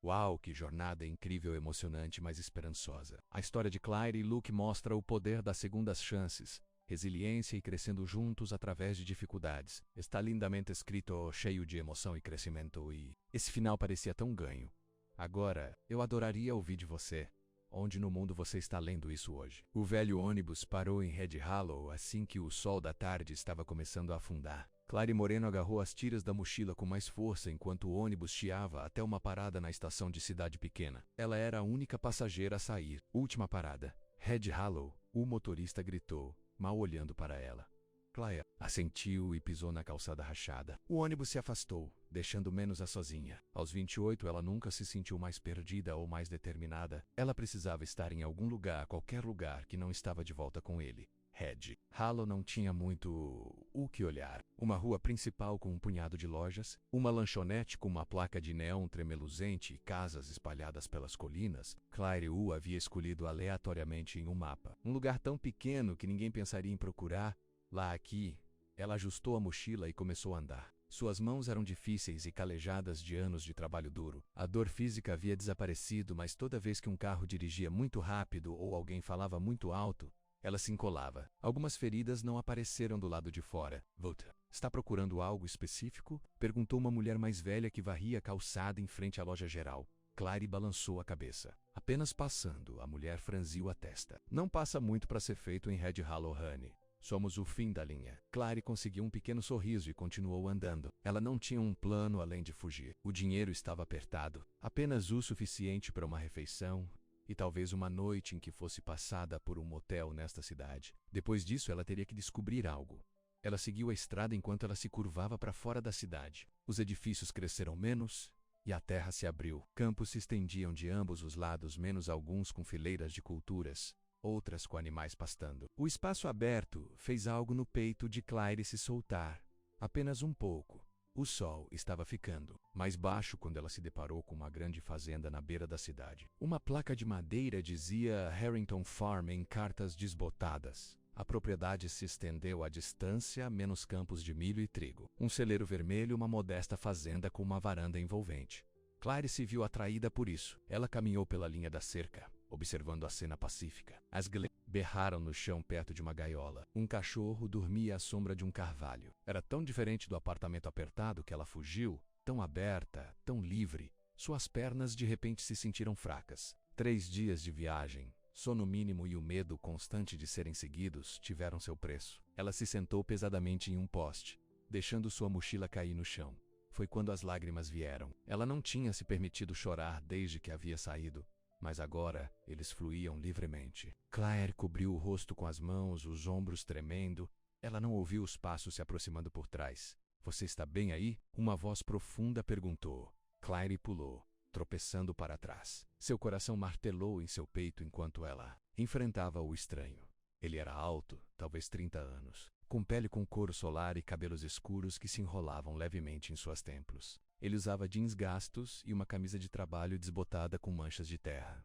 Uau, que jornada incrível, emocionante, mas esperançosa. A história de Claire e Luke mostra o poder das segundas chances, resiliência e crescendo juntos através de dificuldades. Está lindamente escrito, cheio de emoção e crescimento, e esse final parecia tão ganho. Agora, eu adoraria ouvir de você. Onde no mundo você está lendo isso hoje? O velho ônibus parou em Red Hollow assim que o sol da tarde estava começando a afundar. Claire Moreno agarrou as tiras da mochila com mais força enquanto o ônibus chiava até uma parada na estação de cidade pequena. Ela era a única passageira a sair. Última parada. Red Hollow, o motorista gritou, mal olhando para ela. Claire assentiu e pisou na calçada rachada. O ônibus se afastou, deixando menos-a sozinha. Aos 28, ela nunca se sentiu mais perdida ou mais determinada. Ela precisava estar em algum lugar, qualquer lugar, que não estava de volta com ele. Red Hollow não tinha muito o que olhar. Uma rua principal com um punhado de lojas, uma lanchonete com uma placa de neon tremeluzente e casas espalhadas pelas colinas. Claire o havia escolhido aleatoriamente em um mapa. Um lugar tão pequeno que ninguém pensaria em procurar. Lá aqui, ela ajustou a mochila e começou a andar. Suas mãos eram difíceis e calejadas de anos de trabalho duro. A dor física havia desaparecido, mas toda vez que um carro dirigia muito rápido ou alguém falava muito alto, ela se encolava. Algumas feridas não apareceram do lado de fora. Volta. Está procurando algo específico? Perguntou uma mulher mais velha que varria a calçada em frente à loja geral. Claire balançou a cabeça. Apenas passando, a mulher franziu a testa. Não passa muito para ser feito em Red Hollow, honey. Somos o fim da linha. Claire conseguiu um pequeno sorriso e continuou andando. Ela não tinha um plano além de fugir. O dinheiro estava apertado. Apenas o suficiente para uma refeição e talvez uma noite em que fosse passada por um motel nesta cidade. Depois disso, ela teria que descobrir algo. Ela seguiu a estrada enquanto ela se curvava para fora da cidade. Os edifícios cresceram menos e a terra se abriu. Campos se estendiam de ambos os lados, menos alguns com fileiras de culturas, outras com animais pastando. O espaço aberto fez algo no peito de Claire se soltar. Apenas um pouco. O sol estava ficando mais baixo quando ela se deparou com uma grande fazenda na beira da cidade. Uma placa de madeira dizia Harrington Farm em cartas desbotadas. A propriedade se estendeu à distância, menos campos de milho e trigo. Um celeiro vermelho, uma modesta fazenda com uma varanda envolvente. Claire se viu atraída por isso. Ela caminhou pela linha da cerca, observando a cena pacífica. As berraram no chão perto de uma gaiola. Um cachorro dormia à sombra de um carvalho. Era tão diferente do apartamento apertado que ela fugiu, tão aberta, tão livre. Suas pernas de repente se sentiram fracas. 3 dias de viagem, sono mínimo e o medo constante de serem seguidos tiveram seu preço. Ela se sentou pesadamente em um poste, deixando sua mochila cair no chão. Foi quando as lágrimas vieram. Ela não tinha se permitido chorar desde que havia saído, mas agora eles fluíam livremente. Claire cobriu o rosto com as mãos, os ombros tremendo. Ela não ouviu os passos se aproximando por trás. Você está bem aí? Uma voz profunda perguntou. Claire pulou, tropeçando para trás. Seu coração martelou em seu peito enquanto ela enfrentava o estranho. Ele era alto, talvez 30 anos, com pele com couro solar e cabelos escuros que se enrolavam levemente em suas templos. Ele usava jeans gastos e uma camisa de trabalho desbotada com manchas de terra.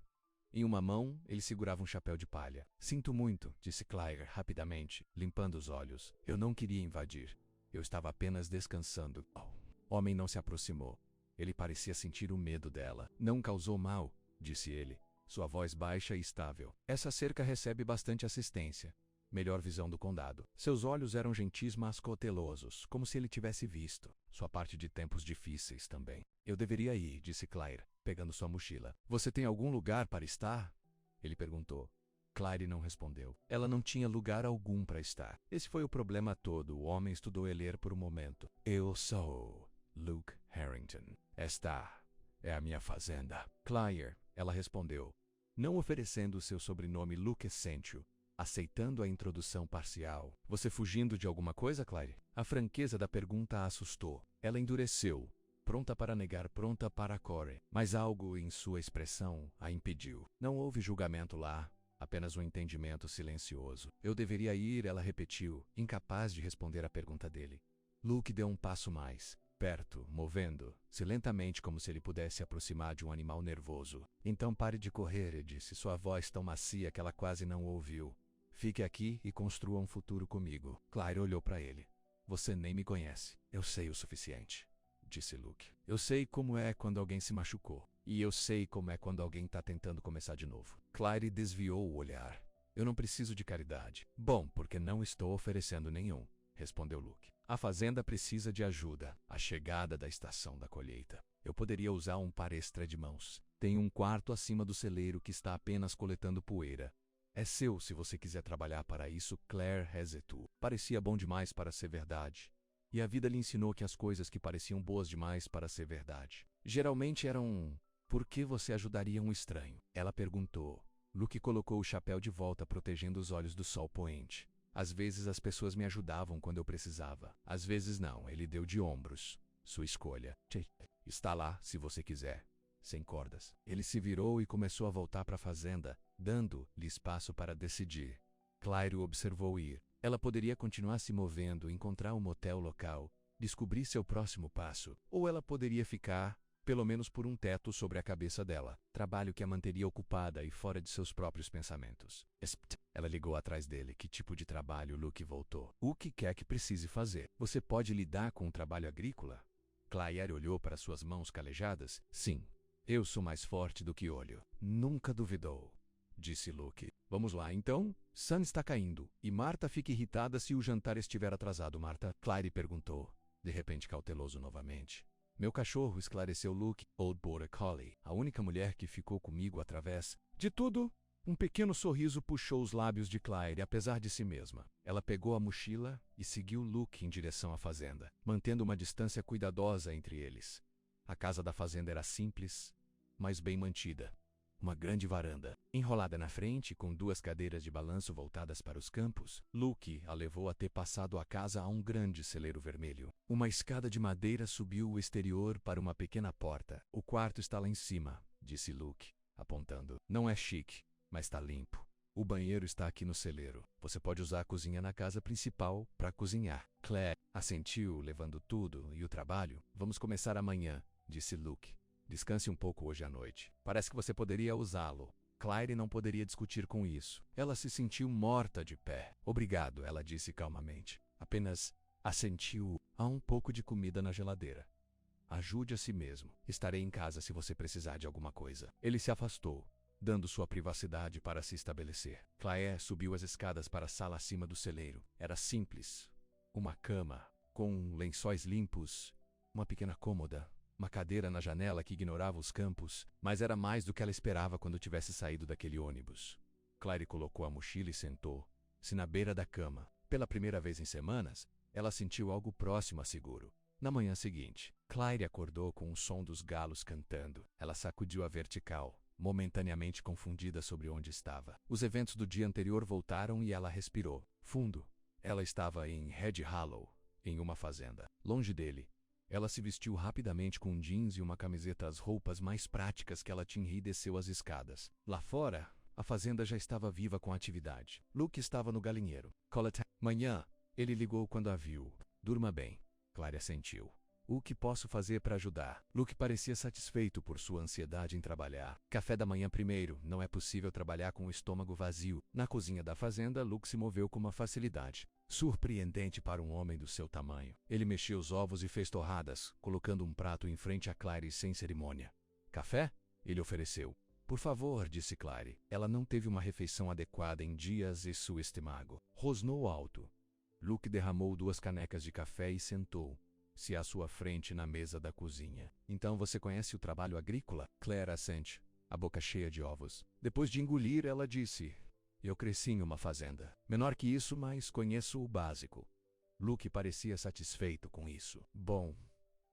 Em uma mão, ele segurava um chapéu de palha. Sinto muito, disse Claire rapidamente, limpando os olhos. Eu não queria invadir. Eu estava apenas descansando. O homem não se aproximou. Ele parecia sentir o medo dela. Não causou mal, disse ele, sua voz baixa e estável. Essa cerca recebe bastante assistência. Melhor visão do condado. Seus olhos eram gentis mas cautelosos, como se ele tivesse visto sua parte de tempos difíceis também. Eu deveria ir, disse Claire, pegando sua mochila. Você tem algum lugar para estar? Ele perguntou. Claire não respondeu. Ela não tinha lugar algum para estar. Esse foi o problema todo. O homem estudou e ler por um momento. Eu sou Luke Harrington. Esta é a minha fazenda. Claire, ela respondeu, não oferecendo seu sobrenome Luke Essentio, aceitando a introdução parcial. Você fugindo de alguma coisa, Claire? A franqueza da pergunta a assustou. Ela endureceu, pronta para negar, pronta para Corey. Mas algo em sua expressão a impediu. Não houve julgamento lá, apenas um entendimento silencioso. Eu deveria ir, ela repetiu, incapaz de responder à pergunta dele. Luke deu um passo mais, perto, movendo-se lentamente como se ele pudesse se aproximar de um animal nervoso. Então pare de correr, disse, sua voz tão macia que ela quase não ouviu. Fique aqui e construa um futuro comigo. Claire olhou para ele. Você nem me conhece. Eu sei o suficiente, disse Luke. Eu sei como é quando alguém se machucou. E eu sei como é quando alguém tá tentando começar de novo. Claire desviou o olhar. Eu não preciso de caridade. Bom, porque não estou oferecendo nenhum, respondeu Luke. A fazenda precisa de ajuda. A chegada da estação da colheita. Eu poderia usar um par extra de mãos. Tem um quarto acima do celeiro que está apenas coletando poeira. É seu se você quiser trabalhar para isso. Claire hesitou. Parecia bom demais para ser verdade. E a vida lhe ensinou que as coisas que pareciam boas demais para ser verdade geralmente eram... Por que você ajudaria um estranho? Ela perguntou. Luke colocou o chapéu de volta, protegendo os olhos do sol poente. Às vezes as pessoas me ajudavam quando eu precisava. Às vezes não, ele deu de ombros. Sua escolha. Está lá, se você quiser. Sem cordas. Ele se virou e começou a voltar para a fazenda, dando-lhe espaço para decidir. Claire o observou ir. Ela poderia continuar se movendo, encontrar um motel local, descobrir seu próximo passo. Ou ela poderia ficar, pelo menos por um teto sobre a cabeça dela. Trabalho que a manteria ocupada e fora de seus próprios pensamentos. Ela ligou atrás dele. Que tipo de trabalho? Luke voltou. O que quer que precise fazer? Você pode lidar com um trabalho agrícola? Claire olhou para suas mãos calejadas. Sim. Eu sou mais forte do que olho. Nunca duvidou, disse Luke. Vamos lá, então? Sun está caindo, e Marta fica irritada se o jantar estiver atrasado. Marta? Claire perguntou, de repente cauteloso novamente. Meu cachorro, esclareceu Luke. Old Border Collie. A única mulher que ficou comigo através de tudo. Um pequeno sorriso puxou os lábios de Claire, apesar de si mesma. Ela pegou a mochila e seguiu Luke em direção à fazenda, mantendo uma distância cuidadosa entre eles. A casa da fazenda era simples, mas bem mantida. Uma grande varanda, enrolada na frente, com duas cadeiras de balanço voltadas para os campos. Luke a levou até passado a casa a um grande celeiro vermelho. Uma escada de madeira subiu o exterior para uma pequena porta. O quarto está lá em cima, disse Luke, apontando. Não é chique, mas está limpo. O banheiro está aqui no celeiro. Você pode usar a cozinha na casa principal para cozinhar. Claire assentiu, levando tudo e o trabalho. Vamos começar amanhã, disse Luke. Descanse um pouco hoje à noite. Parece que você poderia usá-lo. Claire não poderia discutir com isso. Ela se sentiu morta de pé. Obrigado, ela disse calmamente. Apenas assentiu. Há um pouco de comida na geladeira. Ajude a si mesmo. Estarei em casa se você precisar de alguma coisa. Ele se afastou, dando sua privacidade para se estabelecer. Claire subiu as escadas para a sala acima do celeiro. Era simples. Uma cama, com lençóis limpos, uma pequena cômoda, uma cadeira na janela que ignorava os campos, mas era mais do que ela esperava quando tivesse saído daquele ônibus. Claire colocou a mochila e sentou-se na beira da cama. Pela primeira vez em semanas, ela sentiu algo próximo a seguro. Na manhã seguinte, Claire acordou com o som dos galos cantando. Ela sacudiu a vertical, momentaneamente confundida sobre onde estava. Os eventos do dia anterior voltaram e ela respirou fundo. Ela estava em Red Hollow, em uma fazenda. Longe dele, ela se vestiu rapidamente com jeans e uma camiseta, as roupas mais práticas que ela tinha, e desceu as escadas. Lá fora, a fazenda já estava viva com atividade. Luke estava no galinheiro. Manhã, ele ligou quando a viu. Durma bem. Claire assentiu. O que posso fazer para ajudar? Luke parecia satisfeito por sua ansiedade em trabalhar. Café da manhã primeiro. Não é possível trabalhar com o estômago vazio. Na cozinha da fazenda, Luke se moveu com uma facilidade surpreendente para um homem do seu tamanho. Ele mexeu os ovos e fez torradas, colocando um prato em frente a Claire sem cerimônia. Café? Ele ofereceu. Por favor, disse Claire. Ela não teve uma refeição adequada em dias e seu estômago rosnou alto. Luke derramou 2 canecas de café e sentou-se à sua frente na mesa da cozinha. Então você conhece o trabalho agrícola? Claire assente, a boca cheia de ovos. Depois de engolir, ela disse: eu cresci em uma fazenda. Menor que isso, mas conheço o básico. Luke parecia satisfeito com isso. Bom,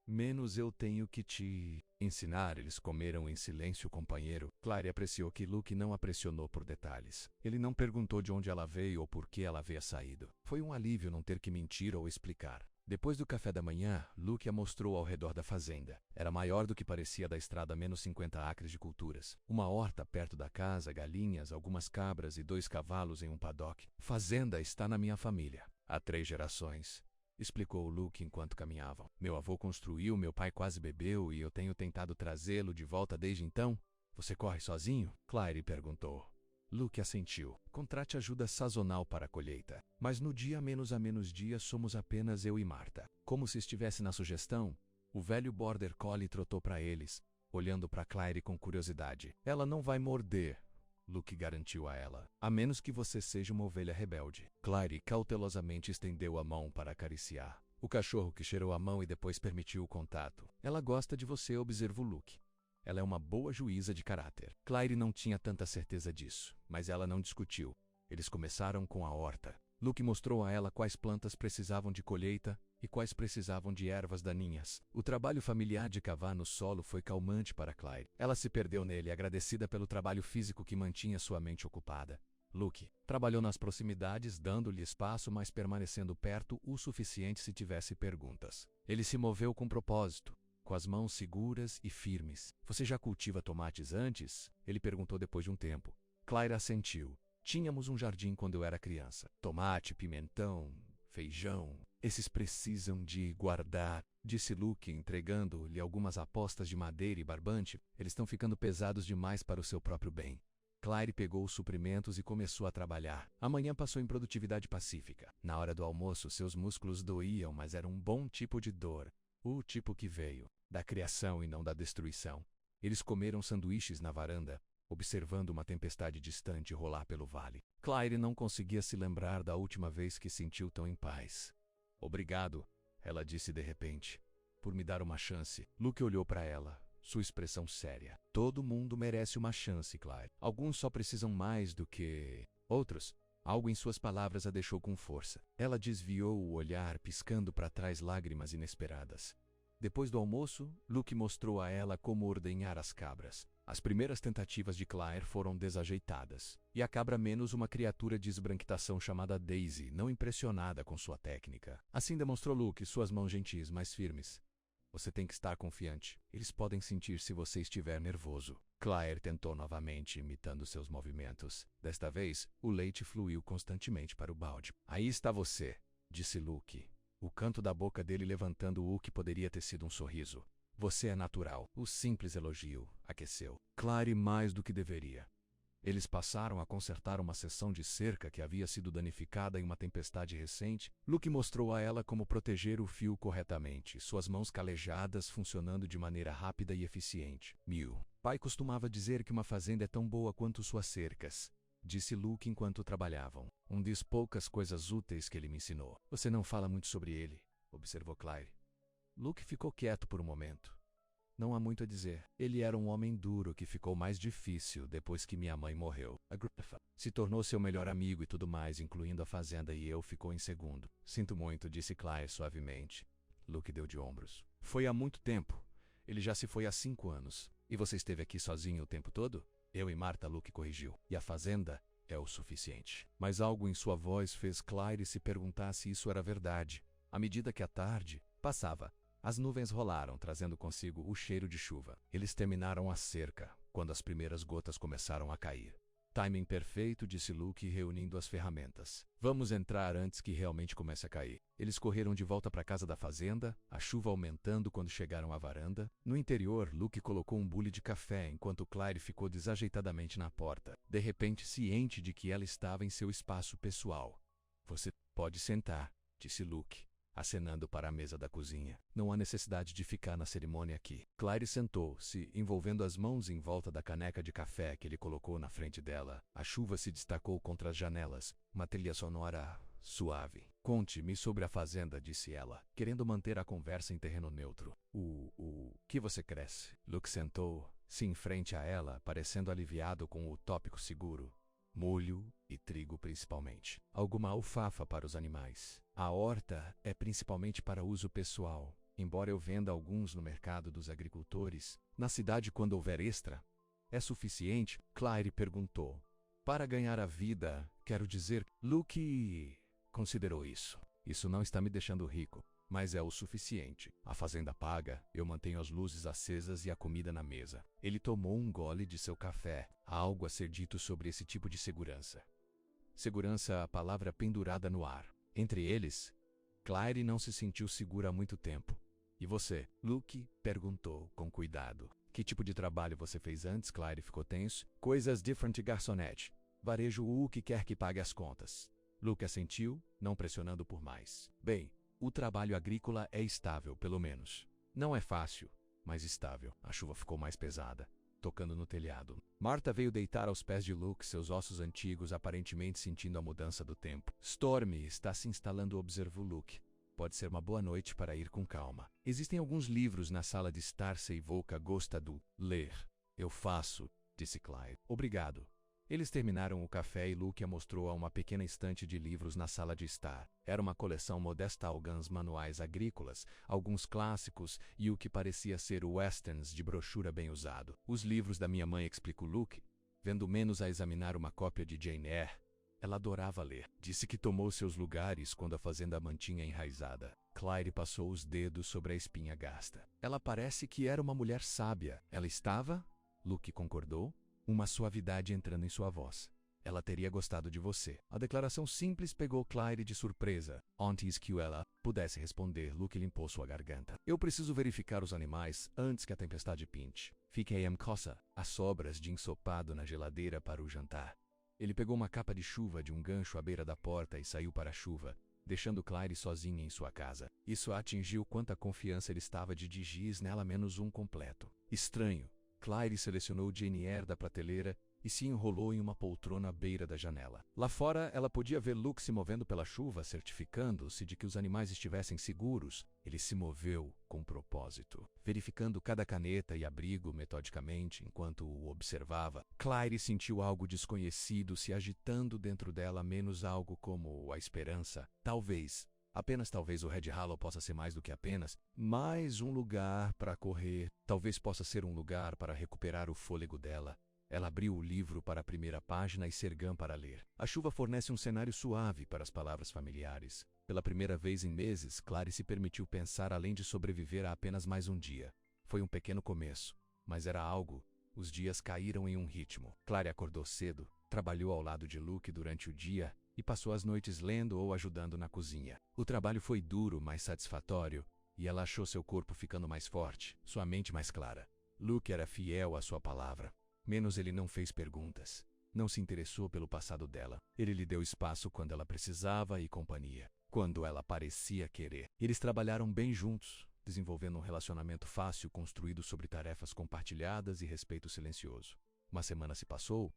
menos eu tenho que te ensinar. Eles comeram em silêncio, companheiro. Claire apreciou que Luke não a pressionou por detalhes. Ele não perguntou de onde ela veio ou por que ela havia saído. Foi um alívio não ter que mentir ou explicar. Depois do café da manhã, Luke a mostrou ao redor da fazenda. Era maior do que parecia da estrada, menos 50 acres de culturas. Uma horta perto da casa, galinhas, algumas cabras e 2 cavalos em um paddock. Fazenda está na minha família. Há 3 gerações, explicou Luke enquanto caminhavam. Meu avô construiu, meu pai quase bebeu e eu tenho tentado trazê-lo de volta desde então. Você corre sozinho? Claire perguntou. Luke assentiu. Contrate ajuda sazonal para a colheita. Mas no dia menos a menos dia somos apenas eu e Marta. Como se estivesse na sugestão, o velho Border Collie trotou para eles, olhando para Claire com curiosidade. Ela não vai morder, Luke garantiu a ela, a menos que você seja uma ovelha rebelde. Claire cautelosamente estendeu a mão para acariciar o cachorro, que cheirou a mão e depois permitiu o contato. Ela gosta de você, observou Luke. Ela é uma boa juíza de caráter. Claire não tinha tanta certeza disso, mas ela não discutiu. Eles começaram com a horta. Luke mostrou a ela quais plantas precisavam de colheita e quais precisavam de ervas daninhas. O trabalho familiar de cavar no solo foi calmante para Claire. Ela se perdeu nele, agradecida pelo trabalho físico que mantinha sua mente ocupada. Luke trabalhou nas proximidades, dando-lhe espaço, mas permanecendo perto o suficiente se tivesse perguntas. Ele se moveu com propósito, com as mãos seguras e firmes. Você já cultiva tomates antes? Ele perguntou depois de um tempo. Claire assentiu. Tínhamos um jardim quando eu era criança. Tomate, pimentão, feijão. Esses precisam de guardar, disse Luke, entregando-lhe algumas apostas de madeira e barbante. Eles estão ficando pesados demais para o seu próprio bem. Claire pegou os suprimentos e começou a trabalhar. A manhã passou em produtividade pacífica. Na hora do almoço, seus músculos doíam, mas era um bom tipo de dor. O tipo que veio da criação e não da destruição. Eles comeram sanduíches na varanda, observando uma tempestade distante rolar pelo vale. Claire não conseguia se lembrar da última vez que sentiu tão em paz. Obrigado, ela disse de repente, por me dar uma chance. Luke olhou para ela, sua expressão séria. Todo mundo merece uma chance, Claire. Alguns só precisam mais do que outros. Algo em suas palavras a deixou com força. Ela desviou o olhar, piscando para trás lágrimas inesperadas. Depois do almoço, Luke mostrou a ela como ordenhar as cabras. As primeiras tentativas de Claire foram desajeitadas, e a cabra menos uma criatura de esbranquiçação chamada Daisy, não impressionada com sua técnica. Assim demonstrou Luke, suas mãos gentis, mais firmes. Você tem que estar confiante. Eles podem sentir se você estiver nervoso. Claire tentou novamente, imitando seus movimentos. Desta vez, o leite fluiu constantemente para o balde. Aí está você, disse Luke, o canto da boca dele levantando o que poderia ter sido um sorriso. Você é natural. O simples elogio aqueceu Claire mais do que deveria. Eles passaram a consertar uma seção de cerca que havia sido danificada em uma tempestade recente. Luke mostrou a ela como proteger o fio corretamente, suas mãos calejadas funcionando de maneira rápida e eficiente. Pai costumava dizer que uma fazenda é tão boa quanto suas cercas, disse Luke enquanto trabalhavam. Das poucas coisas úteis que ele me ensinou. Você não fala muito sobre ele, observou Claire. Luke ficou quieto por um momento. Não há muito a dizer. Ele era um homem duro que ficou mais difícil depois que minha mãe morreu. A Griffith se tornou seu melhor amigo e tudo mais, incluindo a fazenda, e eu ficou em segundo. Sinto muito, disse Claire suavemente. Luke deu de ombros. Foi há muito tempo. Ele já se foi há 5 anos. E você esteve aqui sozinho o tempo todo? Eu e Marta, Luke corrigiu. E a fazenda é o suficiente. Mas algo em sua voz fez Claire se perguntar se isso era verdade. À medida que a tarde passava, as nuvens rolaram, trazendo consigo o cheiro de chuva. Eles terminaram a cerca, quando as primeiras gotas começaram a cair. Timing perfeito, disse Luke, reunindo as ferramentas. Vamos entrar antes que realmente comece a cair. Eles correram de volta para a casa da fazenda, a chuva aumentando quando chegaram à varanda. No interior, Luke colocou um bule de café, enquanto Claire ficou desajeitadamente na porta, de repente ciente de que ela estava em seu espaço pessoal. Você pode sentar, disse Luke, acenando para a mesa da cozinha. Não há necessidade de ficar na cerimônia aqui. Claire sentou-se, envolvendo as mãos em volta da caneca de café que ele colocou na frente dela. A chuva se destacou contra as janelas, uma trilha sonora suave. Conte-me sobre a fazenda, disse ela, querendo manter a conversa em terreno neutro. O que você cresce? Luke sentou-se em frente a ela, parecendo aliviado com o tópico seguro. Molho e trigo principalmente. Alguma alfafa para os animais. A horta é principalmente para uso pessoal, embora eu venda alguns no mercado dos agricultores. Na cidade, quando houver extra, é suficiente? Claire perguntou. Para ganhar a vida, quero dizer. Luke considerou isso. Isso não está me deixando rico, mas é o suficiente. A fazenda paga, eu mantenho as luzes acesas e a comida na mesa. Ele tomou um gole de seu café. Há algo a ser dito sobre esse tipo de segurança. Segurança, a palavra pendurada no ar. Entre eles, Claire não se sentiu segura há muito tempo. E você? Luke perguntou com cuidado. Que tipo de trabalho você fez antes? Claire ficou tenso. Coisas different, garçonete. Varejo o que quer que pague as contas. Luke assentiu, não pressionando por mais. Bem, o trabalho agrícola é estável, pelo menos. Não é fácil, mais estável. A chuva ficou mais pesada, tocando no telhado. Martha veio deitar aos pés de Luke, seus ossos antigos aparentemente sentindo a mudança do tempo. Stormy está se instalando, observou Luke. Pode ser uma boa noite para ir com calma. Existem alguns livros na sala de estar se Volka gosta do ler. Eu faço, disse Claire. Obrigado. Eles terminaram o café e Luke a mostrou a uma pequena estante de livros na sala de estar. Era uma coleção modesta, alguns manuais agrícolas, alguns clássicos e o que parecia ser westerns de brochura bem usado. Os livros da minha mãe, explicou Luke, vendo menos a examinar uma cópia de Jane Eyre. Ela adorava ler. Disse que tomou seus lugares quando a fazenda a mantinha enraizada. Claire passou os dedos sobre a espinha gasta. Ela parece que era uma mulher sábia. Ela estava? Luke concordou. Uma suavidade entrando em sua voz. Ela teria gostado de você. A declaração simples pegou Claire de surpresa. Antes que ela pudesse responder, Luke limpou sua garganta. Eu preciso verificar os animais antes que a tempestade pinte. Fiquei em casa. As sobras de ensopado na geladeira para o jantar. Ele pegou uma capa de chuva de um gancho à beira da porta e saiu para a chuva, deixando Claire sozinha em sua casa. Isso a atingiu quanta confiança ele estava de giz nela menos um completo. Estranho. Claire selecionou Jane Eyre da prateleira e se enrolou em uma poltrona à beira da janela. Lá fora, ela podia ver Luke se movendo pela chuva, certificando-se de que os animais estivessem seguros. Ele se moveu com propósito, verificando cada caneta e abrigo metodicamente enquanto o observava. Claire sentiu algo desconhecido se agitando dentro dela, menos algo como a esperança. Talvez, apenas talvez o Red Hollow possa ser mais do que apenas mais um lugar para correr. Talvez possa ser um lugar para recuperar o fôlego dela. Ela abriu o livro para a primeira página e Sergã para ler. A chuva fornece um cenário suave para as palavras familiares. Pela primeira vez em meses, Claire se permitiu pensar além de sobreviver a apenas mais um dia. Foi um pequeno começo, mas era algo. Os dias caíram em um ritmo. Claire acordou cedo, trabalhou ao lado de Luke durante o dia e passou as noites lendo ou ajudando na cozinha. O trabalho foi duro, mas satisfatório, e ela achou seu corpo ficando mais forte, sua mente mais clara. Luke era fiel à sua palavra. Menos ele não fez perguntas. Não se interessou pelo passado dela. Ele lhe deu espaço quando ela precisava e companhia, quando ela parecia querer. Eles trabalharam bem juntos, desenvolvendo um relacionamento fácil construído sobre tarefas compartilhadas e respeito silencioso. Uma semana se passou.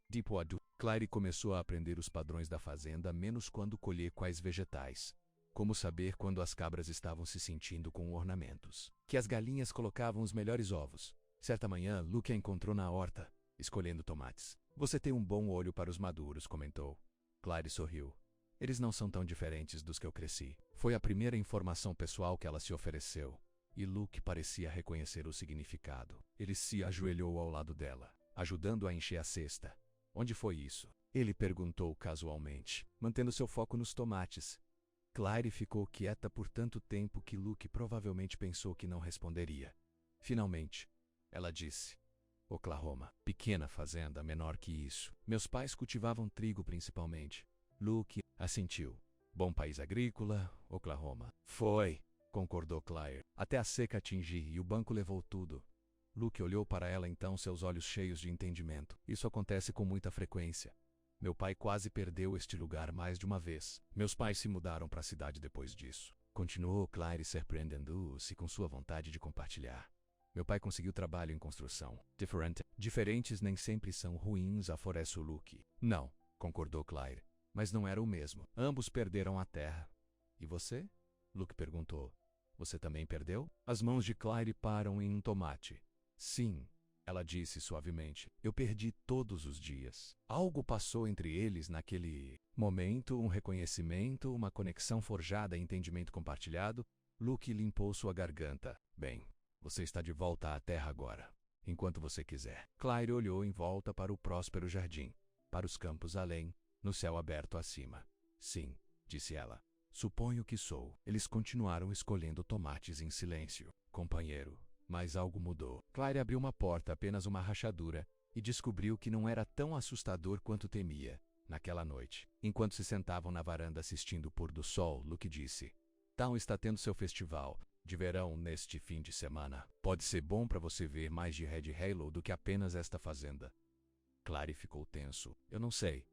Claire começou a aprender os padrões da fazenda, menos quando colher quais vegetais. Como saber quando as cabras estavam se sentindo com ornamentos. Que as galinhas colocavam os melhores ovos. Certa manhã, Luke a encontrou na horta, escolhendo tomates. Você tem um bom olho para os maduros, comentou. Claire sorriu. Eles não são tão diferentes dos que eu cresci. Foi a primeira informação pessoal que ela se ofereceu. E Luke parecia reconhecer o significado. Ele se ajoelhou ao lado dela, ajudando a encher a cesta. Onde foi isso? Ele perguntou casualmente, mantendo seu foco nos tomates. Claire ficou quieta por tanto tempo que Luke provavelmente pensou que não responderia. Finalmente, ela disse: Oklahoma. Pequena fazenda, menor que isso. Meus pais cultivavam trigo principalmente. Luke assentiu. Bom país agrícola, Oklahoma. Foi, concordou Claire. Até a seca atingir e o banco levou tudo. Luke olhou para ela então, seus olhos cheios de entendimento. Isso acontece com muita frequência. Meu pai quase perdeu este lugar mais de uma vez. Meus pais se mudaram para a cidade depois disso. Continuou Claire, surpreendendo-se com sua vontade de compartilhar. Meu pai conseguiu trabalho em construção. Diferentes nem sempre são ruins, aforece o Luke. Não, concordou Claire. Mas não era o mesmo. Ambos perderam a terra. E você? Luke perguntou. Você também perdeu? As mãos de Claire param em um tomate. Sim, ela disse suavemente. Eu perdi todos os dias. Algo passou entre eles naquele momento, um reconhecimento, uma conexão forjada em entendimento compartilhado. Luke limpou sua garganta. Bem, você está de volta à terra agora, enquanto você quiser. Claire olhou em volta para o próspero jardim, para os campos além, no céu aberto acima. Sim, disse ela. Suponho que sou. Eles continuaram escolhendo tomates em silêncio. Companheiro. Mas algo mudou. Claire abriu uma porta, apenas uma rachadura, e descobriu que não era tão assustador quanto temia. Naquela noite, enquanto se sentavam na varanda assistindo o pôr do sol, Luke disse: Town está tendo seu festival de verão neste fim de semana. Pode ser bom para você ver mais de Red Halo do que apenas esta fazenda. Claire ficou tenso. Eu não sei.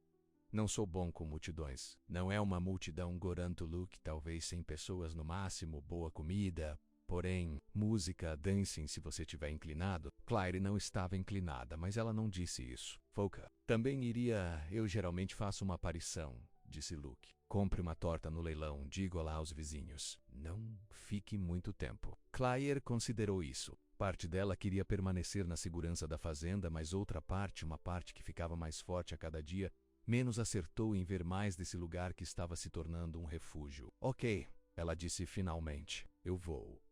Não sou bom com multidões. Não é uma multidão, garanto Luke, talvez 100 pessoas no máximo, boa comida. Porém, música, dancing se você estiver inclinado. Claire não estava inclinada, mas ela não disse isso. Foca. Também iria... Eu geralmente faço uma aparição, disse Luke. Compre uma torta no leilão, diga olá aos vizinhos. Não fique muito tempo. Claire considerou isso. Parte dela queria permanecer na segurança da fazenda, mas outra parte, uma parte que ficava mais forte a cada dia, menos acertou em ver mais desse lugar que estava se tornando um refúgio. Ok, ela disse finalmente. Eu vou.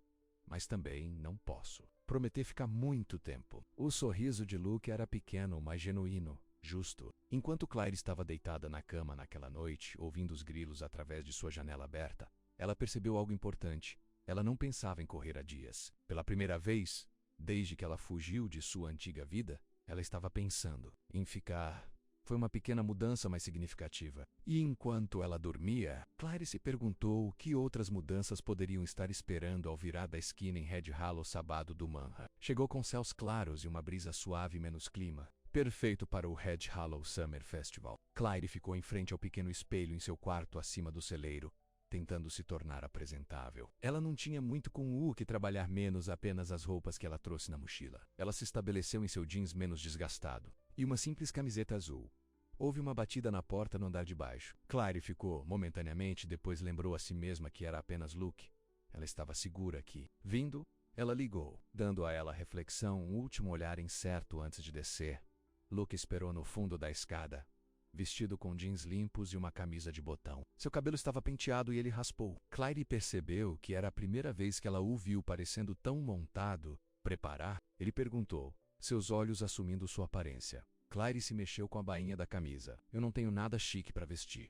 Mas também não posso. Prometer ficar muito tempo. O sorriso de Luke era pequeno, mas genuíno, justo. Enquanto Claire estava deitada na cama naquela noite, ouvindo os grilos através de sua janela aberta, ela percebeu algo importante. Ela não pensava em correr há dias. Pela primeira vez, desde que ela fugiu de sua antiga vida, ela estava pensando em ficar. Foi uma pequena mudança, mas significativa. E enquanto ela dormia, Claire se perguntou que outras mudanças poderiam estar esperando ao virar da esquina em Red Hollow sábado do Manha. Chegou com céus claros e uma brisa suave menos clima. Perfeito para o Red Hollow Summer Festival. Claire ficou em frente ao pequeno espelho em seu quarto acima do celeiro, tentando se tornar apresentável. Ela não tinha muito com o que trabalhar, menos apenas as roupas que ela trouxe na mochila. Ela se estabeleceu em seu jeans menos desgastado e uma simples camiseta azul. Houve uma batida na porta no andar de baixo. Claire ficou, momentaneamente, depois lembrou a si mesma que era apenas Luke. Ela estava segura aqui. Vindo, ela ligou, dando a ela reflexão, um último olhar incerto antes de descer. Luke esperou no fundo da escada, vestido com jeans limpos e uma camisa de botão. Seu cabelo estava penteado e ele raspou. Claire percebeu que era a primeira vez que ela o viu parecendo tão montado. Preparar? Ele perguntou, seus olhos assumindo sua aparência. Claire se mexeu com a bainha da camisa. Eu não tenho nada chique para vestir.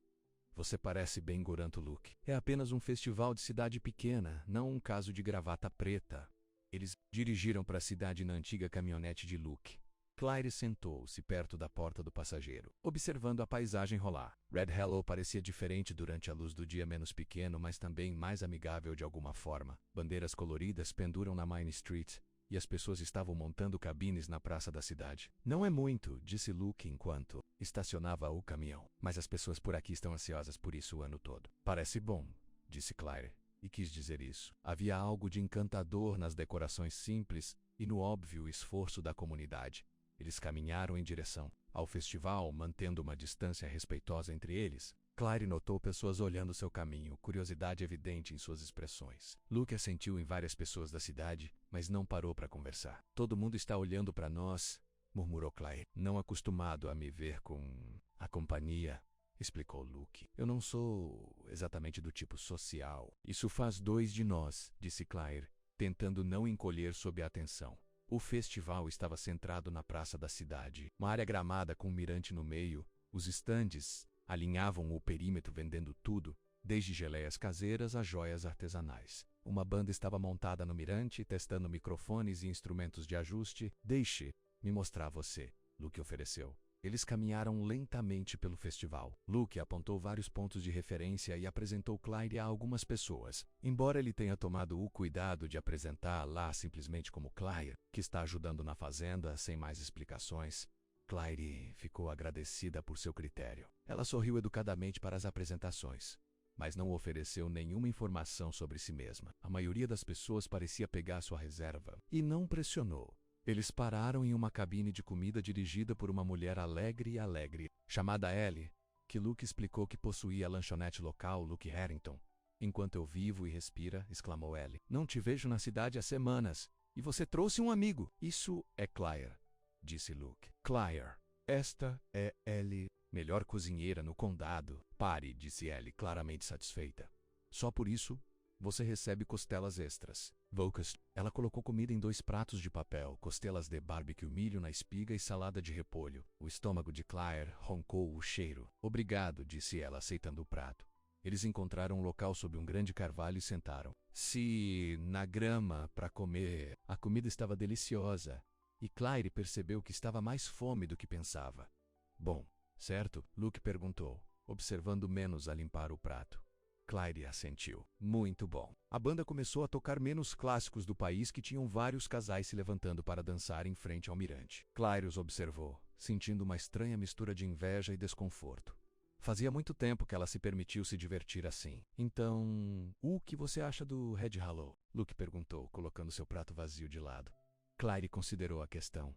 Você parece bem goranto, Luke. É apenas um festival de cidade pequena, não um caso de gravata preta. Eles dirigiram para a cidade na antiga caminhonete de Luke. Claire sentou-se perto da porta do passageiro, observando a paisagem rolar. Red Hollow parecia diferente durante a luz do dia, menos pequeno, mas também mais amigável de alguma forma. Bandeiras coloridas penduram na Main Street, e as pessoas estavam montando cabines na praça da cidade. Não é muito, disse Luke enquanto estacionava o caminhão. Mas as pessoas por aqui estão ansiosas por isso o ano todo. Parece bom, disse Claire, e quis dizer isso. Havia algo de encantador nas decorações simples e no óbvio esforço da comunidade. Eles caminharam em direção ao festival, mantendo uma distância respeitosa entre eles. Claire notou pessoas olhando seu caminho, curiosidade evidente em suas expressões. Luke assentiu em várias pessoas da cidade, mas não parou para conversar. Todo mundo está olhando para nós, murmurou Claire. Não acostumado a me ver com a companhia, explicou Luke. Eu não sou exatamente do tipo social. Isso faz dois de nós, disse Claire, tentando não encolher sob a atenção. O festival estava centrado na praça da cidade, uma área gramada com um mirante no meio. Os estandes alinhavam o perímetro vendendo tudo, desde geleias caseiras a joias artesanais. Uma banda estava montada no mirante, testando microfones e instrumentos de ajuste. Deixe-me mostrar a você, Luke ofereceu. Eles caminharam lentamente pelo festival. Luke apontou vários pontos de referência e apresentou Claire a algumas pessoas. Embora ele tenha tomado o cuidado de apresentá-la simplesmente como Claire, que está ajudando na fazenda, sem mais explicações, Claire ficou agradecida por seu critério. Ela sorriu educadamente para as apresentações, mas não ofereceu nenhuma informação sobre si mesma. A maioria das pessoas parecia pegar sua reserva e não pressionou. Eles pararam em uma cabine de comida dirigida por uma mulher alegre, chamada Ellie, que Luke explicou que possuía a lanchonete local Luke Harrington. Enquanto eu vivo e respira, exclamou Ellie. Não te vejo na cidade há semanas, e você trouxe um amigo. Isso é Claire, disse Luke. Claire, esta é Ellie, melhor cozinheira no condado. Pare, disse Ellie, claramente satisfeita. Só por isso, você recebe costelas extras. Vocus. Ela colocou comida em 2 pratos de papel, costelas de barbecue, milho na espiga e salada de repolho. O estômago de Claire roncou o cheiro. Obrigado, disse ela, aceitando o prato. Eles encontraram um local sob um grande carvalho e sentaram. Na grama para comer. A comida estava deliciosa, e Claire percebeu que estava mais fome do que pensava. Bom, certo? Luke perguntou, observando menos a limpar o prato. Claire assentiu. Muito bom. A banda começou a tocar menos clássicos do país, que tinham vários casais se levantando para dançar em frente ao mirante. Claire os observou, sentindo uma estranha mistura de inveja e desconforto. Fazia muito tempo que ela se permitiu se divertir assim. Então, o que você acha do Red Hollow? Luke perguntou, colocando seu prato vazio de lado. Claire considerou a questão.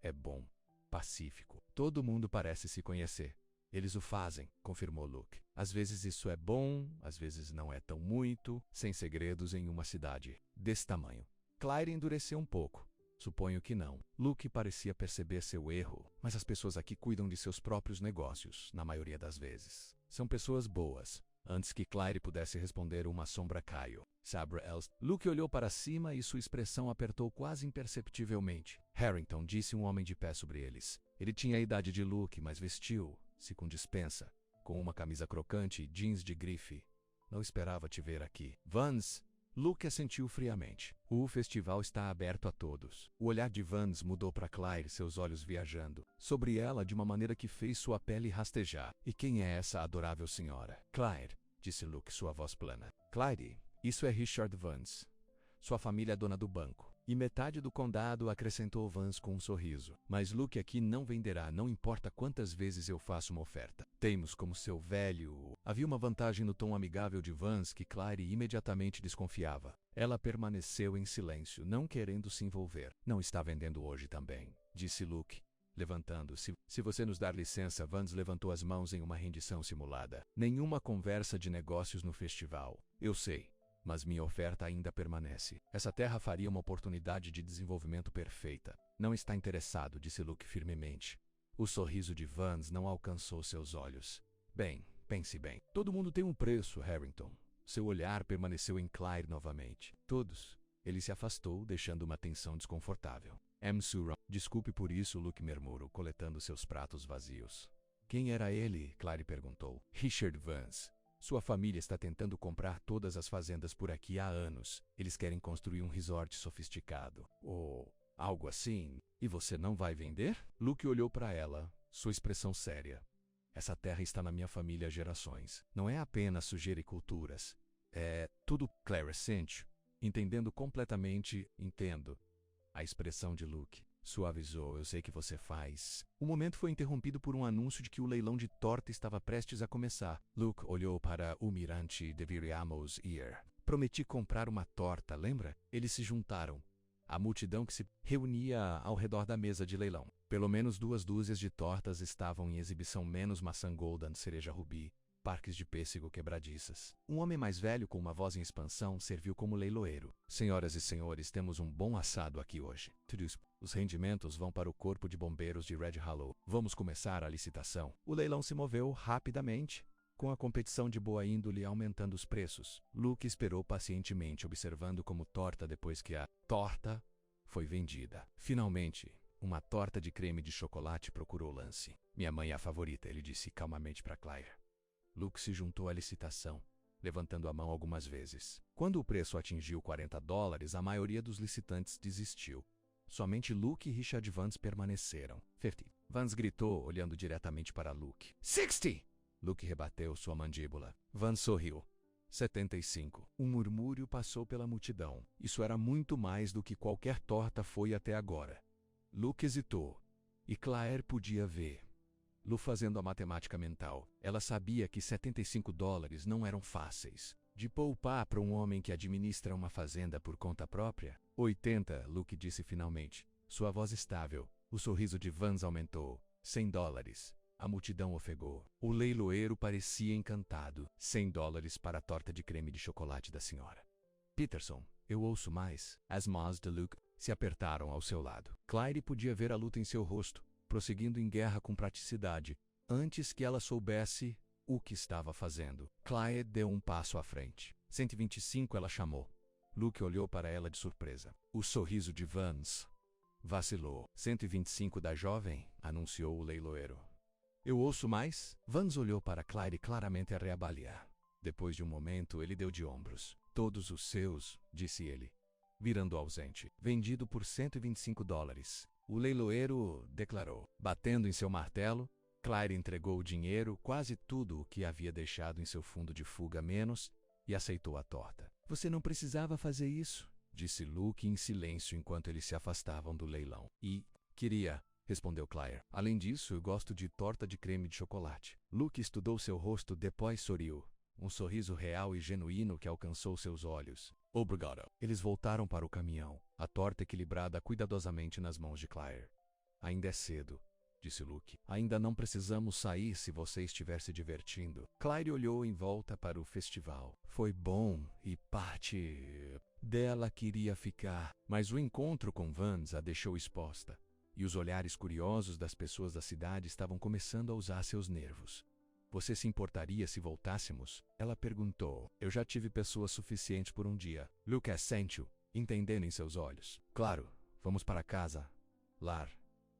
É bom. Pacífico. Todo mundo parece se conhecer. Eles o fazem, confirmou Luke. Às vezes isso é bom, às vezes não é tão muito, sem segredos em uma cidade desse tamanho. Claire endureceu um pouco. Suponho que não. Luke parecia perceber seu erro, mas as pessoas aqui cuidam de seus próprios negócios, na maioria das vezes. São pessoas boas. Antes que Claire pudesse responder, uma sombra caiu. Sabra Els. Luke olhou para cima e sua expressão apertou quase imperceptivelmente. Harrington, disse um homem de pé sobre eles. Ele tinha a idade de Luke, mas vestiu-se com dispensa, com uma camisa crocante e jeans de grife. Não esperava te ver aqui. Vance. Luke assentiu friamente. O festival está aberto a todos. O olhar de Vance mudou para Claire, seus olhos viajando sobre ela de uma maneira que fez sua pele rastejar. E quem é essa adorável senhora? Claire, disse Luke, sua voz plana. Claire, isso é Richard Vance. Sua família é dona do banco. E metade do condado, acrescentou Vance com um sorriso. Mas Luke aqui não venderá, não importa quantas vezes eu faço uma oferta. Temos como seu velho... Havia uma vantagem no tom amigável de Vance que Claire imediatamente desconfiava. Ela permaneceu em silêncio, não querendo se envolver. Não está vendendo hoje também, disse Luke, levantando-se. Se você nos dar licença, Vance levantou as mãos em uma rendição simulada. Nenhuma conversa de negócios no festival. Eu sei. Mas minha oferta ainda permanece. Essa terra faria uma oportunidade de desenvolvimento perfeita. Não está interessado, disse Luke firmemente. O sorriso de Vance não alcançou seus olhos. Bem, pense bem. Todo mundo tem um preço, Harrington. Seu olhar permaneceu em Claire novamente. Todos. Ele se afastou, deixando uma tensão desconfortável. Suran. Desculpe por isso, Luke murmurou, coletando seus pratos vazios. Quem era ele? Claire perguntou. Richard Vance. Sua família está tentando comprar todas as fazendas por aqui há anos. Eles querem construir um resort sofisticado. Ou algo assim. E você não vai vender? Luke olhou para ela, sua expressão séria. Essa terra está na minha família há gerações. Não é apenas sujeira e culturas. É tudo Clarescente. Entendendo completamente, entendo. A expressão de Luke suavizou. Eu sei que você faz. O momento foi interrompido por um anúncio de que o leilão de torta estava prestes a começar. Luke olhou para o mirante de Viriamos Ear. Prometi comprar uma torta, lembra? Eles se juntaram. A multidão que se reunia ao redor da mesa de leilão. Pelo menos 2 dúzias de tortas estavam em exibição, menos maçã golden, cereja rubi, parques de pêssego quebradiças. Um homem mais velho com uma voz em expansão serviu como leiloeiro. Senhoras e senhores, temos um bom assado aqui hoje. Os rendimentos vão para o Corpo de Bombeiros de Red Hollow. Vamos começar a licitação. O leilão se moveu rapidamente, com a competição de boa índole aumentando os preços. Luke esperou pacientemente, observando como torta depois que a torta foi vendida. Finalmente, uma torta de creme de chocolate procurou Lance. Minha mãe é a favorita, ele disse calmamente para Claire. Luke se juntou à licitação, levantando a mão algumas vezes. Quando o preço atingiu $40, a maioria dos licitantes desistiu. Somente Luke e Richard Vance permaneceram. 50. Vance gritou, olhando diretamente para Luke. 60! Luke rebateu sua mandíbula. Vance sorriu. 75. Um murmúrio passou pela multidão. Isso era muito mais do que qualquer torta foi até agora. Luke hesitou. E Claire podia ver. Lu fazendo a matemática mental. Ela sabia que $75 não eram fáceis de poupar para um homem que administra uma fazenda por conta própria. 80, Luke disse finalmente. Sua voz estável. O sorriso de Vance aumentou. $100. A multidão ofegou. O leiloeiro parecia encantado. $100 para a torta de creme de chocolate da senhora. Peterson, eu ouço mais. As mãos de Luke se apertaram ao seu lado. Claire podia ver a luta em seu rosto, prosseguindo em guerra com praticidade, antes que ela soubesse o que estava fazendo. Claire deu um passo à frente. 125, ela chamou. Luke olhou para ela de surpresa. O sorriso de Vance vacilou. 125 da jovem, anunciou o leiloeiro. Eu ouço mais? Vance olhou para Claire claramente a reavaliar. Depois de um momento, ele deu de ombros. Todos os seus, disse ele, virando ausente. Vendido por $125. O leiloeiro declarou. Batendo em seu martelo, Claire entregou o dinheiro, quase tudo o que havia deixado em seu fundo de fuga menos, e aceitou a torta. Você não precisava fazer isso, disse Luke em silêncio enquanto eles se afastavam do leilão. E queria. respondeu Claire. Além disso, eu gosto de torta de creme de chocolate. Luke estudou seu rosto, depois sorriu. Um sorriso real e genuíno que alcançou seus olhos. Obrigado. Eles voltaram para o caminhão, a torta equilibrada cuidadosamente nas mãos de Claire. Ainda é cedo, disse Luke. Ainda não precisamos sair se você estiver se divertindo. Claire olhou em volta para o festival. Foi bom e parte dela queria ficar, mas o encontro com Vance a deixou exposta, e os olhares curiosos das pessoas da cidade estavam começando a usar seus nervos. Você se importaria se voltássemos? Ela perguntou. Eu já tive pessoas suficientes por um dia. Luke assentiu, entendendo em seus olhos. Claro, vamos para casa. Lar.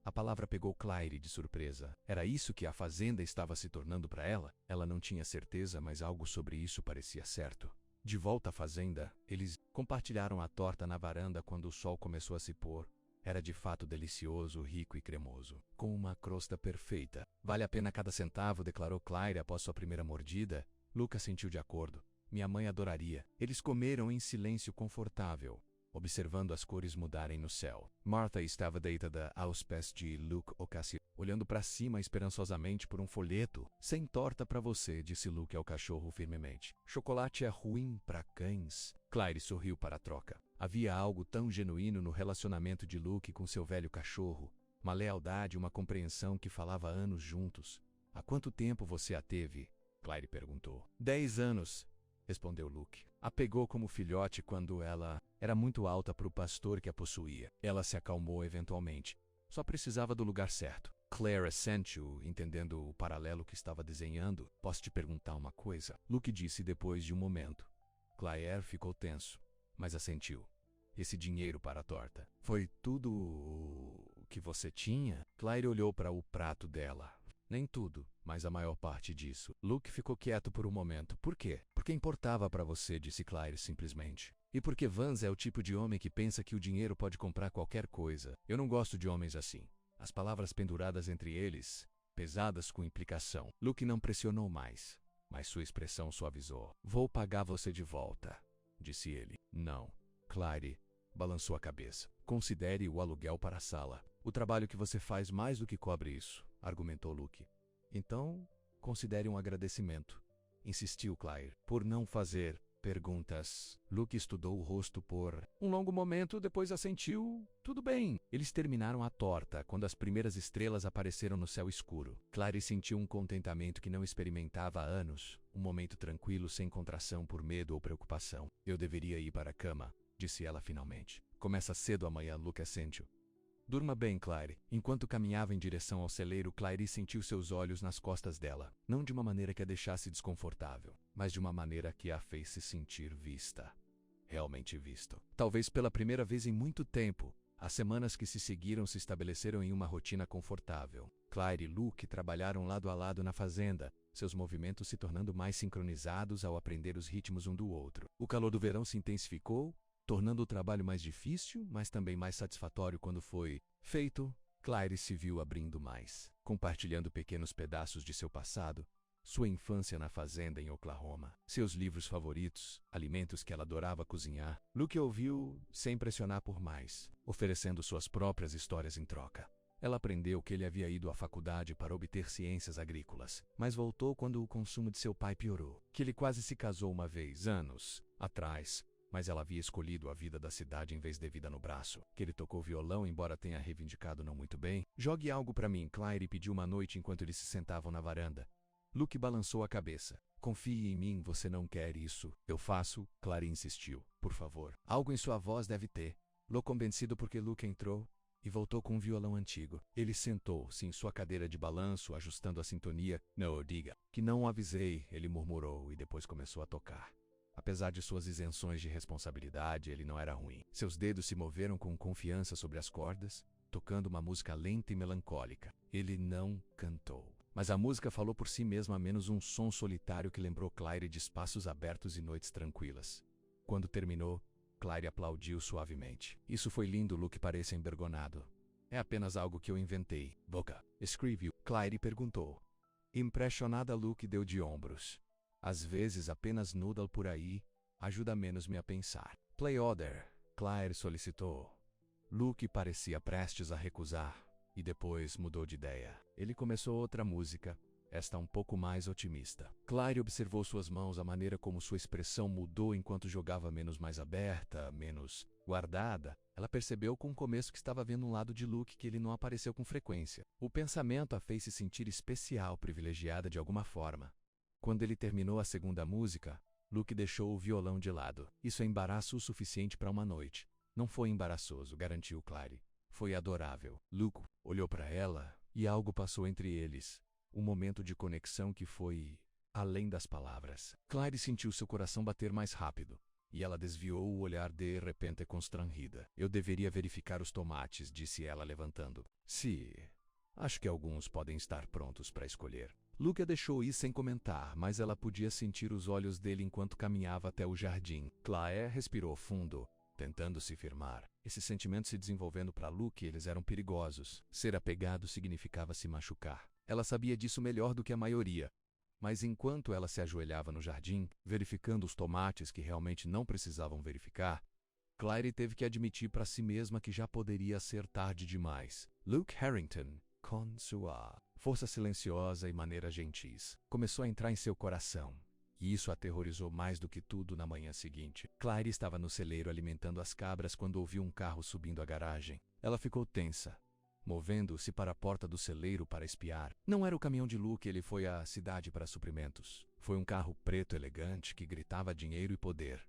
A palavra pegou Claire de surpresa. Era isso que a fazenda estava se tornando para ela? Ela não tinha certeza, mas algo sobre isso parecia certo. De volta à fazenda, eles compartilharam a torta na varanda quando o sol começou a se pôr. Era de fato delicioso, rico e cremoso, com uma crosta perfeita. Vale a pena cada centavo, declarou Claire após sua primeira mordida. Lucas sentiu de acordo. Minha mãe adoraria. Eles comeram em silêncio confortável, observando as cores mudarem no céu. Martha estava deitada aos pés de Luke Ocasio, olhando para cima esperançosamente por um folheto. Sem torta para você, disse Luke ao cachorro firmemente. Chocolate é ruim para cães. Claire sorriu para a troca. Havia algo tão genuíno no relacionamento de Luke com seu velho cachorro. Uma lealdade e uma compreensão que falava anos juntos. Há quanto tempo você a teve? Claire perguntou. 10 anos, respondeu Luke. A pegou como filhote quando ela era muito alta para o pastor que a possuía. Ela se acalmou eventualmente. Só precisava do lugar certo. Claire assentiu, entendendo o paralelo que estava desenhando. Posso te perguntar uma coisa? Luke disse depois de um momento. Claire ficou tenso, mas assentiu. Esse dinheiro para a torta. Foi tudo o que você tinha? Claire olhou para o prato dela. Nem tudo, mas a maior parte disso. Luke ficou quieto por um momento. Por quê? Porque importava para você, disse Claire simplesmente. E porque Vance é o tipo de homem que pensa que o dinheiro pode comprar qualquer coisa. Eu não gosto de homens assim. As palavras penduradas entre eles, pesadas com implicação. Luke não pressionou mais, mas sua expressão suavizou. Vou pagar você de volta, disse ele. Não. Claire balançou a cabeça. Considere o aluguel para a sala. O trabalho que você faz mais do que cobre isso, argumentou Luke. Então, considere um agradecimento, insistiu Claire, por não fazer perguntas. Luke estudou o rosto por um longo momento, depois assentiu. Tudo bem. Eles terminaram a torta quando as primeiras estrelas apareceram no céu escuro. Claire sentiu um contentamento que não experimentava há anos, um momento tranquilo sem contração por medo ou preocupação. Eu deveria ir para a cama, disse ela finalmente. Começa cedo amanhã, Luke assentiu. Durma bem, Claire. Enquanto caminhava em direção ao celeiro, Claire sentiu seus olhos nas costas dela. Não de uma maneira que a deixasse desconfortável, mas de uma maneira que a fez se sentir vista. Realmente visto. Talvez pela primeira vez em muito tempo, as semanas que se seguiram se estabeleceram em uma rotina confortável. Claire e Luke trabalharam lado a lado na fazenda, seus movimentos se tornando mais sincronizados ao aprender os ritmos um do outro. O calor do verão se intensificou, tornando o trabalho mais difícil, mas também mais satisfatório quando foi feito. Claire se viu abrindo mais, compartilhando pequenos pedaços de seu passado, sua infância na fazenda em Oklahoma, seus livros favoritos, alimentos que ela adorava cozinhar. Luke ouviu sem pressionar por mais, oferecendo suas próprias histórias em troca. Ela aprendeu que ele havia ido à faculdade para obter ciências agrícolas, mas voltou quando o consumo de seu pai piorou, que ele quase se casou uma vez, anos atrás, mas ela havia escolhido a vida da cidade em vez de vida no braço, que ele tocou violão embora tenha reivindicado não muito bem. Jogue algo para mim, Claire pediu uma noite enquanto eles se sentavam na varanda. Luke balançou a cabeça. Confie em mim, você não quer isso. Eu faço, Claire insistiu. Por favor. Algo em sua voz deve ter. Lou convencido porque Luke entrou e voltou com um violão antigo. Ele sentou-se em sua cadeira de balanço, ajustando a sintonia. Não, diga. Que não o avisei, ele murmurou e depois começou a tocar. Apesar de suas isenções de responsabilidade, ele não era ruim. Seus dedos se moveram com confiança sobre as cordas, tocando uma música lenta e melancólica. Ele não cantou, mas a música falou por si mesma, a menos um som solitário que lembrou Claire de espaços abertos e noites tranquilas. Quando terminou, Claire aplaudiu suavemente. Isso foi lindo, Luke parecia envergonhado. É apenas algo que eu inventei. Boca, escreveu. Claire perguntou. Impressionada, Luke deu de ombros. Às vezes apenas noodle por aí ajuda menos me a pensar. Play order, Claire solicitou. Luke parecia prestes a recusar. e depois mudou de ideia. Ele começou outra música, esta um pouco mais otimista. Claire observou suas mãos, a maneira como sua expressão mudou enquanto jogava menos mais aberta, menos guardada. Ela percebeu com o começo que estava vendo um lado de Luke que ele não apareceu com frequência. O pensamento a fez se sentir especial, privilegiada de alguma forma. Quando ele terminou a segunda música, Luke deixou o violão de lado. Isso é embaraço o suficiente para uma noite. Não foi embaraçoso, garantiu Claire. Foi adorável. Luke olhou para ela e algo passou entre eles. Um momento de conexão que foi além das palavras. Claire sentiu seu coração bater mais rápido, e ela desviou o olhar de repente constrangida. Eu deveria verificar os tomates, disse ela levantando. Acho que alguns podem estar prontos para escolher. Luke a deixou ir sem comentar, mas ela podia sentir os olhos dele enquanto caminhava até o jardim. Claire respirou fundo, tentando se firmar. Esses sentimentos se desenvolvendo para Luke, eles eram perigosos. Ser apegado significava se machucar. Ela sabia disso melhor do que a maioria. Mas enquanto ela se ajoelhava no jardim, verificando os tomates que realmente não precisavam verificar, Claire teve que admitir para si mesma que já poderia ser tarde demais. Luke Harrington, com sua força silenciosa e maneiras gentis, começou a entrar em seu coração. E isso a aterrorizou mais do que tudo na manhã seguinte. Claire estava no celeiro alimentando as cabras quando ouviu um carro subindo a garagem. Ela ficou tensa, movendo-se para a porta do celeiro para espiar. Não era o caminhão de Luke, ele foi à cidade para suprimentos. Foi um carro preto elegante que gritava dinheiro e poder.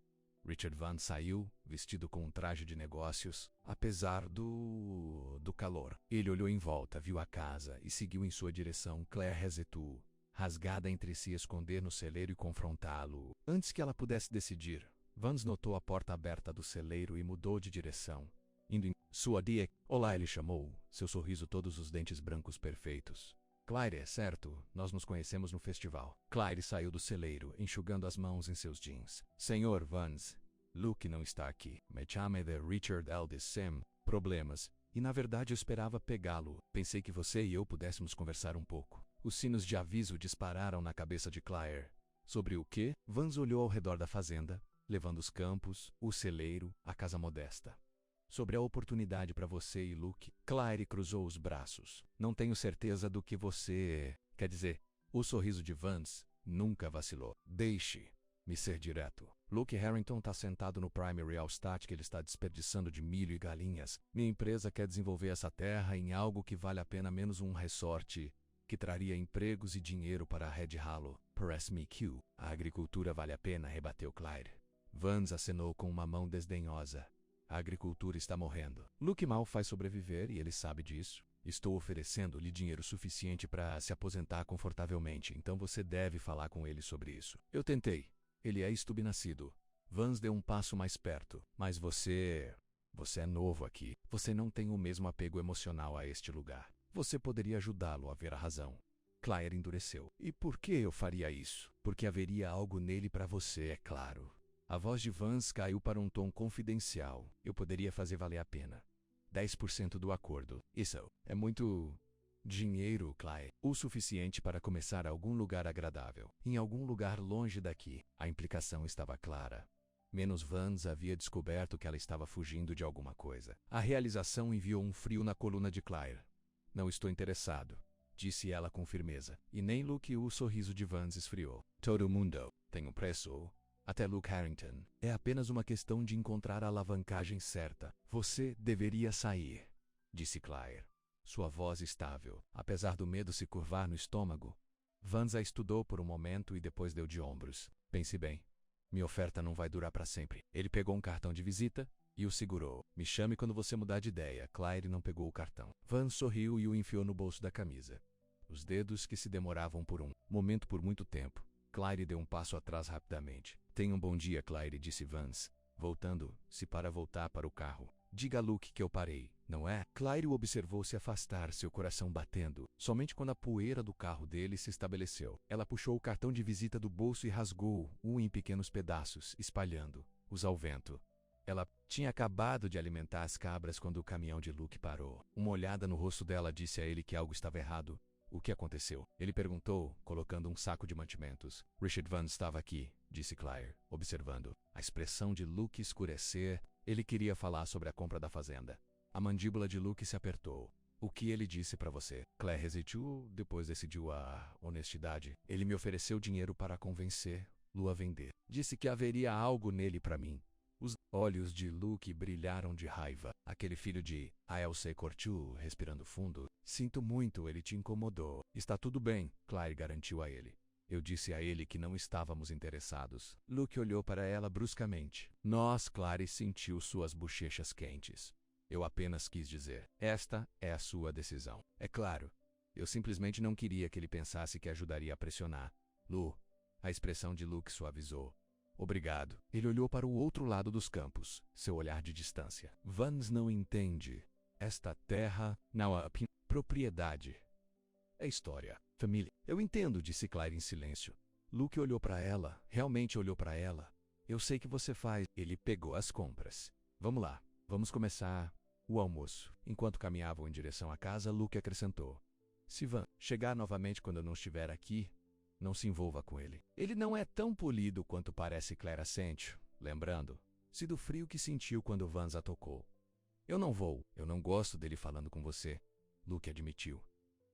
Richard Vance saiu, vestido com um traje de negócios, apesar do calor. Ele olhou em volta, viu a casa e seguiu em sua direção. Claire hesitou, rasgada entre si, esconder no celeiro e confrontá-lo. Antes que ela pudesse decidir, Vance notou a porta aberta do celeiro e mudou de direção. Indo em sua dia. Olá, ele chamou, seu sorriso todos os dentes brancos perfeitos. Claire, é certo, nós nos conhecemos no festival. Claire saiu do celeiro, enxugando as mãos em seus jeans. Senhor Vance, Luke não está aqui. Me chame de Richard Eldis Sim. Problemas. E na verdade eu esperava pegá-lo. Pensei que você e eu pudéssemos conversar um pouco. Os sinos de aviso dispararam na cabeça de Claire. Sobre o quê? Vance olhou ao redor da fazenda, levando os campos, o celeiro, a casa modesta. Sobre a oportunidade para você e Luke. Claire cruzou os braços. Não tenho certeza do que você quer dizer. O sorriso de Vance nunca vacilou. Deixe-me ser direto. Luke Harrington está sentado no Prime Real Estate que ele está desperdiçando de milho e galinhas. Minha empresa quer desenvolver essa terra em algo que vale a pena menos um resort, que traria empregos e dinheiro para a Red Hollow. Press me Q. A agricultura vale a pena, rebateu Claire. Vance acenou com uma mão desdenhosa. A agricultura está morrendo. Luke mal faz sobreviver e ele sabe disso. Estou oferecendo-lhe dinheiro suficiente para se aposentar confortavelmente, então você deve falar com ele sobre isso. Eu tentei. Ele é estubnascido. Vance deu um passo mais perto. Mas você é novo aqui. Você não tem o mesmo apego emocional a este lugar. Você poderia ajudá-lo a ver a razão. Claire endureceu. E por que eu faria isso? Porque haveria algo nele para você, é claro. A voz de Vance caiu para um tom confidencial. Eu poderia fazer valer a pena. 10% do acordo. Isso é muito dinheiro, Claire. O suficiente para começar algum lugar agradável. Em algum lugar longe daqui. A implicação estava clara. Menos Vance havia descoberto que ela estava fugindo de alguma coisa. A realização enviou um frio na coluna de Claire. Não estou interessado, disse ela com firmeza. E nem Luke. O sorriso de Vance esfriou. Todo mundo tem um preço. Até Luke Harrington. É apenas uma questão de encontrar a alavancagem certa. Você deveria sair, disse Claire. Sua voz estável, apesar do medo se curvar no estômago. Vance a estudou por um momento e depois deu de ombros. Pense bem. Minha oferta não vai durar para sempre. Ele pegou um cartão de visita e o segurou. Me chame quando você mudar de ideia. Claire não pegou o cartão. Vance sorriu e o enfiou no bolso da camisa. Os dedos que se demoravam por um momento por muito tempo. Claire deu um passo atrás rapidamente. Tenha um bom dia, Claire, disse Vance, voltando-se para voltar para o carro. Diga a Luke que eu parei, não é? Claire o observou se afastar, seu coração batendo. Somente quando a poeira do carro dele se estabeleceu. Ela puxou o cartão de visita do bolso e rasgou-o em pequenos pedaços, espalhando-os ao vento. Ela tinha acabado de alimentar as cabras quando o caminhão de Luke parou. Uma olhada no rosto dela disse a ele que algo estava errado. O que aconteceu? Ele perguntou, colocando um saco de mantimentos. Richard Vance estava aqui, disse Claire, observando. A expressão de Luke escurecer. Ele queria falar sobre a compra da fazenda. A mandíbula de Luke se apertou. O que ele disse para você? Claire hesitou, depois decidiu a honestidade. Ele me ofereceu dinheiro para convencer Lu a vender. Disse que haveria algo nele para mim. Os olhos de Luke brilharam de raiva. Aquele filho de Ailse cortou, respirando fundo. Sinto muito, ele te incomodou. Está tudo bem, Claire garantiu a ele. Eu disse a ele que não estávamos interessados. Luke olhou para ela bruscamente. Claire sentiu suas bochechas quentes. Eu apenas quis dizer, esta é a sua decisão. É claro, eu simplesmente não queria que ele pensasse que ajudaria a pressionar. Lu, a expressão de Luke suavizou. Obrigado. Ele olhou para o outro lado dos campos, seu olhar de distância. Vance não entende. Esta terra não é propriedade. É história. Família. Eu entendo, disse Claire em silêncio. Luke olhou para ela, realmente olhou para ela. Eu sei que você faz. Ele pegou as compras. Vamos lá, vamos começar o almoço. Enquanto caminhavam em direção à casa, Luke acrescentou. Se Van chegar novamente quando eu não estiver aqui, não se envolva com ele. Ele não é tão polido quanto parece, Claire assente, lembrando-se do frio que sentiu quando Vance a tocou. Eu não gosto dele falando com você, Luke admitiu.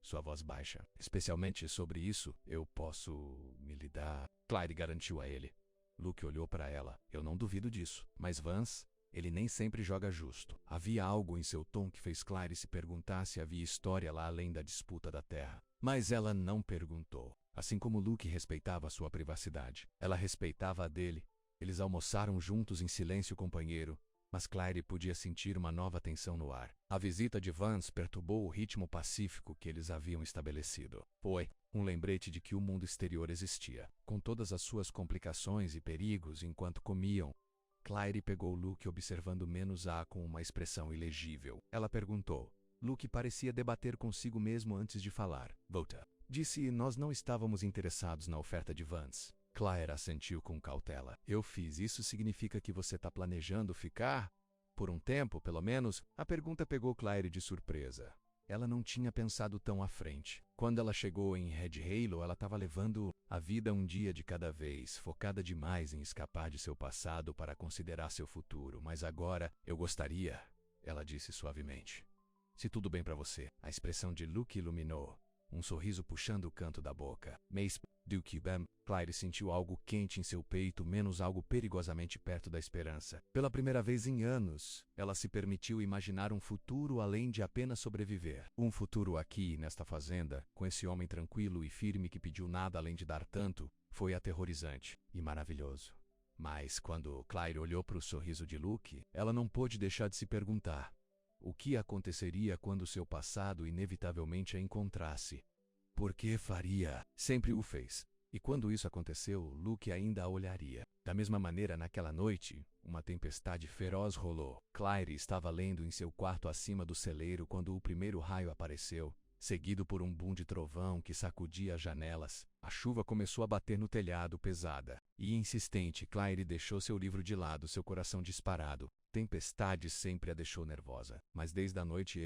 Sua voz baixa. Especialmente sobre isso, eu posso me lidar. Claire garantiu a ele. Luke olhou para ela. Eu não duvido disso. Mas Vance, ele nem sempre joga justo. Havia algo em seu tom que fez Claire se perguntar se havia história lá além da disputa da terra. Mas ela não perguntou. Assim como Luke respeitava sua privacidade, ela respeitava a dele. Eles almoçaram juntos em silêncio companheiro, mas Claire podia sentir uma nova tensão no ar. A visita de Vance perturbou o ritmo pacífico que eles haviam estabelecido. Foi um lembrete de que o mundo exterior existia, com todas as suas complicações e perigos enquanto comiam. Claire pegou Luke observando menos com uma expressão ilegível. Ela perguntou. Luke parecia debater consigo mesmo antes de falar. Volta. Disse nós não estávamos interessados na oferta de Vance. Claire assentiu com cautela. Eu fiz. Isso significa que você está planejando ficar? Por um tempo, pelo menos? A pergunta pegou Claire de surpresa. Ela não tinha pensado tão à frente. Quando ela chegou em Red Halo, ela estava levando a vida um dia de cada vez, focada demais em escapar de seu passado para considerar seu futuro. Mas agora, eu gostaria, ela disse suavemente. Se tudo bem para você. A expressão de Luke iluminou. Um sorriso puxando o canto da boca. Mas, Duke Bam, Claire sentiu algo quente em seu peito, menos algo perigosamente perto da esperança. Pela primeira vez em anos, ela se permitiu imaginar um futuro além de apenas sobreviver. Um futuro aqui, nesta fazenda, com esse homem tranquilo e firme que pediu nada além de dar tanto, foi aterrorizante e maravilhoso. Mas, quando Claire olhou para o sorriso de Luke, ela não pôde deixar de se perguntar. O que aconteceria quando seu passado inevitavelmente a encontrasse? Por que faria? Sempre o fez. E quando isso aconteceu, Luke ainda a olharia. Da mesma maneira, naquela noite, uma tempestade feroz rolou. Claire estava lendo em seu quarto acima do celeiro quando o primeiro raio apareceu, seguido por um boom de trovão que sacudia as janelas. A chuva começou a bater no telhado pesada. E insistente, Claire deixou seu livro de lado, seu coração disparado. Tempestade sempre a deixou nervosa, mas desde a noite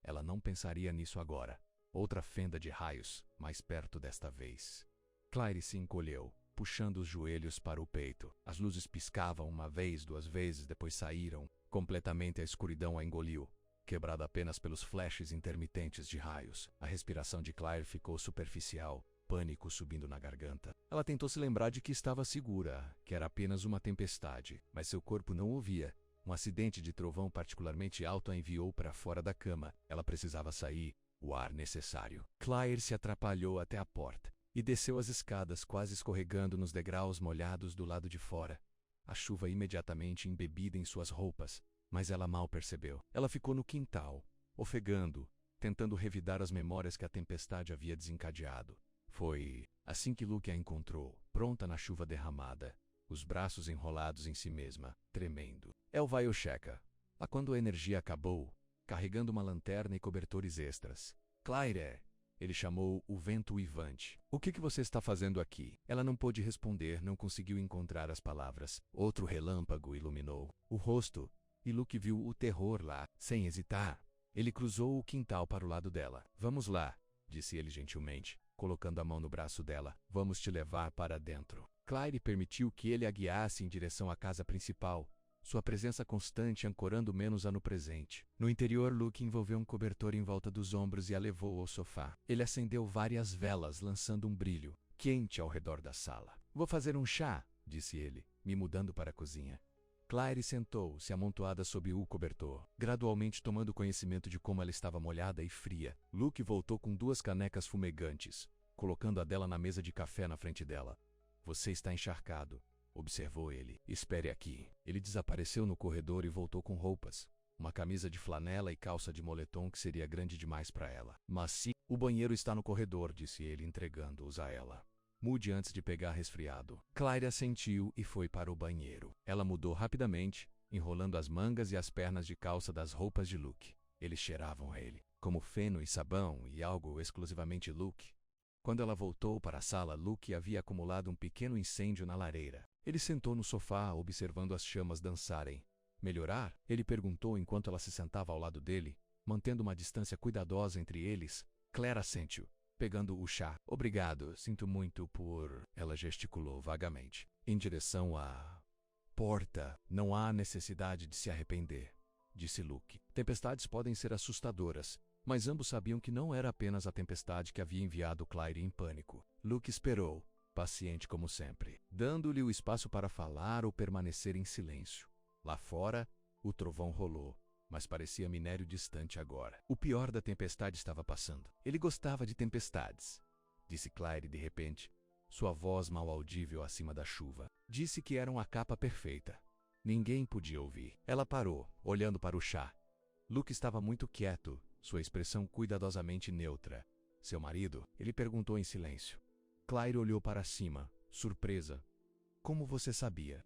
ela não pensaria nisso agora. Outra fenda de raios, mais perto desta vez. Claire se encolheu, puxando os joelhos para o peito. As luzes piscavam uma vez, duas vezes, depois saíram. Completamente a escuridão a engoliu, quebrada apenas pelos flashes intermitentes de raios. A respiração de Claire ficou superficial, pânico subindo na garganta. Ela tentou se lembrar de que estava segura, que era apenas uma tempestade, mas seu corpo não ouvia. Um acidente de trovão particularmente alto a enviou para fora da cama. Ela precisava sair, o ar necessário. Claire se atrapalhou até a porta e desceu as escadas, quase escorregando nos degraus molhados do lado de fora. A chuva imediatamente embebida em suas roupas, mas ela mal percebeu. Ela ficou no quintal, ofegando, tentando revidar as memórias que a tempestade havia desencadeado. Foi assim que Luke a encontrou, pronta na chuva derramada, os braços enrolados em si mesma, tremendo. El vai checa. Lá quando a energia acabou, carregando uma lanterna e cobertores extras. Claire, ele chamou o vento uivante. O que você está fazendo aqui? Ela não pôde responder, não conseguiu encontrar as palavras. Outro relâmpago iluminou o rosto, e Luke viu o terror lá, sem hesitar. Ele cruzou o quintal para o lado dela. Vamos lá, disse ele gentilmente, colocando a mão no braço dela. Vamos te levar para dentro. Claire permitiu que ele a guiasse em direção à casa principal, sua presença constante ancorando menos-a no presente. No interior, Luke envolveu um cobertor em volta dos ombros e a levou ao sofá. Ele acendeu várias velas, lançando um brilho quente ao redor da sala. Vou fazer um chá, disse ele, me mudando para a cozinha. Claire sentou-se amontoada sob o cobertor, gradualmente tomando conhecimento de como ela estava molhada e fria. Luke voltou com 2 canecas fumegantes, colocando a dela na mesa de café na frente dela. Você está encharcado, observou ele. Espere aqui. Ele desapareceu no corredor e voltou com roupas. Uma camisa de flanela e calça de moletom que seria grande demais para ela. Mas sim, o banheiro está no corredor, disse ele, entregando-os a ela. Mude antes de pegar resfriado. Claire assentiu e foi para o banheiro. Ela mudou rapidamente, enrolando as mangas e as pernas de calça das roupas de Luke. Eles cheiravam a ele, como feno e sabão e algo exclusivamente Luke. Quando ela voltou para a sala, Luke havia acumulado um pequeno incêndio na lareira. Ele sentou no sofá, observando as chamas dançarem. Melhorar? Ele perguntou enquanto ela se sentava ao lado dele, mantendo uma distância cuidadosa entre eles. Claire assentiu, pegando o chá. Obrigado, sinto muito por... Ela gesticulou vagamente, em direção à porta. Não há necessidade de se arrepender, disse Luke. Tempestades podem ser assustadoras, mas ambos sabiam que não era apenas a tempestade que havia enviado Claire em pânico. Luke esperou, paciente como sempre, dando-lhe o espaço para falar ou permanecer em silêncio. Lá fora, o trovão rolou, mas parecia minério distante agora. O pior da tempestade estava passando. Ele gostava de tempestades, disse Claire de repente, sua voz mal audível acima da chuva. Disse que eram a capa perfeita. Ninguém podia ouvir. Ela parou, olhando para o chá. Luke estava muito quieto, sua expressão cuidadosamente neutra. Seu marido? Ele perguntou em silêncio. Claire olhou para cima, surpresa. Como você sabia?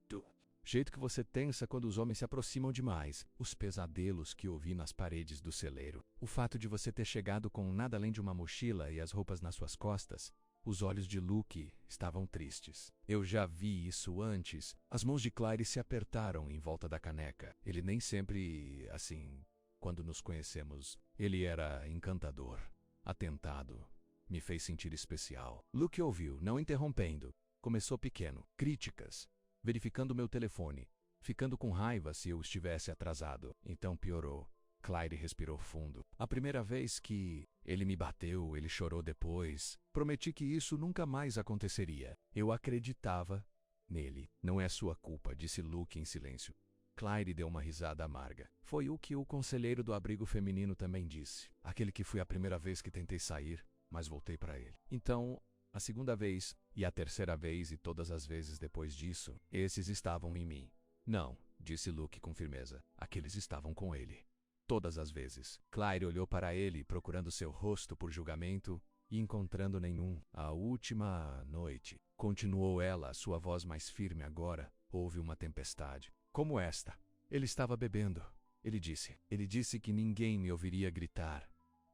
Jeito que você tensa quando os homens se aproximam demais. Os pesadelos que ouvi nas paredes do celeiro. O fato de você ter chegado com nada além de uma mochila e as roupas nas suas costas. Os olhos de Luke estavam tristes. Eu já vi isso antes. As mãos de Claire se apertaram em volta da caneca. Ele nem sempre, assim, quando nos conhecemos, ele era encantador, atentado. Me fez sentir especial. Luke ouviu, não interrompendo. Começou pequeno. Críticas. Verificando meu telefone. Ficando com raiva se eu estivesse atrasado. Então piorou. Claire respirou fundo. A primeira vez que ele me bateu, ele chorou depois. Prometi que isso nunca mais aconteceria. Eu acreditava nele. Não é sua culpa, disse Luke em silêncio. Claire deu uma risada amarga. Foi o que o conselheiro do abrigo feminino também disse. Aquele que foi a primeira vez que tentei sair, mas voltei para ele. Então, a segunda vez, e a terceira vez e todas as vezes depois disso, esses estavam em mim. Não, disse Luke com firmeza. Aqueles estavam com ele. Todas as vezes. Claire olhou para ele, procurando seu rosto por julgamento, e encontrando nenhum. A última noite, continuou ela, sua voz mais firme agora, houve uma tempestade. Como esta. Ele estava bebendo. Ele disse que ninguém me ouviria gritar.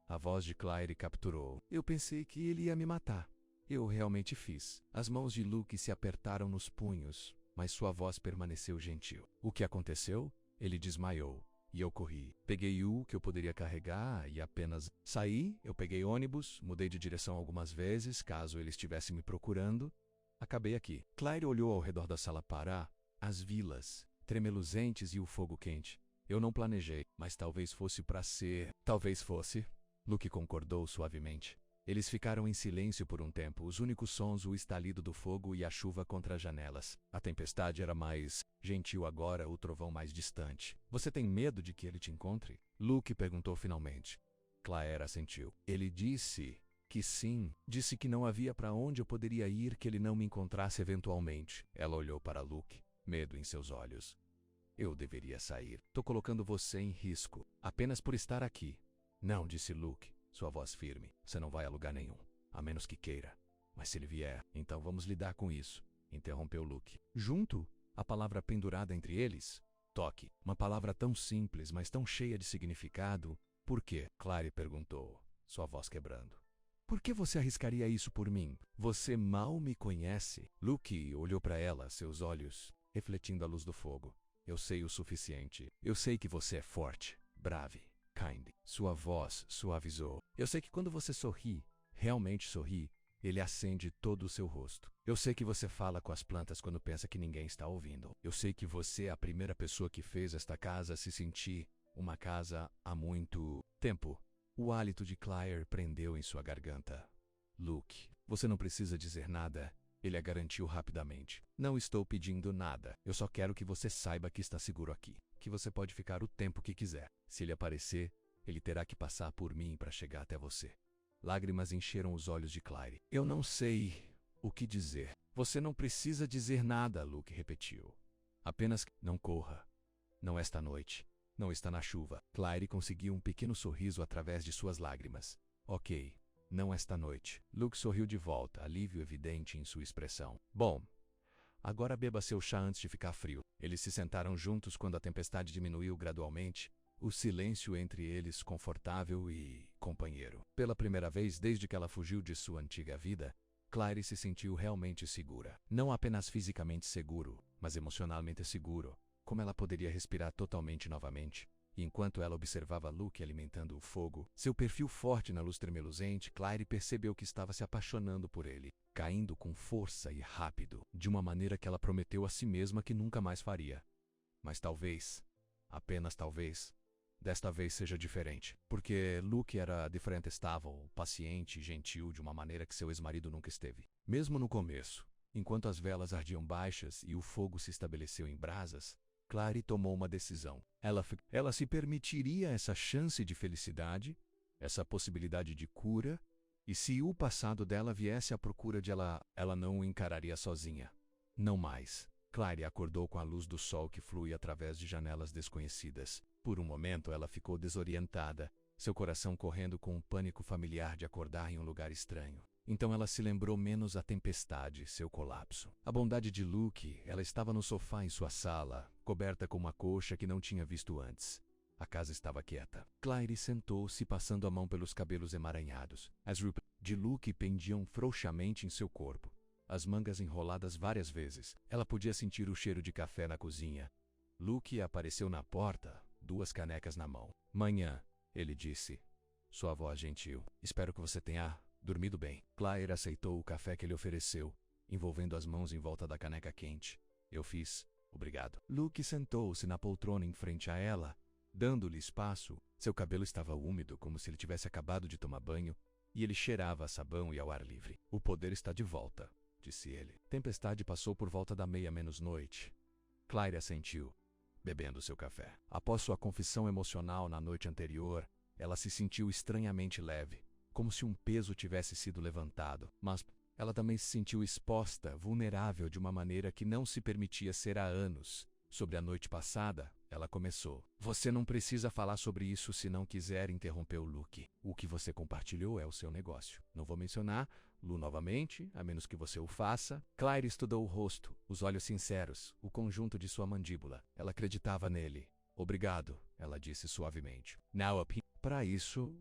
A voz de Claire capturou. Eu pensei que ele ia me matar. Eu realmente fiz. As mãos de Luke se apertaram nos punhos, mas sua voz permaneceu gentil. O que aconteceu? Ele desmaiou. E eu corri. Peguei o que eu poderia carregar e apenas saí. Eu peguei ônibus, mudei de direção algumas vezes, caso ele estivesse me procurando. Acabei aqui. Claire olhou ao redor da sala para as vilas, tremeluzentes e o fogo quente. Eu não planejei, mas talvez fosse para ser. Talvez fosse. Luke concordou suavemente. Eles ficaram em silêncio por um tempo, os únicos sons o estalido do fogo e a chuva contra as janelas. A tempestade era mais gentil agora, o trovão mais distante. Você tem medo de que ele te encontre? Luke perguntou finalmente. Claire assentiu. Ele disse que sim. Disse que não havia para onde eu poderia ir que ele não me encontrasse eventualmente. Ela olhou para Luke, medo em seus olhos. Eu deveria sair. Tô colocando você em risco, apenas por estar aqui. Não, disse Luke. Sua voz firme. Você não vai a lugar nenhum, a menos que queira. Mas se ele vier, então vamos lidar com isso, interrompeu Luke. Junto? A palavra pendurada entre eles? Toque. Uma palavra tão simples, mas tão cheia de significado. Por quê? Claire perguntou, sua voz quebrando. Por que você arriscaria isso por mim? Você mal me conhece. Luke olhou para ela, seus olhos refletindo a luz do fogo. Eu sei o suficiente. Eu sei que você é forte, brave. Kind. Sua voz suavizou. Eu sei que quando você sorri, realmente sorri, Ele acende todo o seu rosto. Eu sei que você fala com as plantas quando pensa que ninguém está ouvindo. Eu sei que você é a primeira pessoa que fez esta casa se sentir uma casa há muito tempo. O hálito de Claire prendeu em sua garganta. Luke, você não precisa dizer nada. Ele a garantiu rapidamente. Não estou pedindo nada. Eu só quero que você saiba que está seguro aqui. Que você pode ficar o tempo que quiser. Se ele aparecer, ele terá que passar por mim para chegar até você. Lágrimas encheram os olhos de Claire. Eu não sei o que dizer. Você não precisa dizer nada, Luke repetiu. Apenas não corra. Não esta noite. Não está na chuva. Claire conseguiu um pequeno sorriso através de suas lágrimas. Ok. Não esta noite. Luke sorriu de volta, alívio evidente em sua expressão. Bom, agora beba seu chá antes de ficar frio. Eles se sentaram juntos quando a tempestade diminuiu gradualmente. O silêncio entre eles confortável e companheiro. Pela primeira vez desde que ela fugiu de sua antiga vida, Claire se sentiu realmente segura. Não apenas fisicamente seguro, mas emocionalmente seguro. Como ela poderia respirar totalmente novamente? E enquanto ela observava Luke alimentando o fogo, seu perfil forte na luz tremeluzente, Claire percebeu que estava se apaixonando por ele, caindo com força e rápido, de uma maneira que ela prometeu a si mesma que nunca mais faria. Mas talvez, apenas talvez, desta vez seja diferente, porque Luke era diferente, estável, paciente e gentil de uma maneira que seu ex-marido nunca esteve. Mesmo no começo, enquanto as velas ardiam baixas e o fogo se estabeleceu em brasas, Claire tomou uma decisão. Ela se permitiria essa chance de felicidade, essa possibilidade de cura, e se o passado dela viesse à procura de ela não o encararia sozinha. Não mais. Claire acordou com a luz do sol que flui através de janelas desconhecidas. Por um momento ela ficou desorientada, seu coração correndo com um pânico familiar de acordar em um lugar estranho. Então ela se lembrou menos a tempestade, seu colapso. A bondade de Luke, ela estava no sofá em sua sala, coberta com uma coxa que não tinha visto antes. A casa estava quieta. Claire sentou-se passando a mão pelos cabelos emaranhados. As roupas de Luke pendiam frouxamente em seu corpo, as mangas enroladas várias vezes. Ela podia sentir o cheiro de café na cozinha. Luke apareceu na porta, 2 canecas na mão. Manhã, ele disse. Sua voz gentil. Espero que você tenha dormido bem. Claire aceitou o café que ele ofereceu, envolvendo as mãos em volta da caneca quente. Eu fiz. Obrigado. Luke sentou-se na poltrona em frente a ela, dando-lhe espaço. Seu cabelo estava úmido, como se ele tivesse acabado de tomar banho, e ele cheirava a sabão e ao ar livre. O poder está de volta, disse ele. Tempestade passou por volta da meia-noite. Claire assentiu, bebendo seu café. Após sua confissão emocional na noite anterior, ela se sentiu estranhamente leve, como se um peso tivesse sido levantado, mas ela também se sentiu exposta, vulnerável de uma maneira que não se permitia ser há anos. Sobre a noite passada, ela começou. Você não precisa falar sobre isso se não quiser, interrompeu Luke. O que você compartilhou é o seu negócio. Não vou mencionar Lu novamente, a menos que você o faça. Claire estudou o rosto, os olhos sinceros, o conjunto de sua mandíbula. Ela acreditava nele. Obrigado, ela disse suavemente. Para isso,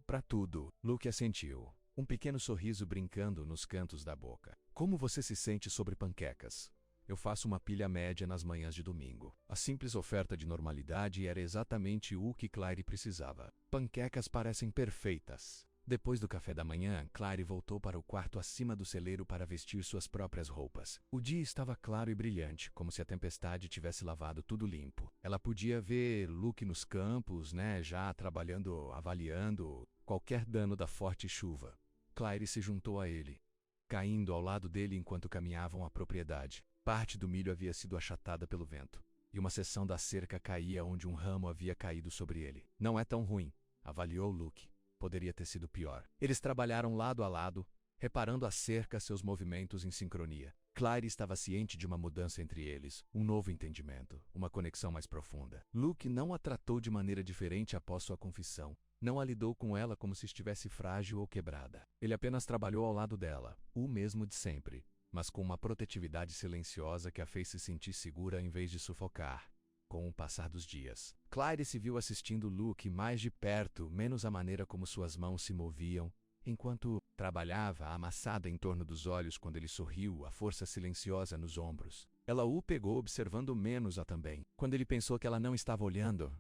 para tudo. Luke assentiu, um pequeno sorriso brincando nos cantos da boca. Como você se sente sobre panquecas? Eu faço uma pilha média nas manhãs de domingo. A simples oferta de normalidade era exatamente o que Claire precisava. Panquecas parecem perfeitas. Depois do café da manhã, Claire voltou para o quarto acima do celeiro para vestir suas próprias roupas. O dia estava claro e brilhante, como se a tempestade tivesse lavado tudo limpo. Ela podia ver Luke nos campos, já trabalhando, avaliando qualquer dano da forte chuva. Claire se juntou a ele, caindo ao lado dele enquanto caminhavam à propriedade. Parte do milho havia sido achatada pelo vento, e uma seção da cerca caía onde um ramo havia caído sobre ele. Não é tão ruim, avaliou Luke. Poderia ter sido pior. Eles trabalharam lado a lado, reparando a cerca, seus movimentos em sincronia. Claire estava ciente de uma mudança entre eles, um novo entendimento, uma conexão mais profunda. Luke não a tratou de maneira diferente após sua confissão. Não a lidou com ela como se estivesse frágil ou quebrada. Ele apenas trabalhou ao lado dela, o mesmo de sempre, mas com uma protetividade silenciosa que a fez se sentir segura em vez de sufocar. Com o passar dos dias, Claire se viu assistindo Luke mais de perto, menos a maneira como suas mãos se moviam, enquanto trabalhava, amassada em torno dos olhos quando ele sorriu, a força silenciosa nos ombros. Ela o pegou observando menos-a também. Quando ele pensou que ela não estava olhando,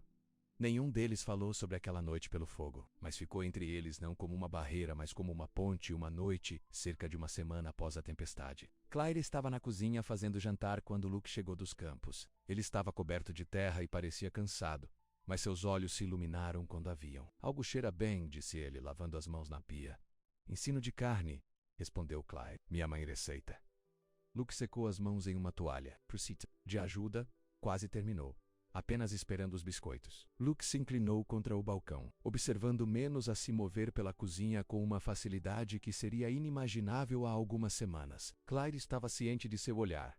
Nenhum deles falou sobre aquela noite pelo fogo, mas ficou entre eles não como uma barreira, mas como uma ponte uma noite, cerca de uma semana após a tempestade. Claire estava na cozinha fazendo jantar quando Luke chegou dos campos. Ele estava coberto de terra e parecia cansado, mas seus olhos se iluminaram quando a viam. Algo cheira bem, disse ele, lavando as mãos na pia. Ensino de carne, respondeu Claire. Minha mãe receita. Luke secou as mãos em uma toalha. Precisa de ajuda? Quase terminou, apenas esperando os biscoitos. Luke se inclinou contra o balcão, observando menos a se mover pela cozinha com uma facilidade que seria inimaginável há algumas semanas. Claire estava ciente de seu olhar,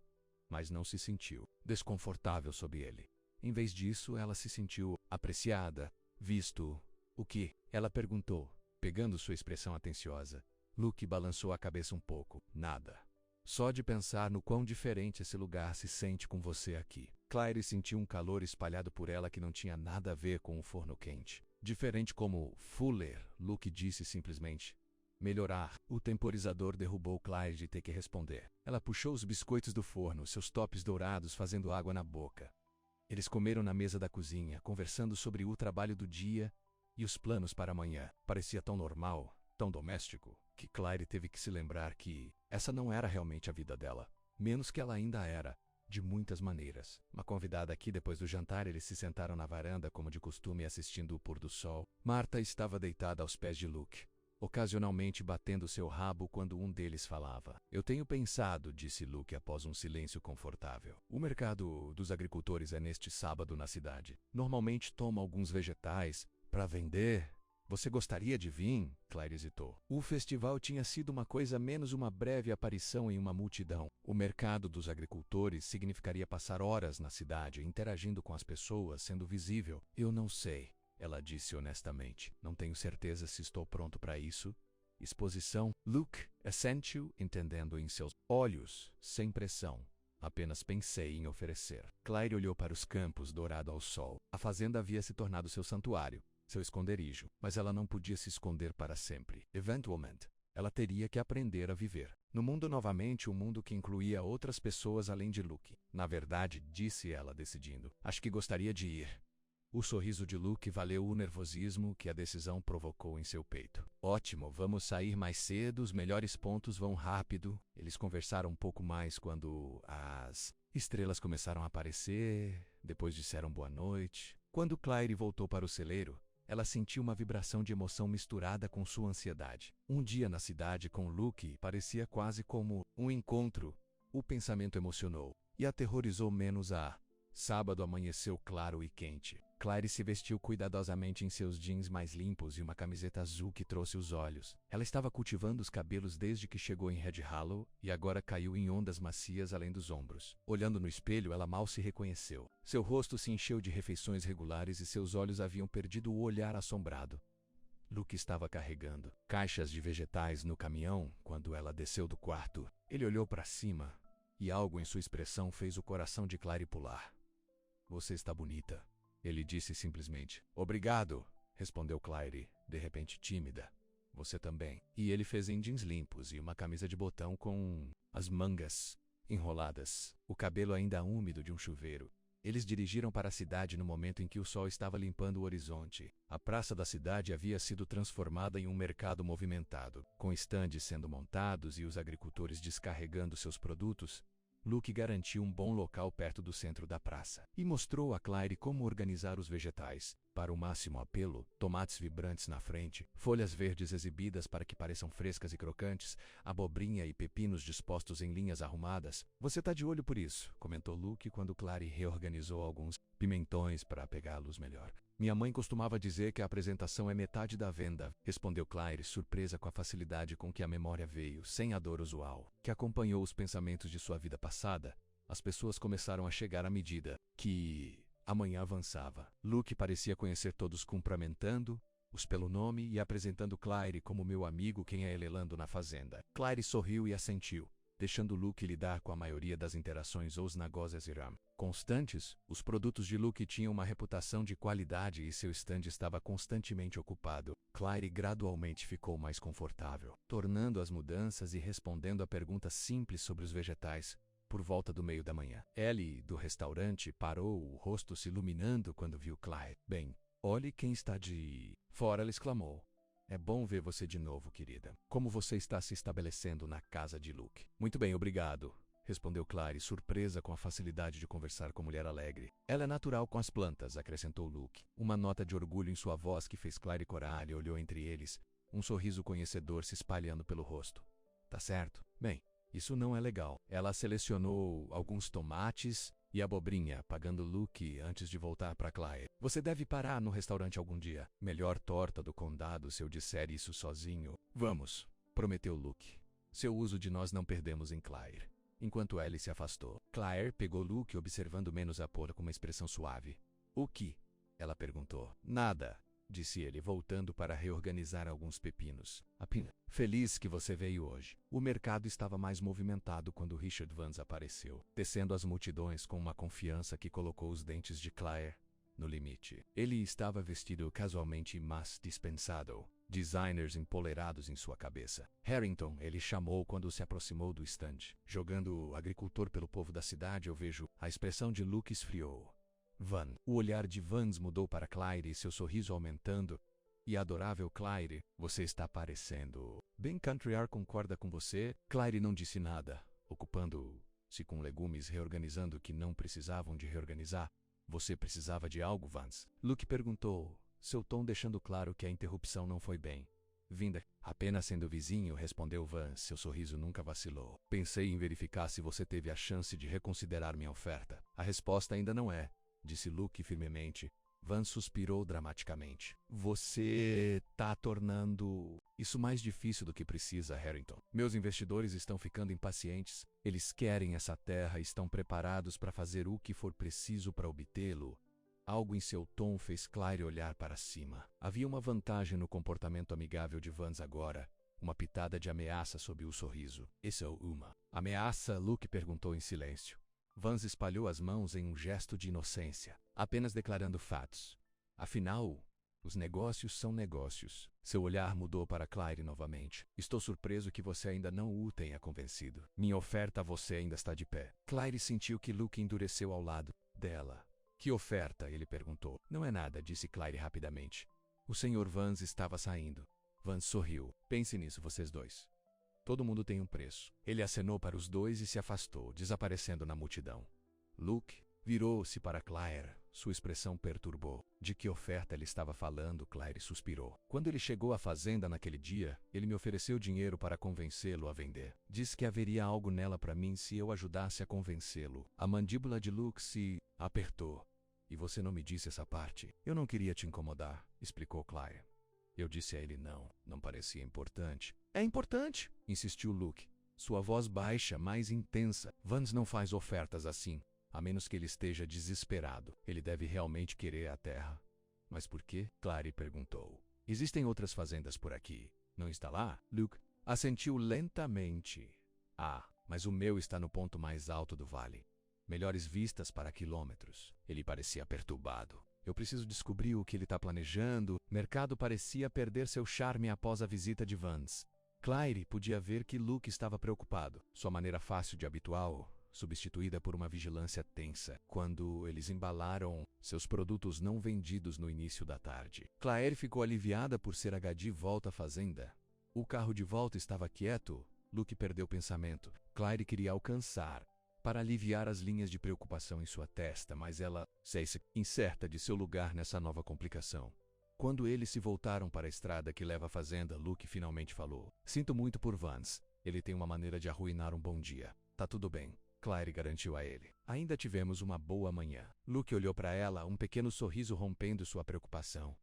mas não se sentiu desconfortável sob ele. Em vez disso, ela se sentiu apreciada, visto. O que? Ela perguntou, pegando sua expressão atenciosa. Luke balançou a cabeça um pouco. Nada. Só de pensar no quão diferente esse lugar se sente com você aqui. Claire sentiu um calor espalhado por ela que não tinha nada a ver com o forno quente. Diferente como Fuller, Luke disse simplesmente. Melhorar. O temporizador derrubou Claire de ter que responder. Ela puxou os biscoitos do forno, seus tops dourados fazendo água na boca. Eles comeram na mesa da cozinha, conversando sobre o trabalho do dia e os planos para amanhã. Parecia tão normal, tão doméstico, que Claire teve que se lembrar que essa não era realmente a vida dela. Menos que ela ainda era, de muitas maneiras. Uma convidada aqui depois do jantar, eles se sentaram na varanda como de costume assistindo o pôr do sol. Marta estava deitada aos pés de Luke, ocasionalmente batendo seu rabo quando um deles falava. Eu tenho pensado, disse Luke após um silêncio confortável. O mercado dos agricultores é neste sábado na cidade. Normalmente toma alguns vegetais para vender. Você gostaria de vir? Claire hesitou. O festival tinha sido uma coisa menos uma breve aparição em uma multidão. O mercado dos agricultores significaria passar horas na cidade, interagindo com as pessoas, sendo visível. Eu não sei. Ela disse honestamente. Não tenho certeza se estou pronto para isso. Exposição. Luke assentiu, entendendo em seus olhos, sem pressão. Apenas pensei em oferecer. Claire olhou para os campos dourado ao sol. A fazenda havia se tornado seu santuário, seu esconderijo, mas ela não podia se esconder para sempre. Eventualmente, ela teria que aprender a viver no mundo novamente, um mundo que incluía outras pessoas além de Luke. Na verdade, disse ela, decidindo. Acho que gostaria de ir. O sorriso de Luke valeu o nervosismo que a decisão provocou em seu peito. Ótimo, vamos sair mais cedo, os melhores pontos vão rápido. Eles conversaram um pouco mais quando as estrelas começaram a aparecer, depois disseram boa noite. Quando Claire voltou para o celeiro, ela sentiu uma vibração de emoção misturada com sua ansiedade. Um dia na cidade com Luke parecia quase como um encontro. O pensamento emocionou e aterrorizou menos a. Sábado amanheceu claro e quente. Claire se vestiu cuidadosamente em seus jeans mais limpos e uma camiseta azul que trouxe os olhos. Ela estava cultivando os cabelos desde que chegou em Red Hollow e agora caiu em ondas macias além dos ombros. Olhando no espelho, ela mal se reconheceu. Seu rosto se encheu de refeições regulares e seus olhos haviam perdido o olhar assombrado. Luke estava carregando caixas de vegetais no caminhão quando ela desceu do quarto. Ele olhou para cima e algo em sua expressão fez o coração de Claire pular. Você está bonita. Ele disse simplesmente. Obrigado, respondeu Claire, de repente tímida. Você também. E ele fez em jeans limpos e uma camisa de botão com as mangas enroladas, o cabelo ainda úmido de um chuveiro. Eles dirigiram para a cidade no momento em que o sol estava limpando o horizonte. A praça da cidade havia sido transformada em um mercado movimentado, com estandes sendo montados e os agricultores descarregando seus produtos. Luke garantiu um bom local perto do centro da praça e mostrou a Claire como organizar os vegetais. Para o máximo apelo, tomates vibrantes na frente, folhas verdes exibidas para que pareçam frescas e crocantes, abobrinha e pepinos dispostos em linhas arrumadas. Você tá de olho por isso, comentou Luke quando Claire reorganizou alguns pimentões para pegá-los melhor. Minha mãe costumava dizer que a apresentação é metade da venda, respondeu Claire, surpresa com a facilidade com que a memória veio, sem a dor usual, que acompanhou os pensamentos de sua vida passada. As pessoas começaram a chegar à medida que a manhã avançava. Luke parecia conhecer todos, cumprimentando os pelo nome e apresentando Claire como meu amigo quem é elelando na fazenda. Claire sorriu e assentiu, deixando Luke lidar com a maioria das interações ou os negócios Iram. Constantes, os produtos de Luke tinham uma reputação de qualidade e seu estande estava constantemente ocupado. Claire gradualmente ficou mais confortável, tornando as mudanças e respondendo a perguntas simples sobre os vegetais. Por volta do meio da manhã, Ellie, do restaurante, parou, o rosto se iluminando quando viu Claire. Bem, Olhe quem está de fora, ela exclamou. É bom ver você de novo, querida. Como você está se estabelecendo na casa de Luke? Muito bem, obrigado, respondeu Clary, surpresa com a facilidade de conversar com mulher alegre. Ela é natural com as plantas, acrescentou Luke. Uma nota de orgulho em sua voz que fez Clary corar e olhou entre eles, um sorriso conhecedor se espalhando pelo rosto. Tá certo? Bem, isso não é legal. Ela selecionou alguns tomates e abobrinha, pagando Luke antes de voltar para Claire. Você deve parar no restaurante algum dia. Melhor torta do condado se eu disser isso sozinho. Vamos, prometeu Luke. Seu uso de nós não perdemos em Claire. Enquanto Ellie se afastou, Claire pegou Luke observando menos a pôr com uma expressão suave. O que? Ela perguntou. Nada, disse ele, voltando para reorganizar alguns pepinos. Feliz que você veio hoje. O mercado estava mais movimentado quando Richard Vance apareceu, tecendo as multidões com uma confiança que colocou os dentes de Claire no limite. Ele estava vestido casualmente, mas dispensado. Designers empolerados em sua cabeça. Harrington, ele chamou quando se aproximou do estande. Jogando agricultor pelo povo da cidade, eu vejo. A expressão de Luke esfriou. Van. O olhar de Vance mudou para Claire e seu sorriso aumentando. E adorável Claire, você está parecendo. Bem Countryar concorda com você? Claire não disse nada, ocupando-se com legumes, reorganizando o que não precisavam de reorganizar. Você precisava de algo, Vance? Luke perguntou, seu tom deixando claro que a interrupção não foi bem. Vinda. Apenas sendo vizinho, respondeu Vance, seu sorriso nunca vacilou. Pensei em verificar se você teve a chance de reconsiderar minha oferta. A resposta ainda não é, disse Luke firmemente. Vance suspirou dramaticamente. Você tá tornando isso mais difícil do que precisa, Harrington. Meus investidores estão ficando impacientes. Eles querem essa terra e estão preparados para fazer o que for preciso para obtê-lo. Algo em seu tom fez Claire olhar para cima. Havia uma vantagem no comportamento amigável de Vance agora. Uma pitada de ameaça sob o sorriso. Isso é uma ameaça? Luke perguntou em silêncio. Vance espalhou as mãos em um gesto de inocência, apenas declarando fatos. Afinal, os negócios são negócios. Seu olhar mudou para Claire novamente. Estou surpreso que você ainda não o tenha convencido. Minha oferta a você ainda está de pé. Claire sentiu que Luke endureceu ao lado dela. Que oferta? Ele perguntou. Não é nada, disse Claire rapidamente. O Sr. Vance estava saindo. Vance sorriu. Pense nisso, vocês dois. Todo mundo tem um preço. Ele acenou para os dois e se afastou, desaparecendo na multidão. Luke virou-se para Claire. Sua expressão perturbou. De que oferta ele estava falando? Claire suspirou. Quando ele chegou à fazenda naquele dia, ele me ofereceu dinheiro para convencê-lo a vender. Disse que haveria algo nela para mim se eu ajudasse a convencê-lo. A mandíbula de Luke se apertou. E você não me disse essa parte. Eu não queria te incomodar, explicou Claire. Eu disse a ele não parecia importante. É importante, insistiu Luke. Sua voz baixa, mais intensa. Vance não faz ofertas assim, a menos que ele esteja desesperado. Ele deve realmente querer a terra. Mas por quê? Clary perguntou. Existem outras fazendas por aqui, não está lá? Luke assentiu lentamente. Ah, mas o meu está no ponto mais alto do vale. Melhores vistas para quilômetros. Ele parecia perturbado. Eu preciso descobrir o que ele está planejando. Mercado parecia perder seu charme após a visita de Vance. Claire podia ver que Luke estava preocupado. Sua maneira fácil de habitual, substituída por uma vigilância tensa, quando eles embalaram seus produtos não vendidos no início da tarde. Claire ficou aliviada por ser de volta à fazenda. O carro de volta estava quieto. Luke perdeu o pensamento. Claire queria alcançar para aliviar as linhas de preocupação em sua testa, mas ela se incerta de seu lugar nessa nova complicação. Quando eles se voltaram para a estrada que leva à fazenda, Luke finalmente falou. Sinto muito por Vance. Ele tem uma maneira de arruinar um bom dia. Tá tudo bem, Claire garantiu a ele. Ainda tivemos uma boa manhã. Luke olhou para ela, um pequeno sorriso rompendo sua preocupação.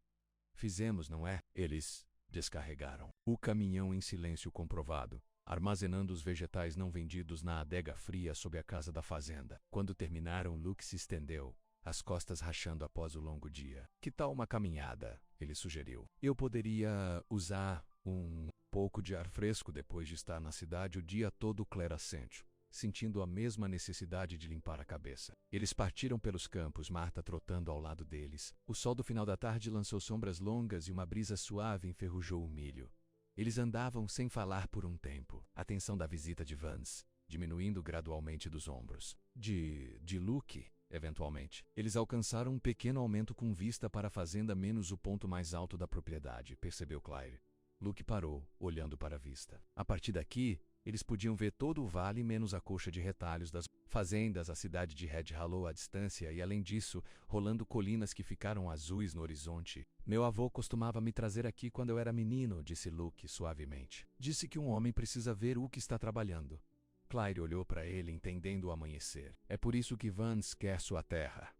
Fizemos, não é? Eles descarregaram o caminhão em silêncio comprovado, armazenando os vegetais não vendidos na adega fria sob a casa da fazenda. Quando terminaram, Luke se estendeu, as costas rachando após o longo dia. Que tal uma caminhada? Ele sugeriu. Eu poderia usar um pouco de ar fresco depois de estar na cidade o dia todo, Claire assentiu, sentindo a mesma necessidade de limpar a cabeça. Eles partiram pelos campos, Marta trotando ao lado deles. O sol do final da tarde lançou sombras longas e uma brisa suave enferrujou o milho. Eles andavam sem falar por um tempo. A tensão da visita de Vance, diminuindo gradualmente dos ombros. De Luke, eventualmente. Eles alcançaram um pequeno aumento com vista para a fazenda menos o ponto mais alto da propriedade, percebeu Claire. Luke parou, olhando para a vista. A partir daqui, eles podiam ver todo o vale menos a coxa de retalhos das fazendas, a cidade de Red Hollow à distância e, além disso, rolando colinas que ficaram azuis no horizonte. Meu avô costumava me trazer aqui quando eu era menino, disse Luke suavemente. Disse que um homem precisa ver o que está trabalhando. Claire olhou para ele, entendendo o amanhecer. É por isso que Vance quer sua terra.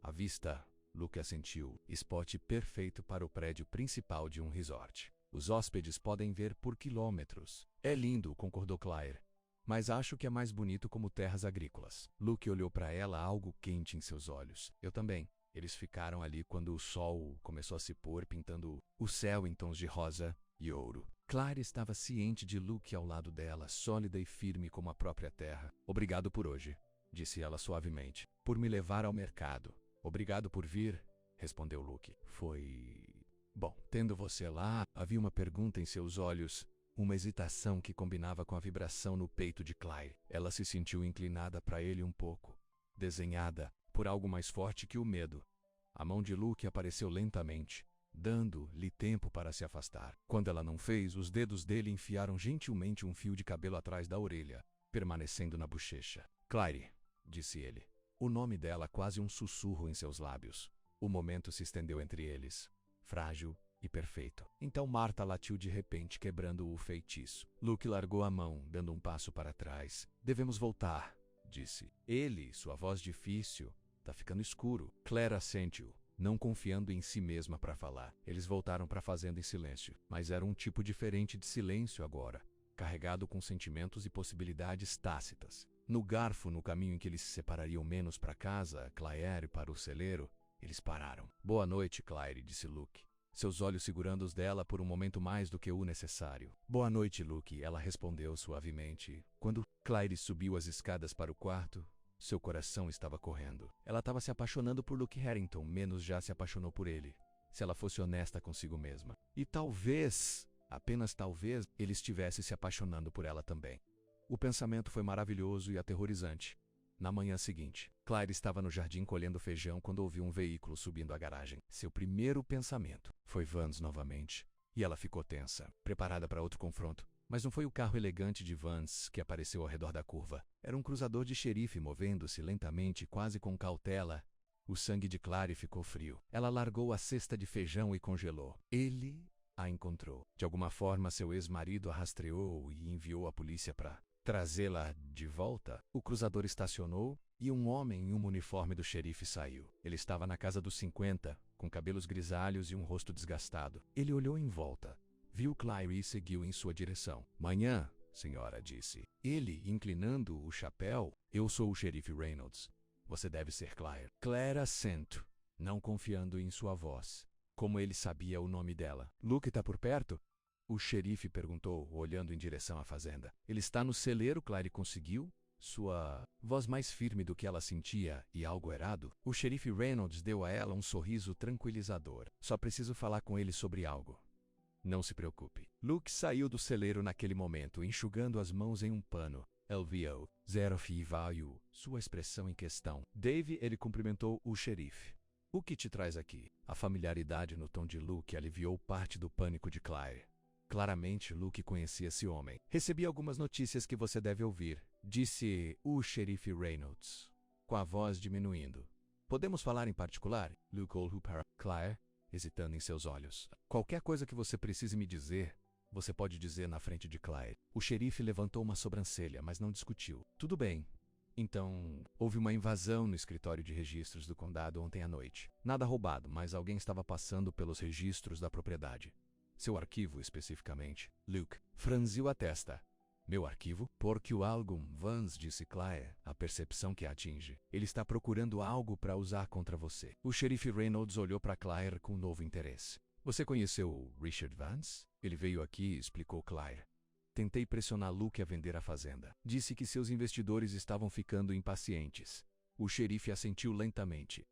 À vista, Luke assentiu. Spot perfeito para o prédio principal de um resort. Os hóspedes podem ver por quilômetros. É lindo, concordou Claire. Mas acho que é mais bonito como terras agrícolas. Luke olhou para ela, algo quente em seus olhos. Eu também. Eles ficaram ali quando o sol começou a se pôr, pintando o céu em tons de rosa e ouro. Claire estava ciente de Luke ao lado dela, sólida e firme como a própria terra. Obrigado por hoje, disse ela suavemente. Por me levar ao mercado. Obrigado por vir, respondeu Luke. Foi... Bom, tendo você lá, havia uma pergunta em seus olhos, uma hesitação que combinava com a vibração no peito de Claire. Ela se sentiu inclinada para ele um pouco, desenhada por algo mais forte que o medo. A mão de Luke apareceu lentamente, dando-lhe tempo para se afastar. Quando ela não fez, os dedos dele enfiaram gentilmente um fio de cabelo atrás da orelha, permanecendo na bochecha. Claire, disse ele. O nome dela quase um sussurro em seus lábios. O momento se estendeu entre eles. Frágil e perfeito. Então Marta latiu de repente, quebrando o feitiço. Luke largou a mão, dando um passo para trás. Devemos voltar, disse. Ele, sua voz difícil, tá ficando escuro. Claire assentiu, não confiando em si mesma para falar. Eles voltaram para a fazenda em silêncio, mas era um tipo diferente de silêncio agora, carregado com sentimentos e possibilidades tácitas. No garfo, no caminho em que eles se separariam menos para casa, Claire para o celeiro, eles pararam. Boa noite, Claire, disse Luke, seus olhos segurando os dela por um momento mais do que o necessário. Boa noite, Luke, ela respondeu suavemente. Quando Claire subiu as escadas para o quarto, seu coração estava correndo. Ela estava se apaixonando por Luke Harrington, menos já se apaixonou por ele, se ela fosse honesta consigo mesma. E talvez, apenas talvez, ele estivesse se apaixonando por ela também. O pensamento foi maravilhoso e aterrorizante. Na manhã seguinte, Claire estava no jardim colhendo feijão quando ouviu um veículo subindo a garagem. Seu primeiro pensamento foi Vance novamente, e ela ficou tensa, preparada para outro confronto. Mas não foi o carro elegante de Vance que apareceu ao redor da curva. Era um cruzador de xerife movendo-se lentamente, quase com cautela. O sangue de Claire ficou frio. Ela largou a cesta de feijão e congelou. Ele a encontrou. De alguma forma, seu ex-marido a rastreou e enviou a polícia para trazê-la de volta. O cruzador estacionou e um homem em um uniforme do xerife saiu. Ele estava na casa dos 50, com cabelos grisalhos e um rosto desgastado. Ele olhou em volta, viu Claire e seguiu em sua direção. Manhã, senhora, disse. Ele, inclinando o chapéu. Eu sou o xerife Reynolds. Você deve ser Claire. Claire assento, não confiando em sua voz. Como ele sabia o nome dela. Luke está por perto? O xerife perguntou, olhando em direção à fazenda. Ele está no celeiro, Claire conseguiu? Sua voz mais firme do que ela sentia e algo errado. O xerife Reynolds deu a ela um sorriso tranquilizador. Só preciso falar com ele sobre algo. Não se preocupe. Luke saiu do celeiro naquele momento, enxugando as mãos em um pano. LVO, zero value, sua expressão em questão. Dave, ele cumprimentou o xerife. O que te traz aqui? A familiaridade no tom de Luke aliviou parte do pânico de Claire. Claramente, Luke conhecia esse homem. Recebi algumas notícias que você deve ouvir, disse o xerife Reynolds, com a voz diminuindo. Podemos falar em particular? Luke olhou para Claire, hesitando em seus olhos. Qualquer coisa que você precise me dizer, você pode dizer na frente de Claire. O xerife levantou uma sobrancelha, mas não discutiu. Tudo bem. Então, houve uma invasão no escritório de registros do condado ontem à noite. Nada roubado, mas alguém estava passando pelos registros da propriedade. Seu arquivo, especificamente. Luke franziu a testa. Meu arquivo? Porque o algum Vance, disse Claire, a percepção que a atinge. Ele está procurando algo para usar contra você. O xerife Reynolds olhou para Claire com novo interesse. Você conheceu o Richard Vance? Ele veio aqui, explicou Claire. Tentei pressionar Luke a vender a fazenda. Disse que seus investidores estavam ficando impacientes. O xerife assentiu lentamente.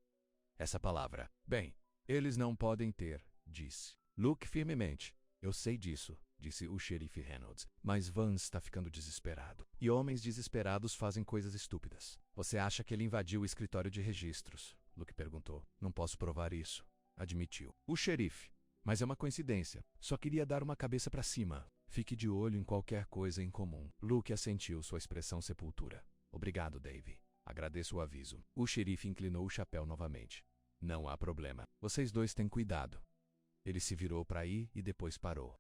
Essa palavra. Bem, eles não podem ter, disse. Luke firmemente. Eu sei disso, disse o xerife Reynolds. Mas Vance está ficando desesperado. E homens desesperados fazem coisas estúpidas. Você acha que ele invadiu o escritório de registros? Luke perguntou. Não posso provar isso, admitiu o xerife. Mas é uma coincidência. Só queria dar uma cabeça para cima. Fique de olho em qualquer coisa em comum. Luke assentiu, sua expressão sepultura. Obrigado, Dave. Agradeço o aviso. O xerife inclinou o chapéu novamente. Não há problema. Vocês dois têm cuidado. Ele se virou para ir e depois parou.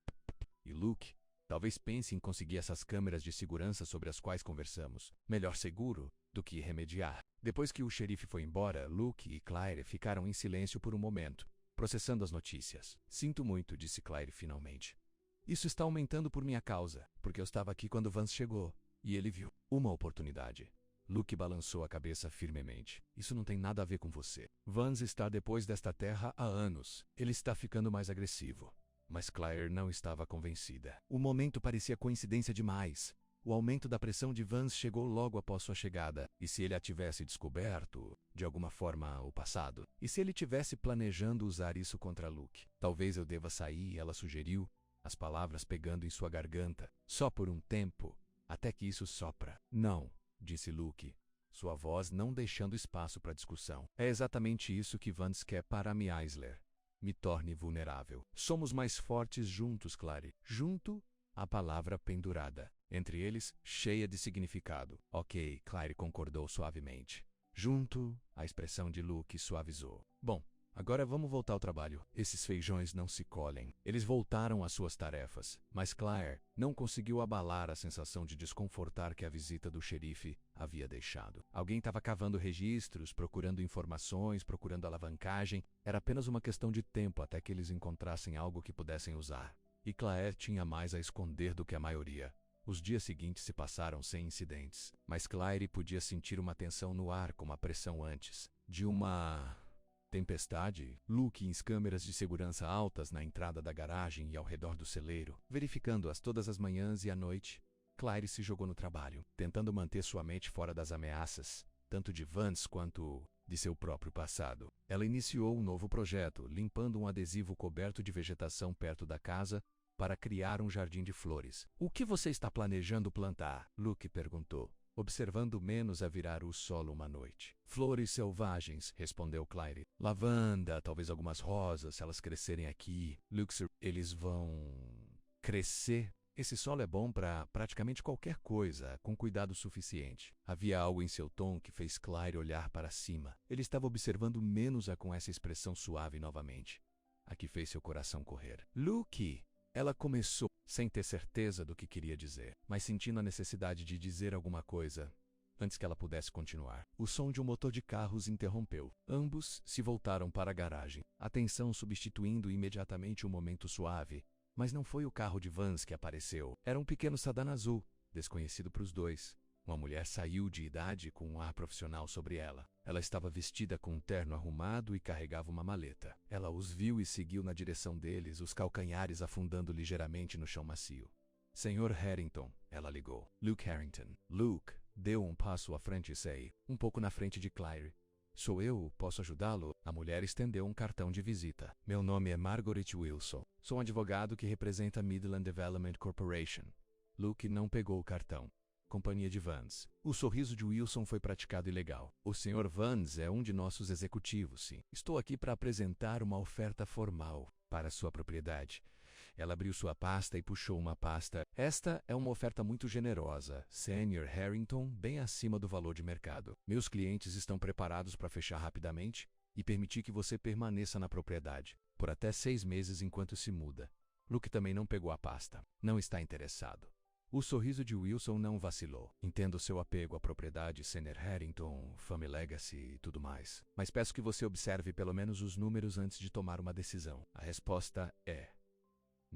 E Luke, talvez pense em conseguir essas câmeras de segurança sobre as quais conversamos. Melhor seguro do que remediar. Depois que o xerife foi embora, Luke e Claire ficaram em silêncio por um momento, processando as notícias. Sinto muito, disse Claire finalmente. Isso está aumentando por minha causa, porque eu estava aqui quando Vance chegou, e ele viu uma oportunidade. Luke balançou a cabeça firmemente. Isso não tem nada a ver com você. Vance está depois desta terra há anos. Ele está ficando mais agressivo. Mas Claire não estava convencida. O momento parecia coincidência demais. O aumento da pressão de Vance chegou logo após sua chegada. E se ele a tivesse descoberto, de alguma forma, o passado? E se ele tivesse planejando usar isso contra Luke? Talvez eu deva sair, ela sugeriu, as palavras pegando em sua garganta. Só por um tempo, até que isso sopra. Não, disse Luke, sua voz não deixando espaço para discussão. É exatamente isso que Vance quer para Amy Eisler. Me torne vulnerável. Somos mais fortes juntos, Clary. Junto, a palavra pendurada. Entre eles, cheia de significado. Ok, Clary concordou suavemente. Junto, a expressão de Luke suavizou. Bom, agora vamos voltar ao trabalho. Esses feijões não se colhem. Eles voltaram às suas tarefas, mas Claire não conseguiu abalar a sensação de desconfortar que a visita do xerife havia deixado. Alguém estava cavando registros, procurando informações, procurando alavancagem. Era apenas uma questão de tempo até que eles encontrassem algo que pudessem usar. E Claire tinha mais a esconder do que a maioria. Os dias seguintes se passaram sem incidentes, mas Claire podia sentir uma tensão no ar como a pressão antes de uma tempestade. Luke em câmeras de segurança altas na entrada da garagem e ao redor do celeiro, verificando-as todas as manhãs e à noite. Claire se jogou no trabalho, tentando manter sua mente fora das ameaças, tanto de Vance quanto de seu próprio passado. Ela iniciou um novo projeto, limpando um adesivo coberto de vegetação perto da casa para criar um jardim de flores. O que você está planejando plantar? Luke perguntou, observando menos a virar o solo uma noite. Flores selvagens, respondeu Claire. Lavanda, talvez algumas rosas, se elas crescerem aqui. Luke, eles vão crescer? Esse solo é bom para praticamente qualquer coisa, com cuidado suficiente. Havia algo em seu tom que fez Claire olhar para cima. Ele estava observando menos-a com essa expressão suave novamente, a que fez seu coração correr. Luke! Ela começou, sem ter certeza do que queria dizer, mas sentindo a necessidade de dizer alguma coisa, antes que ela pudesse continuar. O som de um motor de carros interrompeu. Ambos se voltaram para a garagem, a tensão substituindo imediatamente um momento suave. Mas não foi o carro de Vance que apareceu. Era um pequeno sedã azul, desconhecido para os dois. Uma mulher saiu de idade com um ar profissional sobre ela. Ela estava vestida com um terno arrumado e carregava uma maleta. Ela os viu e seguiu na direção deles, os calcanhares afundando ligeiramente no chão macio. Senhor Harrington, ela ligou. Luke Harrington. Luke deu um passo à frente e saiu, um pouco na frente de Claire. Sou eu, posso ajudá-lo? A mulher estendeu um cartão de visita. Meu nome é Margaret Wilson. Sou um advogado que representa a Midland Development Corporation. Luke não pegou o cartão. Companhia de Vance. O sorriso de Wilson foi praticado ilegal. O Sr. Vance é um de nossos executivos, sim. Estou aqui para apresentar uma oferta formal para sua propriedade. Ela abriu sua pasta e puxou uma pasta. Esta é uma oferta muito generosa, Sr. Harrington, bem acima do valor de mercado. Meus clientes estão preparados para fechar rapidamente e permitir que você permaneça na propriedade por até 6 meses enquanto se muda. Luke também não pegou a pasta. Não está interessado. O sorriso de Wilson não vacilou. Entendo seu apego à propriedade, Sr. Harrington, Family Legacy e tudo mais. Mas peço que você observe pelo menos os números antes de tomar uma decisão. A resposta é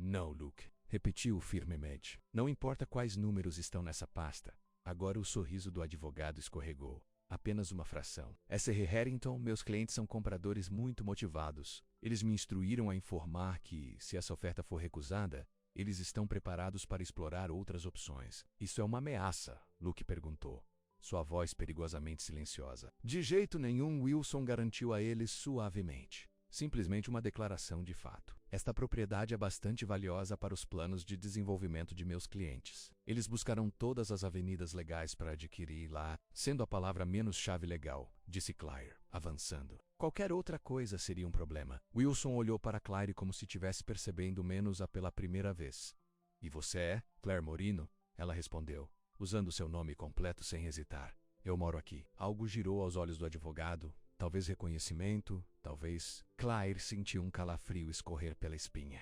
não, Luke. Repetiu firmemente. Não importa quais números estão nessa pasta. Agora o sorriso do advogado escorregou. Apenas uma fração. Sr. Harrington, meus clientes são compradores muito motivados. Eles me instruíram a informar que, se essa oferta for recusada, eles estão preparados para explorar outras opções. Isso é uma ameaça? Luke perguntou, sua voz perigosamente silenciosa. De jeito nenhum, Wilson garantiu a eles suavemente. Simplesmente uma declaração de fato. Esta propriedade é bastante valiosa para os planos de desenvolvimento de meus clientes. Eles buscarão todas as avenidas legais para adquirir lá, sendo a palavra menos chave legal, disse Claire, avançando. Qualquer outra coisa seria um problema. Wilson olhou para Claire como se estivesse percebendo menos-a pela primeira vez. E você é? Claire Morino? Ela respondeu, usando seu nome completo sem hesitar. Eu moro aqui. Algo girou aos olhos do advogado. Talvez reconhecimento, talvez... Claire sentiu um calafrio escorrer pela espinha.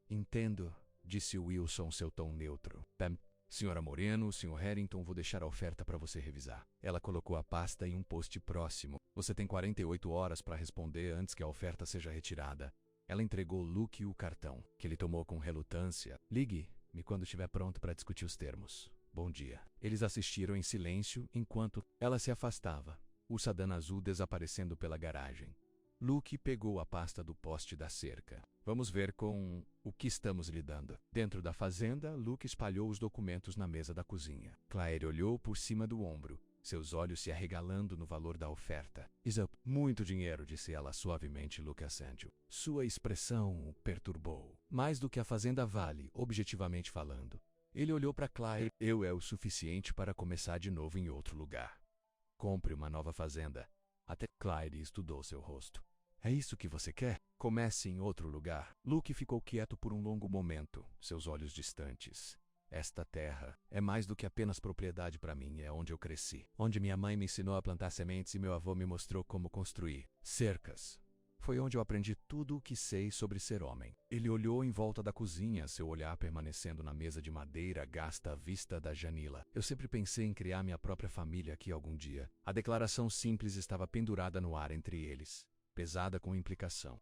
Entendo, disse Wilson, seu tom neutro. Senhora Moreno, Sr. Harrington, vou deixar a oferta para você revisar. Ela colocou a pasta em um post próximo. Você tem 48 horas para responder antes que a oferta seja retirada. Ela entregou Luke o cartão, que ele tomou com relutância. Ligue-me quando estiver pronto para discutir os termos. Bom dia. Eles assistiram em silêncio enquanto ela se afastava, o Sedan azul desaparecendo pela garagem. Luke pegou a pasta do poste da cerca. Vamos ver com o que estamos lidando. Dentro da fazenda, Luke espalhou os documentos na mesa da cozinha. Claire olhou por cima do ombro, seus olhos se arregalando no valor da oferta. Muito dinheiro, disse ela suavemente. Luke assentiu. Sua expressão o perturbou. Mais do que a fazenda vale, objetivamente falando. Ele olhou para Claire. Eu é o suficiente para começar de novo em outro lugar. Compre uma nova fazenda. Até Claire estudou seu rosto. É isso que você quer? Comece em outro lugar. Luke ficou quieto por um longo momento, seus olhos distantes. Esta terra é mais do que apenas propriedade para mim, é onde eu cresci. Onde minha mãe me ensinou a plantar sementes e meu avô me mostrou como construir cercas. Foi onde eu aprendi tudo o que sei sobre ser homem. Ele olhou em volta da cozinha, seu olhar permanecendo na mesa de madeira gasta à vista da Janila. Eu sempre pensei em criar minha própria família aqui algum dia. A declaração simples estava pendurada no ar entre eles, pesada com implicação.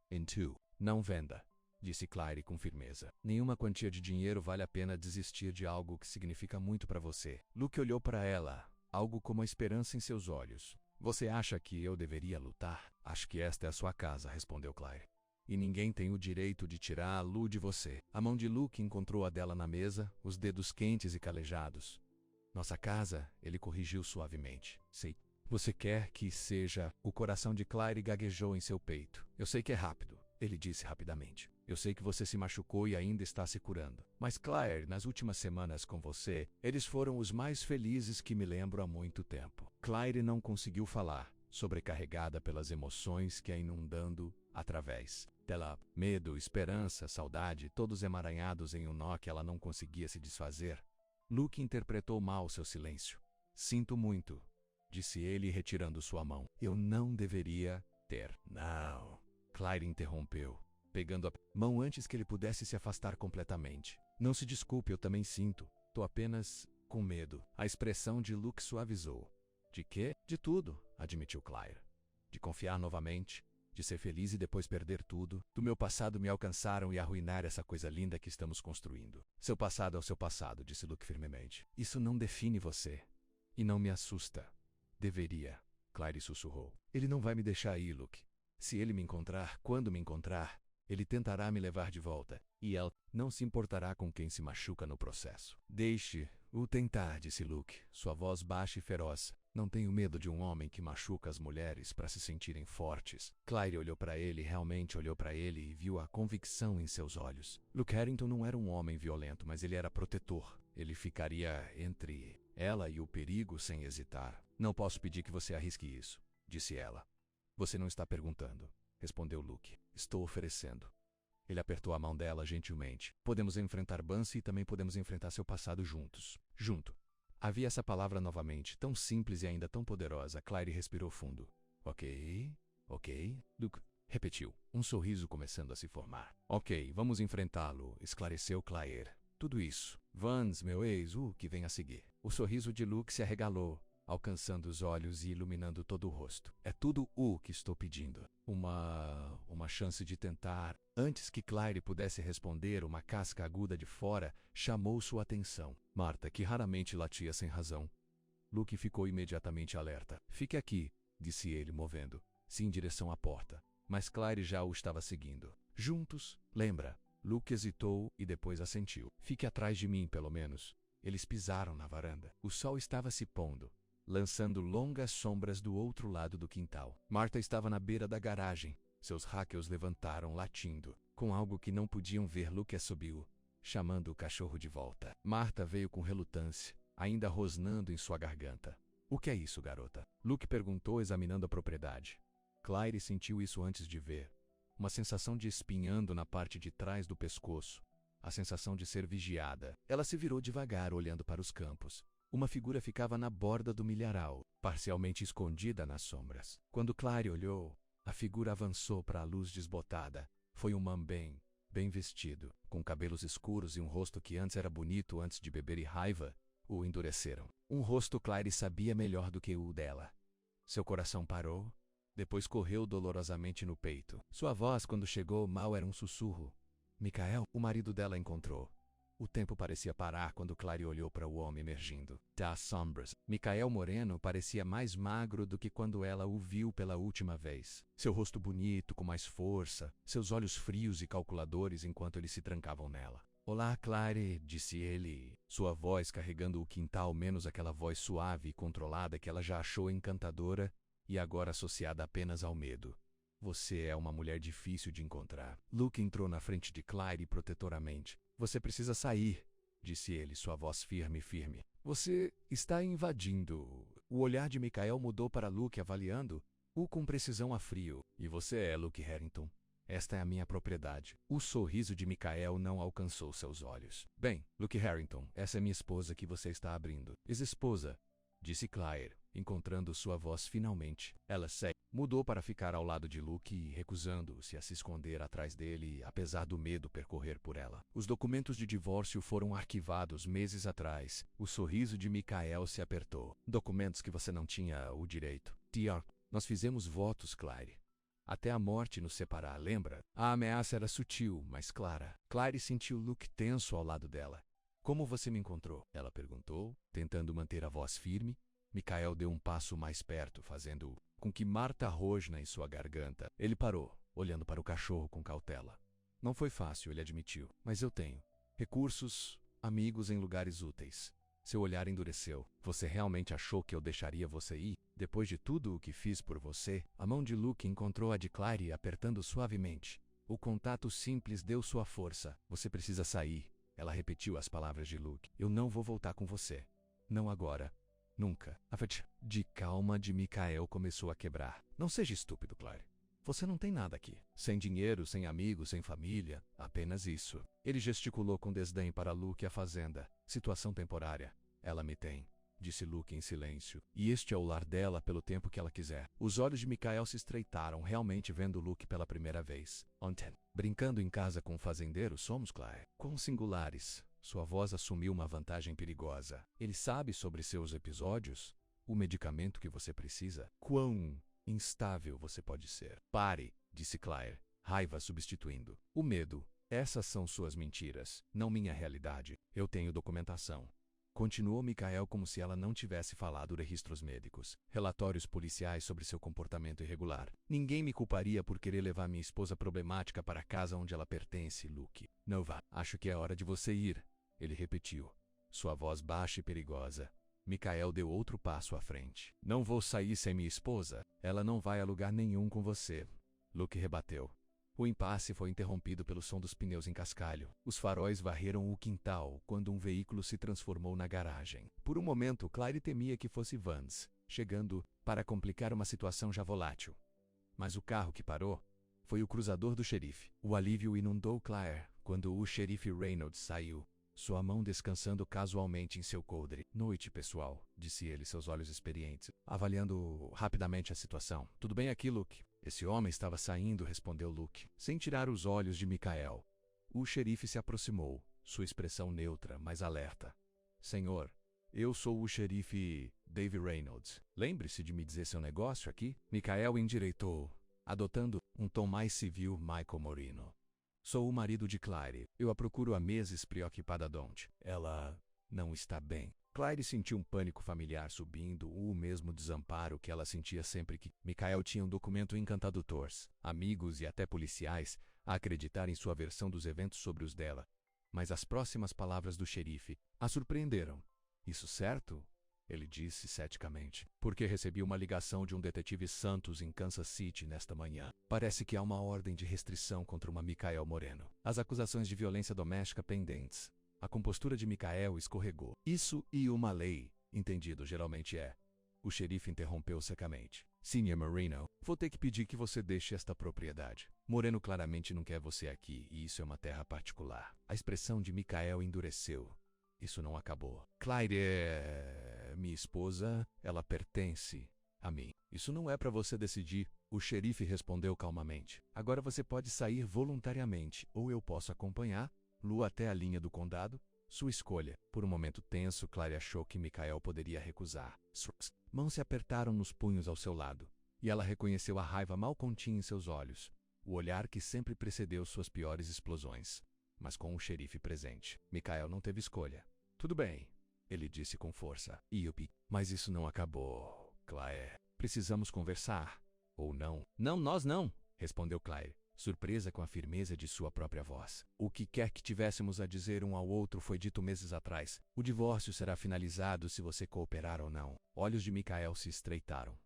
Não venda, disse Claire com firmeza. Nenhuma quantia de dinheiro vale a pena desistir de algo que significa muito para você. Luke olhou para ela, algo como a esperança em seus olhos. Você acha que eu deveria lutar? Acho que esta é a sua casa, respondeu Claire. E ninguém tem o direito de tirar a Lu de você. A mão de Luke encontrou a dela na mesa, os dedos quentes e calejados. Nossa casa, ele corrigiu suavemente. Sei. Você quer que seja... O coração de Claire gaguejou em seu peito. Eu sei que é rápido, ele disse rapidamente. Eu sei que você se machucou e ainda está se curando. Mas Claire, nas últimas semanas com você, eles foram os mais felizes que me lembro há muito tempo. Claire não conseguiu falar, sobrecarregada pelas emoções que a inundando através dela. Medo, esperança, saudade, todos emaranhados em um nó que ela não conseguia se desfazer. Luke interpretou mal seu silêncio. Sinto muito, disse ele retirando sua mão. Eu não deveria ter. Não. Claire interrompeu, pegando a mão antes que ele pudesse se afastar completamente. Não se desculpe, eu também sinto. Tô apenas com medo. A expressão de Luke suavizou. De quê? De tudo, admitiu Claire. De confiar novamente, de ser feliz e depois perder tudo. Do meu passado me alcançaram e arruinar essa coisa linda que estamos construindo. Seu passado é o seu passado, disse Luke firmemente. Isso não define você. E não me assusta. Deveria, Claire sussurrou. Ele não vai me deixar ir, Luke. Se ele me encontrar, quando me encontrar, ele tentará me levar de volta. E ela não se importará com quem se machuca no processo. Deixe-o tentar, disse Luke, sua voz baixa e feroz. Não tenho medo de um homem que machuca as mulheres para se sentirem fortes. Claire olhou para ele, realmente olhou para ele e viu a convicção em seus olhos. Luke Harrington não era um homem violento, mas ele era protetor. Ele ficaria entre ela e o perigo sem hesitar. Não posso pedir que você arrisque isso, disse ela. Você não está perguntando, respondeu Luke. Estou oferecendo. Ele apertou a mão dela gentilmente. Podemos enfrentar Bunsey e também podemos enfrentar seu passado juntos. Junto. Havia essa palavra novamente, tão simples e ainda tão poderosa. Claire respirou fundo. Ok, Luke repetiu, um sorriso começando a se formar. Ok, vamos enfrentá-lo, esclareceu Claire. Tudo isso. Vance, meu ex, o que vem a seguir. O sorriso de Luke se arregalou, alcançando os olhos e iluminando todo o rosto. É tudo o que estou pedindo. Uma chance de tentar. Antes que Claire pudesse responder, uma casca aguda de fora chamou sua atenção. Marta, que raramente latia sem razão. Luke ficou imediatamente alerta. Fique aqui, disse ele, movendo-se em direção à porta. Mas Claire já o estava seguindo. Juntos, lembra? Luke hesitou e depois assentiu. Fique atrás de mim, pelo menos. Eles pisaram na varanda. O sol estava se pondo, lançando longas sombras do outro lado do quintal. Marta estava na beira da garagem. Seus hackers levantaram latindo. Com algo que não podiam ver, Luke assobiou, chamando o cachorro de volta. Marta veio com relutância, ainda rosnando em sua garganta. O que é isso, garota? Luke perguntou, examinando a propriedade. Claire sentiu isso antes de ver. Uma sensação de espinhando na parte de trás do pescoço. A sensação de ser vigiada. Ela se virou devagar, olhando para os campos. Uma figura ficava na borda do milharal, parcialmente escondida nas sombras. Quando Claire olhou, a figura avançou para a luz desbotada. Foi um man bem vestido, com cabelos escuros e um rosto que antes era bonito antes de beber e raiva, o endureceram. Um rosto Claire sabia melhor do que o dela. Seu coração parou, depois correu dolorosamente no peito. Sua voz, quando chegou, mal era um sussurro. Michael, o marido dela, encontrou. O tempo parecia parar quando Claire olhou para o homem emergindo das sombras. Michael moreno parecia mais magro do que quando ela o viu pela última vez. Seu rosto bonito, com mais força, seus olhos frios e calculadores enquanto eles se trancavam nela. Olá, Claire, disse ele, sua voz carregando o quintal menos aquela voz suave e controlada que ela já achou encantadora e agora associada apenas ao medo. Você é uma mulher difícil de encontrar. Luke entrou na frente de Claire protetoramente. Você precisa sair, disse ele, sua voz firme. Você está invadindo. O olhar de Michael mudou para Luke, avaliando-o com precisão a frio. E você é Luke Harrington. Esta é a minha propriedade. O sorriso de Michael não alcançou seus olhos. Bem, Luke Harrington, essa é minha esposa que você está abrindo. Ex-esposa, disse Claire, encontrando sua voz finalmente. Ela mudou para ficar ao lado de Luke e recusando-se a se esconder atrás dele, apesar do medo percorrer por ela. Os documentos de divórcio foram arquivados meses atrás. O sorriso de Michael se apertou. Documentos que você não tinha o direito. Tia, nós fizemos votos, Claire. Até a morte nos separar, lembra? A ameaça era sutil, mas clara. Claire sentiu Luke tenso ao lado dela. Como você me encontrou? Ela perguntou, tentando manter a voz firme. Michael deu um passo mais perto, fazendo com que Marta rosna em sua garganta. Ele parou, olhando para o cachorro com cautela. Não foi fácil, ele admitiu, mas eu tenho recursos, amigos em lugares úteis. Seu olhar endureceu. Você realmente achou que eu deixaria você ir? Depois de tudo o que fiz por você? A mão de Luke encontrou a de Claire, apertando suavemente. O contato simples deu sua força. Você precisa sair. Ela repetiu as palavras de Luke. Eu não vou voltar com você. Não agora. Nunca. A de calma de Michael começou a quebrar. Não seja estúpido, Claire. Você não tem nada aqui. Sem dinheiro, sem amigos, sem família. Apenas isso. Ele gesticulou com desdém para Luke e a fazenda. Situação temporária. Ela me tem, disse Luke em silêncio. E este é o lar dela pelo tempo que ela quiser. Os olhos de Michael se estreitaram, realmente vendo Luke pela primeira vez. Ontem. Brincando em casa com o fazendeiro, somos, Claire. Quão singulares. Sua voz assumiu uma vantagem perigosa. Ele sabe sobre seus episódios? O medicamento que você precisa? Quão instável você pode ser. Pare, disse Claire, raiva substituindo. O medo. Essas são suas mentiras, não minha realidade. Eu tenho documentação. Continuou Michael como se ela não tivesse falado registros médicos, relatórios policiais sobre seu comportamento irregular. Ninguém me culparia por querer levar minha esposa problemática para a casa onde ela pertence, Luke. Não vá. Acho que é hora de você ir, ele repetiu, sua voz baixa e perigosa. Michael deu outro passo à frente. Não vou sair sem minha esposa. Ela não vai a lugar nenhum com você. Luke rebateu. O impasse foi interrompido pelo som dos pneus em cascalho. Os faróis varreram o quintal quando um veículo se transformou na garagem. Por um momento, Claire temia que fosse Vance, chegando para complicar uma situação já volátil. Mas o carro que parou foi o cruzador do xerife. O alívio inundou Claire quando o xerife Reynolds saiu, sua mão descansando casualmente em seu coldre. Noite, pessoal, disse ele, seus olhos experientes, avaliando rapidamente a situação. Tudo bem aqui, Luke? Esse homem estava saindo, respondeu Luke, sem tirar os olhos de Michael. O xerife se aproximou, sua expressão neutra, mas alerta. Senhor, eu sou o xerife Dave Reynolds. Lembre-se de me dizer seu negócio aqui? Michael endireitou, adotando um tom mais civil. Michael Moreno. Sou o marido de Claire. Eu a procuro há meses, preocupada Don't. Ela não está bem. Claire sentiu um pânico familiar subindo, o mesmo desamparo que ela sentia sempre que Michael tinha um documento encantador. Amigos e até policiais a acreditar em sua versão dos eventos sobre os dela. Mas as próximas palavras do xerife a surpreenderam. Isso certo? ele disse ceticamente, porque recebi uma ligação de um detetive Santos em Kansas City nesta manhã. Parece que há uma ordem de restrição contra uma Micael Moreno. As acusações de violência doméstica pendentes. A compostura de Micael escorregou. Isso e uma lei, entendido geralmente é. O xerife interrompeu secamente. Sr. Moreno, vou ter que pedir que você deixe esta propriedade. Moreno claramente não quer você aqui, e isso é uma terra particular. A expressão de Micael endureceu. Isso não acabou. Claire é minha esposa, ela pertence a mim. Isso não é para você decidir, o xerife respondeu calmamente. Agora você pode sair voluntariamente, ou eu posso acompanhá-lo até a linha do condado. Sua escolha. Por um momento tenso, Claire achou que Micael poderia recusar. Suas mãos se apertaram nos punhos ao seu lado, e ela reconheceu a raiva mal contida em seus olhos, o olhar que sempre precedeu suas piores explosões. Mas com o xerife presente, Micael não teve escolha. Tudo bem, ele disse com força. Yuppie, mas isso não acabou, Claire. Precisamos conversar. Ou não? Não, nós não, respondeu Claire, surpresa com a firmeza de sua própria voz. O que quer que tivéssemos a dizer um ao outro foi dito meses atrás. O divórcio será finalizado se você cooperar ou não. Olhos de Micael se estreitaram.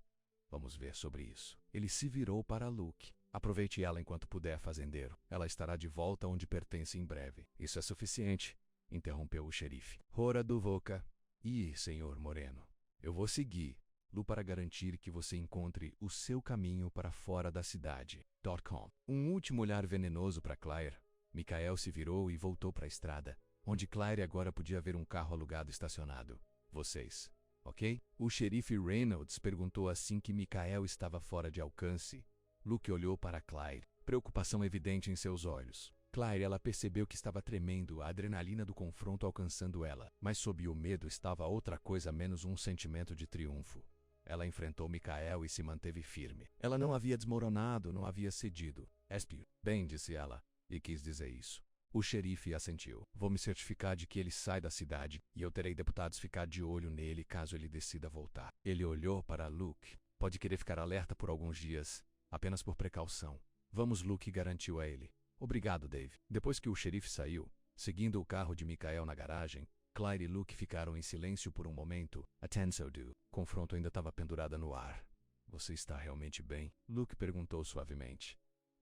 Vamos ver sobre isso. Ele se virou para Luke. Aproveite ela enquanto puder, fazendeiro. Ela estará de volta onde pertence em breve. Isso é suficiente, interrompeu o xerife. Hora do Voca. Senhor Moreno, eu vou seguir-lo para garantir que você encontre o seu caminho para fora da cidade. .com. Um último olhar venenoso para Claire. Micael se virou e voltou para a estrada, onde Claire agora podia ver um carro alugado estacionado. Vocês, ok? O xerife Reynolds perguntou assim que Micael estava fora de alcance. Luke olhou para Claire, preocupação evidente em seus olhos. Claire, ela percebeu que estava tremendo, a adrenalina do confronto alcançando ela, mas sob o medo estava outra coisa menos um sentimento de triunfo. Ela enfrentou Micael e se manteve firme. Ela não havia desmoronado, não havia cedido. Espio. Bem, disse ela, e quis dizer isso. O xerife assentiu. Vou me certificar de que ele sai da cidade, e eu terei deputados ficar de olho nele caso ele decida voltar. Ele olhou para Luke. Pode querer ficar alerta por alguns dias, apenas por precaução. Vamos, Luke garantiu a ele. Obrigado, Dave. Depois que o xerife saiu, seguindo o carro de Micael na garagem, Claire e Luke ficaram em silêncio por um momento. A Tensodu. O confronto ainda estava pendurada no ar. Você está realmente bem? Luke perguntou suavemente.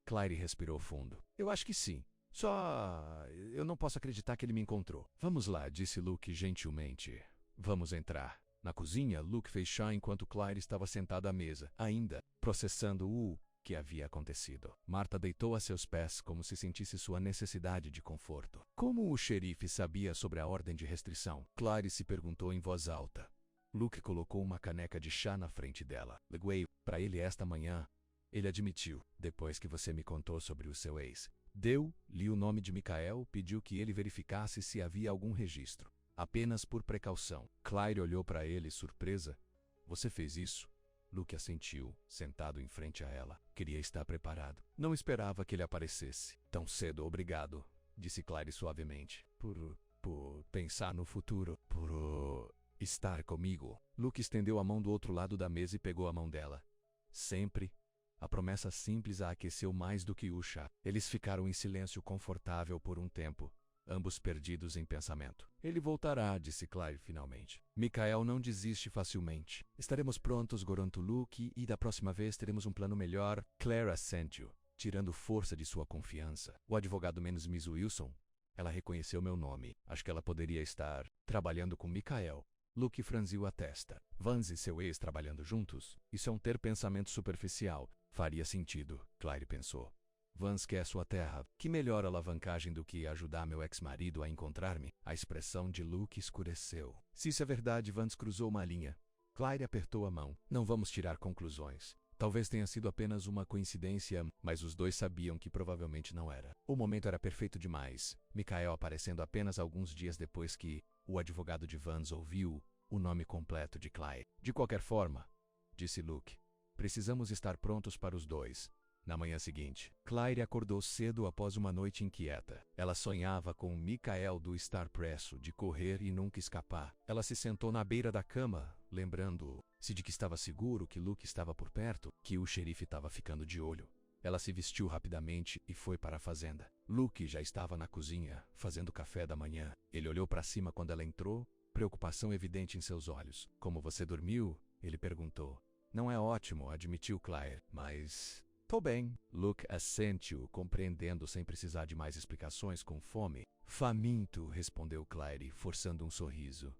Claire respirou fundo. Eu acho que sim. Só... eu não posso acreditar que ele me encontrou. Vamos lá, disse Luke gentilmente. Vamos entrar. Na cozinha, Luke fez chá enquanto Claire estava sentada à mesa, ainda processando o que havia acontecido. Marta deitou a seus pés como se sentisse sua necessidade de conforto. Como o xerife sabia sobre a ordem de restrição? Claire se perguntou em voz alta. Luke colocou uma caneca de chá na frente dela. Liguei para ele esta manhã. Ele admitiu, depois que você me contou sobre o seu ex. Deu-lhe o nome de Micael, pediu que ele verificasse se havia algum registro. Apenas por precaução. Claire olhou para ele, surpresa. Você fez isso? Luke assentiu, sentado em frente a ela. Queria estar preparado. Não esperava que ele aparecesse. Tão cedo, obrigado, disse Claire suavemente. Por pensar no futuro. Por estar comigo. Luke estendeu a mão do outro lado da mesa e pegou a mão dela. Sempre. A promessa simples a aqueceu mais do que o chá. Eles ficaram em silêncio confortável por um tempo, ambos perdidos em pensamento. Ele voltará, disse Claire finalmente. Micael não desiste facilmente. Estaremos prontos, Goronto Luke, e da próxima vez teremos um plano melhor. Claire assentiu, tirando força de sua confiança. O advogado menos Miss Wilson? Ela reconheceu meu nome. Acho que ela poderia estar trabalhando com Micael. Luke franziu a testa. Vance e seu ex trabalhando juntos? Isso é um ter pensamento superficial. Faria sentido, Claire pensou. Vance quer sua terra. Que melhor alavancagem do que ajudar meu ex-marido a encontrar-me? A expressão de Luke escureceu. Se isso é verdade, Vance cruzou uma linha. Claire apertou a mão. Não vamos tirar conclusões. Talvez tenha sido apenas uma coincidência, mas os dois sabiam que provavelmente não era. O momento era perfeito demais. Micael aparecendo apenas alguns dias depois que o advogado de Vance ouviu o nome completo de Claire. De qualquer forma, disse Luke, precisamos estar prontos para os dois. Na manhã seguinte, Claire acordou cedo após uma noite inquieta. Ela sonhava com Micael do estar presso, de correr e nunca escapar. Ela se sentou na beira da cama, lembrando-se de que estava seguro, que Luke estava por perto, que o xerife estava ficando de olho. Ela se vestiu rapidamente e foi para a fazenda. Luke já estava na cozinha, fazendo café da manhã. Ele olhou para cima quando ela entrou preocupação evidente em seus olhos. Como você dormiu? Ele perguntou. Não é ótimo, admitiu Claire, mas... Tô bem. Luke assentiu, compreendendo sem precisar de mais explicações com fome. Faminto, respondeu Claire, forçando um sorriso.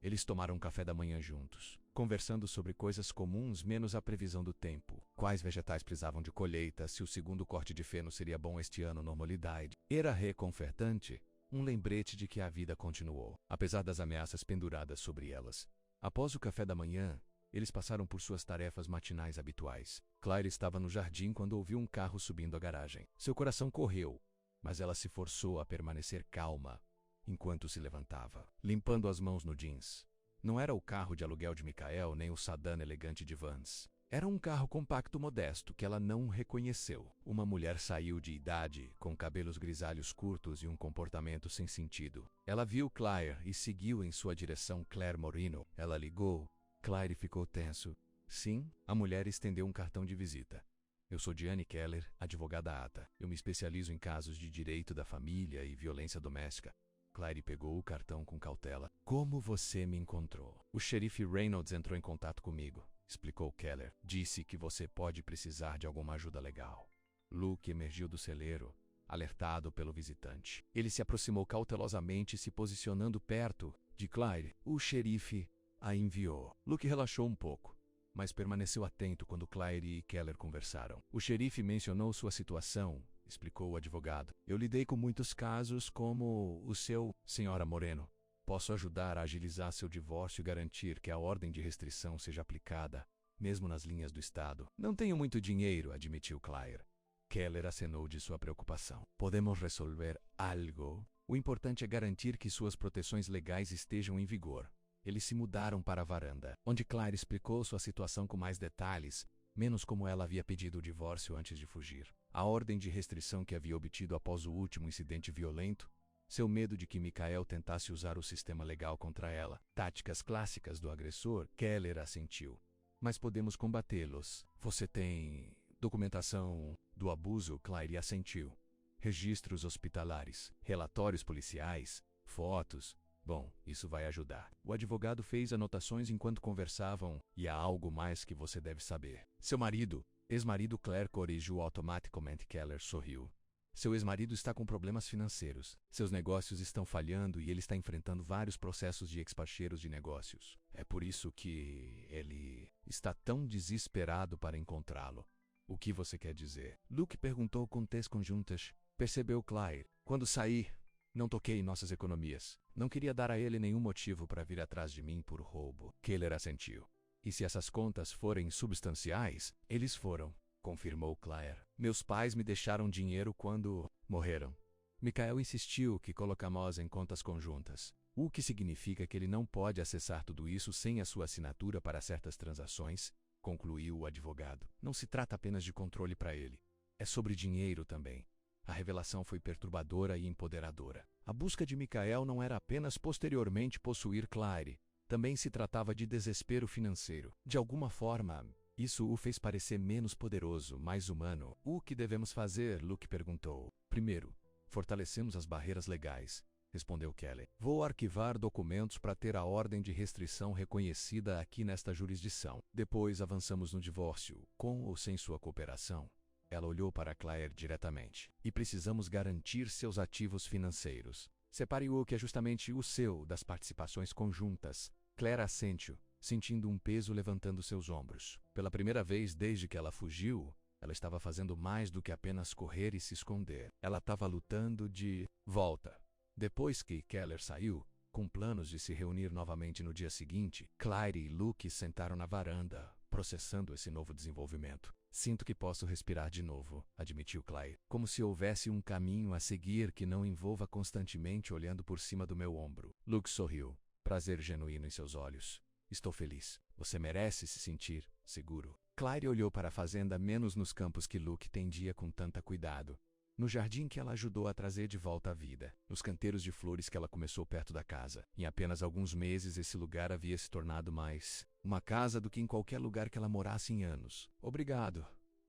Eles tomaram café da manhã juntos, conversando sobre coisas comuns menos a previsão do tempo. Quais vegetais precisavam de colheita, se o segundo corte de feno seria bom este ano, normalidade. Era reconfortante, um lembrete de que a vida continuou, apesar das ameaças penduradas sobre elas. Após o café da manhã, eles passaram por suas tarefas matinais habituais. Claire estava no jardim quando ouviu um carro subindo a garagem. Seu coração correu, mas ela se forçou a permanecer calma enquanto se levantava, limpando as mãos no jeans. Não era o carro de aluguel de Michael nem o sedã elegante de Vance. Era um carro compacto modesto que ela não reconheceu. Uma mulher saiu de idade, com cabelos grisalhos curtos e um comportamento sem sentido. Ela viu Claire e seguiu em sua direção. Claire Moreno. Ela ligou. Claire ficou tenso. Sim, a mulher estendeu um cartão de visita. Eu sou Diane Keller, advogada ATA. Eu me especializo em casos de direito da família e violência doméstica. Claire pegou o cartão com cautela. Como você me encontrou? O xerife Reynolds entrou em contato comigo, explicou Keller. Disse que você pode precisar de alguma ajuda legal. Luke emergiu do celeiro, alertado pelo visitante. Ele se aproximou cautelosamente, se posicionando perto de Claire. O xerife a enviou. Luke relaxou um pouco, mas permaneceu atento quando Claire e Keller conversaram. O xerife mencionou sua situação, explicou o advogado. Eu lidei com muitos casos como o seu, senhora Moreno. Posso ajudar a agilizar seu divórcio e garantir que a ordem de restrição seja aplicada, mesmo nas linhas do Estado. Não tenho muito dinheiro, admitiu Claire. Keller acenou de sua preocupação. Podemos resolver algo. O importante é garantir que suas proteções legais estejam em vigor. Eles se mudaram para a varanda, onde Claire explicou sua situação com mais detalhes, menos como ela havia pedido o divórcio antes de fugir. A ordem de restrição que havia obtido após o último incidente violento, seu medo de que Michael tentasse usar o sistema legal contra ela. Táticas clássicas do agressor, Keller assentiu. Mas podemos combatê-los. Você tem documentação do abuso? Claire assentiu. Registros hospitalares, relatórios policiais, fotos. Bom, isso vai ajudar. O advogado fez anotações enquanto conversavam, e há algo mais que você deve saber. Seu marido, ex-marido Claire corrigiu automaticamente. Keller sorriu. Seu ex-marido está com problemas financeiros. Seus negócios estão falhando e ele está enfrentando vários processos de ex-parceiros de negócios. É por isso que ele está tão desesperado para encontrá-lo. O que você quer dizer? Luke perguntou com tez conjuntas. Percebeu Claire. Quando saí, não toquei em nossas economias. Não queria dar a ele nenhum motivo para vir atrás de mim por roubo. Keller assentiu. E se essas contas forem substanciais, eles foram, confirmou Claire. Meus pais me deixaram dinheiro quando morreram. Michael insistiu que colocamos em contas conjuntas, o que significa que ele não pode acessar tudo isso sem a sua assinatura para certas transações, concluiu o advogado. Não se trata apenas de controle para ele. É sobre dinheiro também. A revelação foi perturbadora e empoderadora. A busca de Michael não era apenas posteriormente possuir Claire. Também se tratava de desespero financeiro. De alguma forma, isso o fez parecer menos poderoso, mais humano. O que devemos fazer? Luke perguntou. Primeiro, fortalecemos as barreiras legais, respondeu Kelly. Vou arquivar documentos para ter a ordem de restrição reconhecida aqui nesta jurisdição. Depois avançamos no divórcio, com ou sem sua cooperação. Ela olhou para Claire diretamente. E precisamos garantir seus ativos financeiros. Separe o que é justamente o seu das participações conjuntas. Claire assentiu, sentindo um peso levantando seus ombros. Pela primeira vez desde que ela fugiu, ela estava fazendo mais do que apenas correr e se esconder. Ela estava lutando de volta. Depois que Keller saiu, com planos de se reunir novamente no dia seguinte, Claire e Luke sentaram na varanda, processando esse novo desenvolvimento. Sinto que posso respirar de novo, admitiu Claire, como se houvesse um caminho a seguir que não envolva constantemente olhando por cima do meu ombro. Luke sorriu, prazer genuíno em seus olhos. Estou feliz. Você merece se sentir seguro. Claire olhou para a fazenda menos nos campos que Luke tendia com tanta cuidado. No jardim que ela ajudou a trazer de volta à vida. Nos canteiros de flores que ela começou perto da casa. Em apenas alguns meses esse lugar havia se tornado mais uma casa do que em qualquer lugar que ela morasse em anos. Obrigado,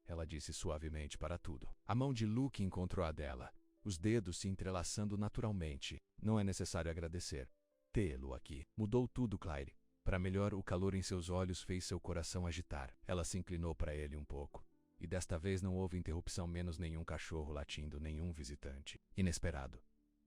ela disse suavemente para tudo. A mão de Luke encontrou a dela, os dedos se entrelaçando naturalmente. Não é necessário agradecer. tê-lo aqui mudou tudo, Claire. Para melhor, o calor em seus olhos fez seu coração agitar. Ela se inclinou para ele um pouco. E desta vez não houve interrupção, menos nenhum cachorro latindo, nenhum visitante inesperado.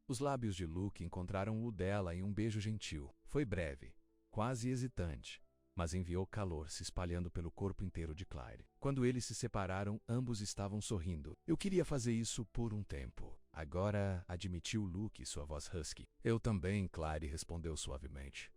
Os lábios de Luke encontraram o dela em um beijo gentil. Foi breve, quase hesitante, mas enviou calor se espalhando pelo corpo inteiro de Claire. Quando eles se separaram, ambos estavam sorrindo. Eu queria fazer isso por um tempo. Agora, admitiu Luke, sua voz husky. Eu também, Claire respondeu suavemente.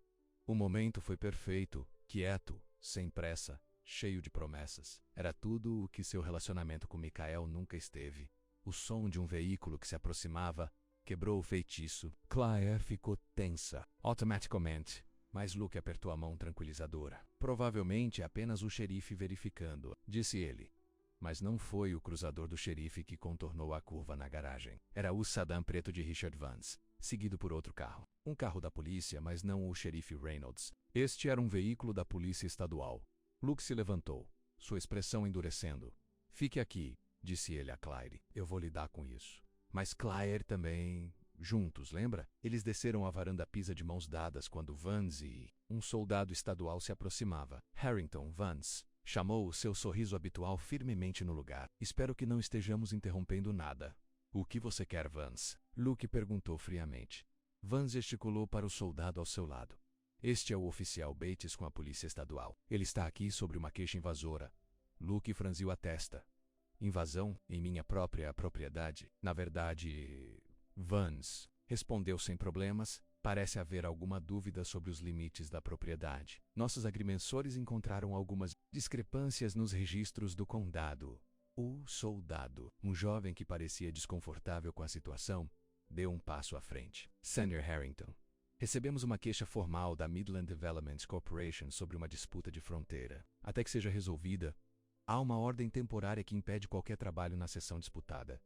O momento foi perfeito, quieto, sem pressa, cheio de promessas. Era tudo o que seu relacionamento com Michael nunca esteve. O som de um veículo que se aproximava quebrou o feitiço. Claire ficou tensa, automaticamente, mas Luke apertou a mão tranquilizadora. Provavelmente apenas o xerife verificando, disse ele. Mas não foi o cruzador do xerife que contornou a curva na garagem. Era o sedã preto de Richard Vance, seguido por outro carro. Um carro da polícia, mas não o xerife Reynolds. Este era um veículo da polícia estadual. Luke se levantou, sua expressão endurecendo. Fique aqui, disse ele a Claire. Eu vou lidar com isso. Mas Claire também... Juntos, lembra? Eles desceram a varanda pisa de mãos dadas quando Vance e um soldado estadual se aproximava. Harrington Vance chamou o seu sorriso habitual firmemente no lugar. Espero que não estejamos interrompendo nada. O que você quer, Vance? Luke perguntou friamente. Vance gesticulou para o soldado ao seu lado. Este é o oficial Bates com a polícia estadual. Ele está aqui sobre uma queixa invasora. Luke franziu a testa. Invasão em minha própria propriedade? Na verdade... Vance respondeu sem problemas. Parece haver alguma dúvida sobre os limites da propriedade. Nossos agrimensores encontraram algumas discrepâncias nos registros do condado. O soldado, um jovem que parecia desconfortável com a situação, deu um passo à frente. Sr. Harrington, recebemos uma queixa formal da Midland Development Corporation sobre uma disputa de fronteira. Até que seja resolvida, há uma ordem temporária que impede qualquer trabalho na seção disputada.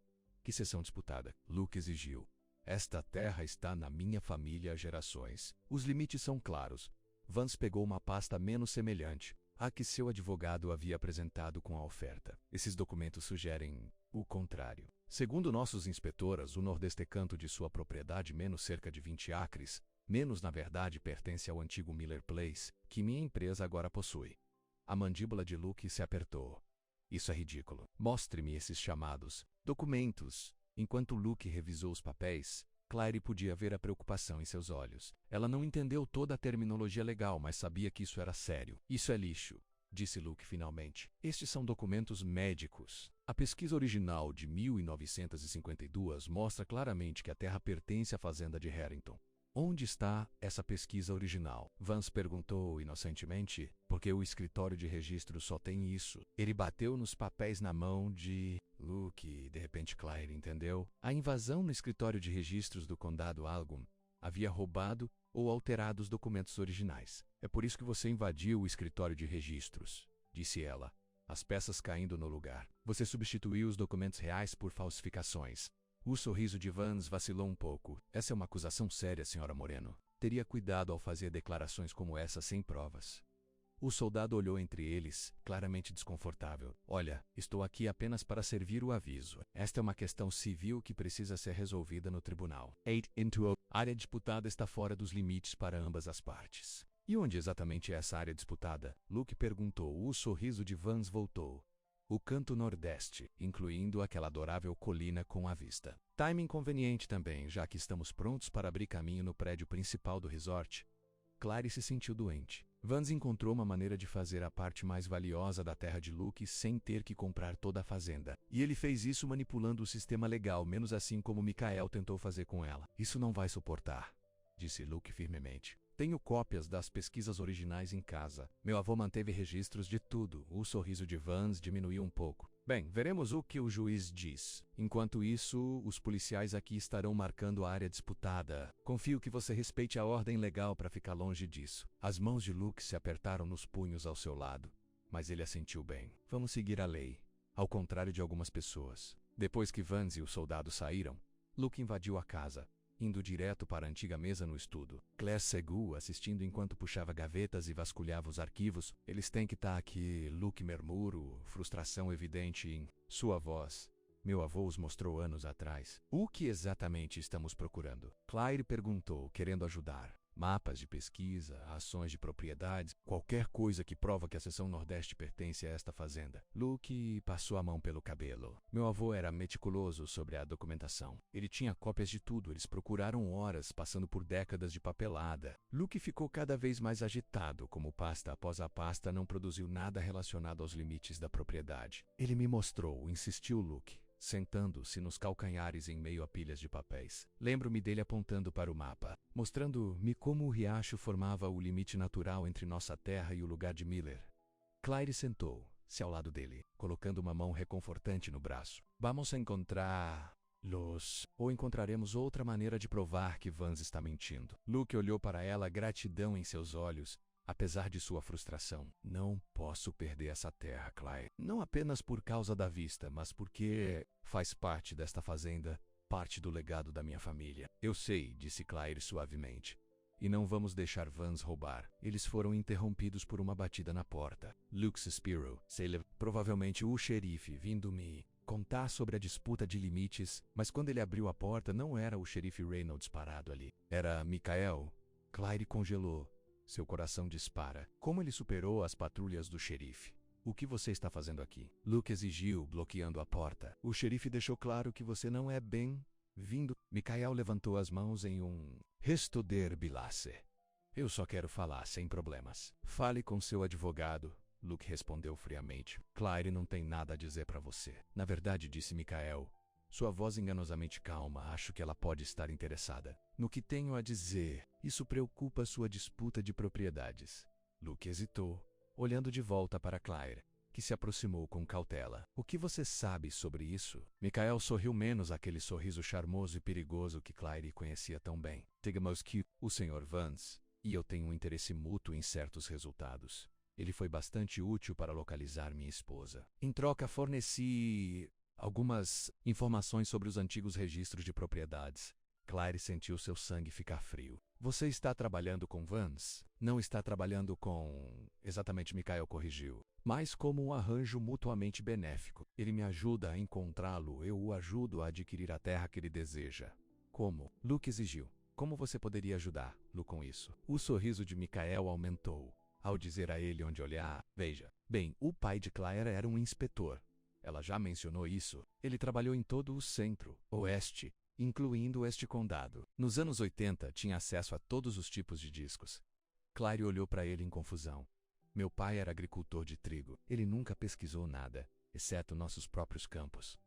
Que seção disputada? Luke exigiu. Esta terra está na minha família há gerações. Os limites são claros. Vance pegou uma pasta menos semelhante à que seu advogado havia apresentado com a oferta. Esses documentos sugerem o contrário. Segundo nossos inspetoras, o nordeste canto de sua propriedade, menos cerca de 20 acres, menos na verdade pertence ao antigo Miller Place, que minha empresa agora possui. A mandíbula de Luke se apertou. Isso é ridículo. Mostre-me esses chamados documentos. Enquanto Luke revisou os papéis, Claire podia ver a preocupação em seus olhos. Ela não entendeu toda a terminologia legal, mas sabia que isso era sério. Isso é lixo, disse Luke finalmente. Estes são documentos médicos. A pesquisa original de 1952 mostra claramente que a terra pertence à fazenda de Harrington. Onde está essa pesquisa original? Vance perguntou inocentemente, porque o escritório de registro só tem isso. Ele bateu nos papéis na mão de Luke. De repente Claire entendeu. A invasão no escritório de registros do condado Algum havia roubado ou alterado os documentos originais. É por isso que você invadiu o escritório de registros, disse ela, as peças caindo no lugar. Você substituiu os documentos reais por falsificações. O sorriso de Vance vacilou um pouco. Essa é uma acusação séria, Sra. Moreno. Teria cuidado ao fazer declarações como essa sem provas. O soldado olhou entre eles, claramente desconfortável. Olha, estou aqui apenas para servir o aviso. Esta é uma questão civil que precisa ser resolvida no tribunal. A área disputada está fora dos limites para ambas as partes. E onde exatamente é essa área disputada? Luke perguntou. O sorriso de Vance voltou. O canto nordeste, incluindo aquela adorável colina com a vista. Timing conveniente também, já que estamos prontos para abrir caminho no prédio principal do resort. Claire se sentiu doente. Vance encontrou uma maneira de fazer a parte mais valiosa da terra de Luke sem ter que comprar toda a fazenda. E ele fez isso manipulando o sistema legal, menos assim como Michael tentou fazer com ela. Isso não vai suportar, disse Luke firmemente. Tenho cópias das pesquisas originais em casa. Meu avô manteve registros de tudo. O sorriso de Vance diminuiu um pouco. Bem, veremos o que o juiz diz. Enquanto isso, os policiais aqui estarão marcando a área disputada. Confio que você respeite a ordem legal para ficar longe disso. As mãos de Luke se apertaram nos punhos ao seu lado, mas ele assentiu bem. Vamos seguir a lei, ao contrário de algumas pessoas. Depois que Vance e o soldado saíram, Luke invadiu a casa, indo direto para a antiga mesa no estudo. Claire seguiu assistindo enquanto puxava gavetas e vasculhava os arquivos. Eles têm que estar aqui, Luke murmurou, frustração evidente em sua voz. Meu avô os mostrou anos atrás. O que exatamente estamos procurando? Claire perguntou, querendo ajudar. Mapas de pesquisa, ações de propriedades, qualquer coisa que prova que a seção Nordeste pertence a esta fazenda. Luke passou a mão pelo cabelo. Meu avô era meticuloso sobre a documentação. Ele tinha cópias de tudo, eles procuraram horas, passando por décadas de papelada. Luke ficou cada vez mais agitado, como pasta após a pasta não produziu nada relacionado aos limites da propriedade. Ele me mostrou, insistiu Luke, sentando-se nos calcanhares em meio a pilhas de papéis. Lembro-me dele apontando para o mapa, mostrando-me como o riacho formava o limite natural entre nossa terra e o lugar de Miller. Claire sentou-se ao lado dele, colocando uma mão reconfortante no braço. Vamos encontrar-los, ou encontraremos outra maneira de provar que Vance está mentindo. Luke olhou para ela, gratidão em seus olhos, apesar de sua frustração. Não posso perder essa terra, Claire. Não apenas por causa da vista, mas porque faz parte desta fazenda, parte do legado da minha família. Eu sei, disse Claire suavemente. E não vamos deixar Vance roubar. Eles foram interrompidos por uma batida na porta. Luke suspirou. Provavelmente o xerife, vindo-me contar sobre a disputa de limites, mas quando ele abriu a porta não era o xerife Reynolds parado ali. Era Michael. Claire congelou. Seu coração dispara. Como ele superou as patrulhas do xerife? O que você está fazendo aqui? Luke exigiu, bloqueando a porta. O xerife deixou claro que você não é bem-vindo. Michael levantou as mãos em um gesto de erbilace. Eu só quero falar, sem problemas. Fale com seu advogado. Luke respondeu friamente. Claire não tem nada a dizer para você. Na verdade, disse Michael, sua voz enganosamente calma, acho que ela pode estar interessada no que tenho a dizer. Isso preocupa sua disputa de propriedades. Luke hesitou, olhando de volta para Claire, que se aproximou com cautela. O que você sabe sobre isso? Michael sorriu menos aquele sorriso charmoso e perigoso que Claire conhecia tão bem. Digamos que o Sr. Vance e eu tenho um interesse mútuo em certos resultados. Ele foi bastante útil para localizar minha esposa. Em troca, forneci algumas informações sobre os antigos registros de propriedades. Claire sentiu seu sangue ficar frio. Você está trabalhando com Vance? Não está trabalhando com... Exatamente, Michael corrigiu. Mas como um arranjo mutuamente benéfico. Ele me ajuda a encontrá-lo, eu o ajudo a adquirir a terra que ele deseja. Como? Luke exigiu. Como você poderia ajudar-lo com isso? O sorriso de Michael aumentou, ao dizer a ele onde olhar. Veja, bem, o pai de Claire era um inspetor. Ela já mencionou isso. Ele trabalhou em todo o centro-oeste, incluindo este condado. Nos anos 80, tinha acesso a todos os tipos de discos. Claire olhou para ele em confusão. Meu pai era agricultor de trigo. Ele nunca pesquisou nada, exceto nossos próprios campos.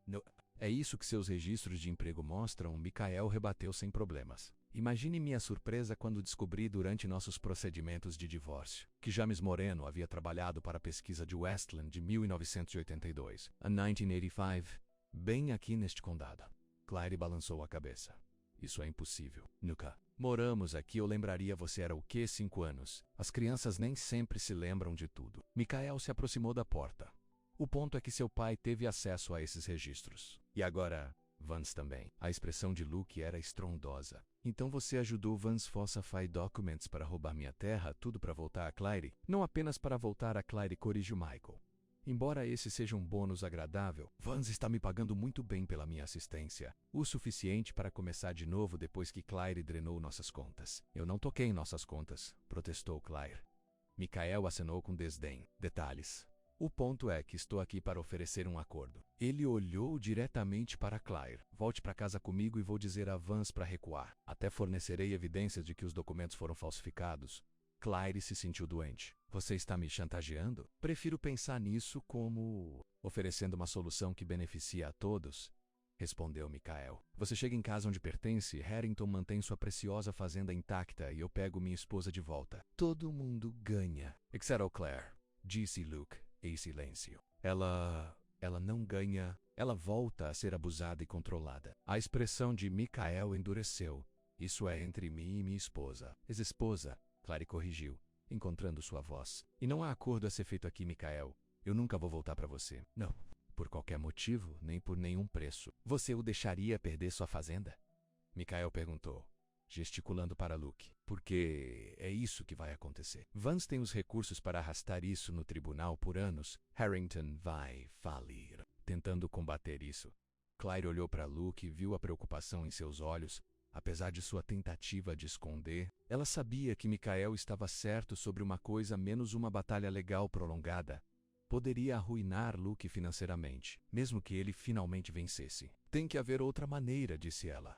É isso que seus registros de emprego mostram, Michael rebateu sem problemas. Imagine minha surpresa quando descobri durante nossos procedimentos de divórcio que James Moreno havia trabalhado para a pesquisa de Westland de 1982 a 1985, bem aqui neste condado. Claire balançou a cabeça. Isso é impossível. Nunca. Moramos aqui, eu lembraria você era o quê? 5 anos. As crianças nem sempre se lembram de tudo. Michael se aproximou da porta. O ponto é que seu pai teve acesso a esses registros. E agora, Vance também. A expressão de Luke era estrondosa. Então você ajudou Vance falsify documents para roubar minha terra, tudo para voltar a Claire? Não apenas para voltar a Claire, corrigiu Michael. Embora esse seja um bônus agradável, Vance está me pagando muito bem pela minha assistência. O suficiente para começar de novo depois que Claire drenou nossas contas. Eu não toquei em nossas contas, protestou Claire. Michael acenou com desdém. Detalhes. O ponto é que estou aqui para oferecer um acordo. Ele olhou diretamente para Claire. Volte para casa comigo e vou dizer a Vance para recuar. Até fornecerei evidências de que os documentos foram falsificados. Claire se sentiu doente. Você está me chantageando? Prefiro pensar nisso como oferecendo uma solução que beneficia a todos, respondeu Michael. Você chega em casa onde pertence, Harrington mantém sua preciosa fazenda intacta e eu pego minha esposa de volta. Todo mundo ganha. Exceto Claire, disse Luke, em silêncio. Ela não ganha. Ela volta a ser abusada e controlada. A expressão de Michael endureceu. Isso é entre mim e minha esposa. Ex-esposa, Claire corrigiu, encontrando sua voz. E não há acordo a ser feito aqui, Michael. Eu nunca vou voltar para você. Não. Por qualquer motivo, nem por nenhum preço. Você o deixaria perder sua fazenda? Michael perguntou, gesticulando para Luke. Porque é isso que vai acontecer. Vance tem os recursos para arrastar isso no tribunal por anos. Harrington vai falir. Tentando combater isso. Claire olhou para Luke e viu a preocupação em seus olhos, Apesar de sua tentativa de esconder, ela sabia que Michael estava certo sobre uma coisa, menos uma batalha legal prolongada poderia arruinar Luke financeiramente, mesmo que ele finalmente vencesse. Tem que haver outra maneira, disse ela.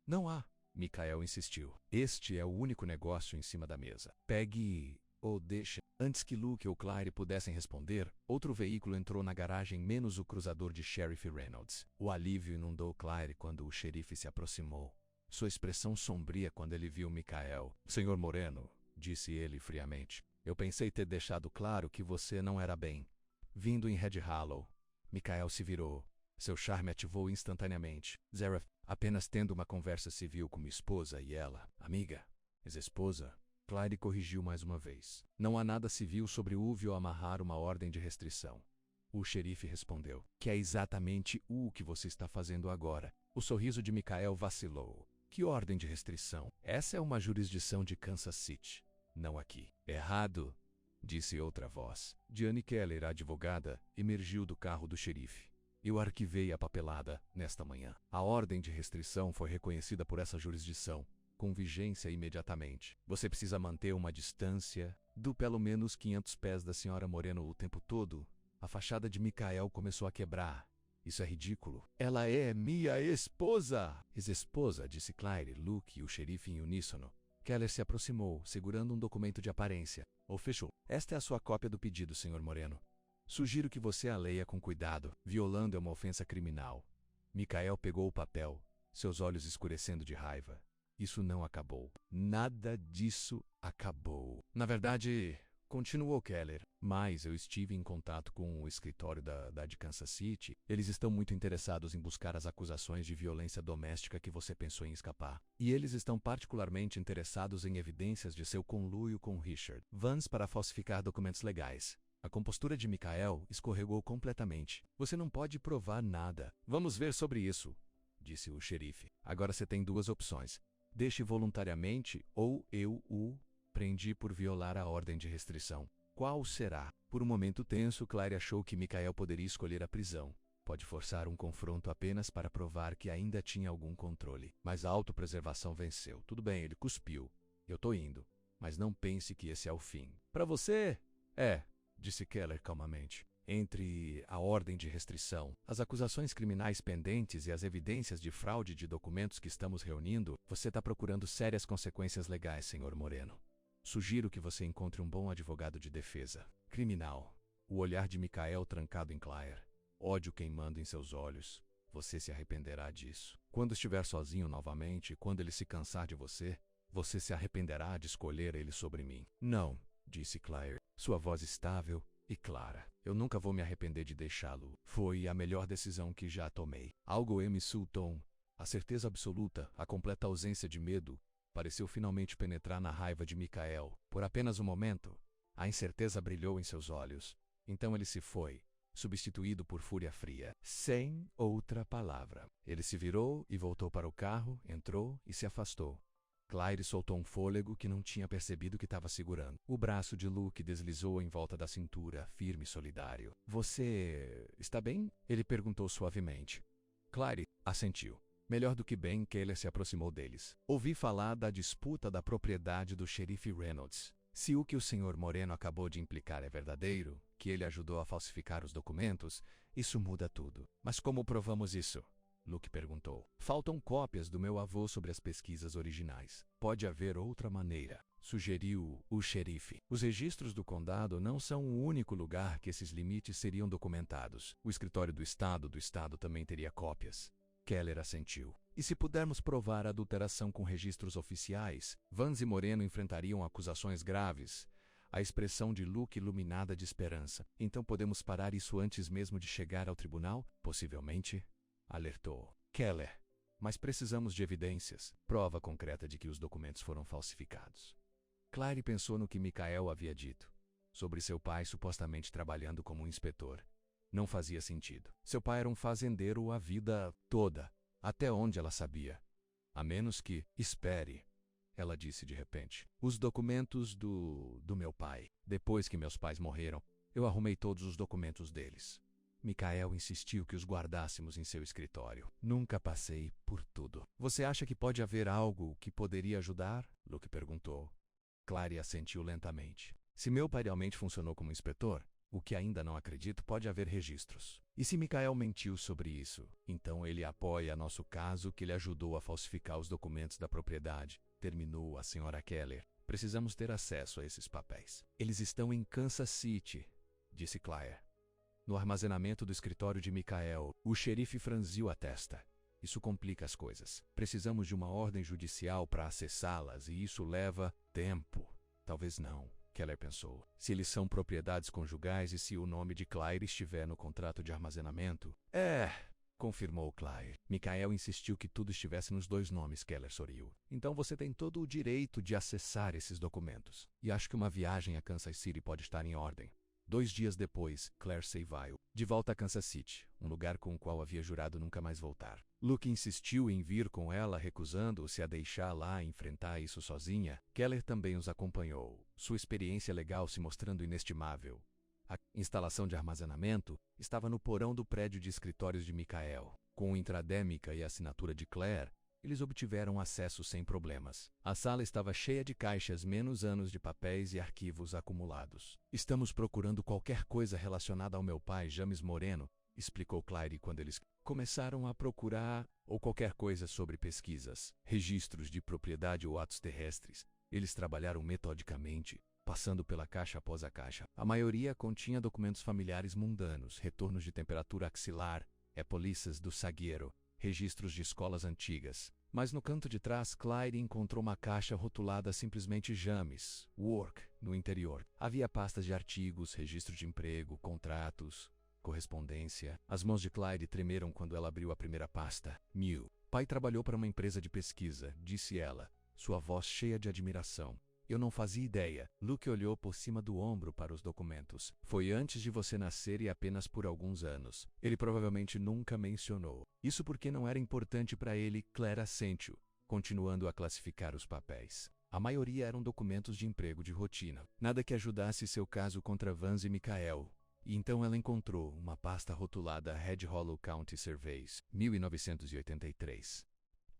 Não há, Michael insistiu. Este é o único negócio em cima da mesa. Pegue ou deixe. Antes que Luke ou Claire pudessem responder, outro veículo entrou na garagem, menos o cruzador de Sheriff Reynolds. O alívio inundou Claire quando o xerife se aproximou. Sua expressão sombria quando ele viu Michael. Senhor Moreno, disse ele friamente, eu pensei ter deixado claro que você não era bem. Vindo em Red Hollow. Michael se virou. Seu charme ativou instantaneamente. Zareth, apenas tendo uma conversa civil com minha esposa e ela, amiga, ex-esposa. Claire corrigiu mais uma vez. Não há nada civil sobre Uvio amarrar uma ordem de restrição. O xerife respondeu, que é exatamente o que você está fazendo agora. O sorriso de Michael vacilou. Que ordem de restrição? Essa é uma jurisdição de Kansas City. Não aqui. Errado, disse outra voz. Diane Keller, a advogada, emergiu do carro do xerife. Eu arquivei a papelada nesta manhã. A ordem de restrição foi reconhecida por essa jurisdição, com vigência imediatamente. Você precisa manter uma distância do pelo menos 500 pés da senhora Moreno o tempo todo. A fachada de Michael começou a quebrar. Isso é ridículo. Ela é minha esposa! Ex-esposa, disse Claire, Luke e o xerife em uníssono. Keller se aproximou, segurando um documento de aparência. Official, esta é a sua cópia do pedido, Sr. Moreno. Sugiro que você a leia com cuidado. Violando é uma ofensa criminal. Michael pegou o papel, seus olhos escurecendo de raiva. Isso não acabou. Nada disso acabou. Na verdade, continuou Keller, mas eu estive em contato com o escritório da de Kansas City. Eles estão muito interessados em buscar as acusações de violência doméstica que você pensou em escapar. E eles estão particularmente interessados em evidências de seu conluio com Richard Vance para falsificar documentos legais. A compostura de Michael escorregou completamente. Você não pode provar nada. Vamos ver sobre isso, disse o xerife. Agora você tem duas opções. Deixe voluntariamente ou eu o prendi por violar a ordem de restrição. Qual será? Por um momento tenso, Claire achou que Michael poderia escolher a prisão. Pode forçar um confronto apenas para provar que ainda tinha algum controle. Mas a autopreservação venceu. Tudo bem, ele cuspiu. Eu tô indo. Mas não pense que esse é o fim. Para você? É, disse Keller calmamente. Entre a ordem de restrição, as acusações criminais pendentes e as evidências de fraude de documentos que estamos reunindo, você está procurando sérias consequências legais, Sr. Moreno. Sugiro que você encontre um bom advogado de defesa. Criminal. O olhar de Michael trancado em Claire. Ódio queimando em seus olhos. Você se arrependerá disso. Quando estiver sozinho novamente, quando ele se cansar de você, você se arrependerá de escolher ele sobre mim. Não, disse Claire, sua voz estável e clara. Eu nunca vou me arrepender de deixá-lo. Foi a melhor decisão que já tomei. Algo em Sultan, a certeza absoluta, a completa ausência de medo, pareceu finalmente penetrar na raiva de Michael. Por apenas um momento, a incerteza brilhou em seus olhos. Então ele se foi, substituído por fúria fria, sem outra palavra. Ele se virou e voltou para o carro, entrou e se afastou. Claire soltou um fôlego que não tinha percebido que estava segurando. O braço de Luke deslizou em volta da cintura, firme e solidário. Você está bem? Ele perguntou suavemente. Claire assentiu. Melhor do que bem, Keller se aproximou deles. Ouvi falar da disputa da propriedade do xerife Reynolds. Se o que o Sr. Moreno acabou de implicar é verdadeiro, que ele ajudou a falsificar os documentos, isso muda tudo. Mas como provamos isso? Luke perguntou. Faltam cópias do meu avô sobre as pesquisas originais. Pode haver outra maneira, sugeriu o xerife. Os registros do condado não são o único lugar que esses limites seriam documentados. O escritório do estado também teria cópias. Keller assentiu. E se pudermos provar a adulteração com registros oficiais, Vance e Moreno enfrentariam acusações graves. A expressão de Luke iluminada de esperança. Então podemos parar isso antes mesmo de chegar ao tribunal? Possivelmente, alertou Keller. Mas precisamos de evidências, prova concreta de que os documentos foram falsificados. Claire pensou no que Michael havia dito, sobre seu pai supostamente trabalhando como um inspetor. Não fazia sentido. Seu pai era um fazendeiro a vida toda, até onde ela sabia. A menos que... Espere, ela disse de repente. Os documentos do meu pai. Depois que meus pais morreram, eu arrumei todos os documentos deles. Michael insistiu que os guardássemos em seu escritório. Nunca passei por tudo. Você acha que pode haver algo que poderia ajudar? Luke perguntou. Clary assentiu lentamente. Se meu pai realmente funcionou como inspetor, o que ainda não acredito, pode haver registros. E se Michael mentiu sobre isso, então ele apoia nosso caso que ele ajudou a falsificar os documentos da propriedade, terminou a senhora Keller. Precisamos ter acesso a esses papéis. Eles estão em Kansas City, disse Claire. No armazenamento do escritório de Michael, o xerife franziu a testa. Isso complica as coisas. Precisamos de uma ordem judicial para acessá-las e isso leva tempo. Talvez não, Keller pensou. Se eles são propriedades conjugais e se o nome de Claire estiver no contrato de armazenamento... confirmou Claire. Michael insistiu que tudo estivesse nos dois nomes, Keller sorriu. Então você tem todo o direito de acessar esses documentos. E acho que uma viagem a Kansas City pode estar em ordem. 2 dias depois, Claire Seyville, de volta a Kansas City, um lugar com o qual havia jurado nunca mais voltar. Luke insistiu em vir com ela, recusando-se a deixar lá e enfrentar isso sozinha. Keller também os acompanhou, sua experiência legal se mostrando inestimável. A instalação de armazenamento estava no porão do prédio de escritórios de Michael. Com o intradémica e a assinatura de Claire, eles obtiveram acesso sem problemas. A sala estava cheia de caixas, menos anos de papéis e arquivos acumulados. Estamos procurando qualquer coisa relacionada ao meu pai, James Moreno, explicou Claire quando eles começaram a procurar, ou qualquer coisa sobre pesquisas, registros de propriedade ou atos terrestres. Eles trabalharam metodicamente, passando pela caixa após a caixa. A maioria continha documentos familiares mundanos, retornos de temperatura axilar, polícias do zagueiro, registros de escolas antigas. Mas no canto de trás, Claire encontrou uma caixa rotulada simplesmente James, Work, no interior. Havia pastas de artigos, registro de emprego, contratos, correspondência. As mãos de Claire tremeram quando ela abriu a primeira pasta. Pai trabalhou para uma empresa de pesquisa, disse ela, sua voz cheia de admiração. Eu não fazia ideia. Luke olhou por cima do ombro para os documentos. Foi antes de você nascer e apenas por alguns anos. Ele provavelmente nunca mencionou. Isso porque não era importante para ele, Claire assentiu, continuando a classificar os papéis. A maioria eram documentos de emprego de rotina. Nada que ajudasse seu caso contra Vance e Michael. E então ela encontrou uma pasta rotulada Red Hollow County Surveys, 1983.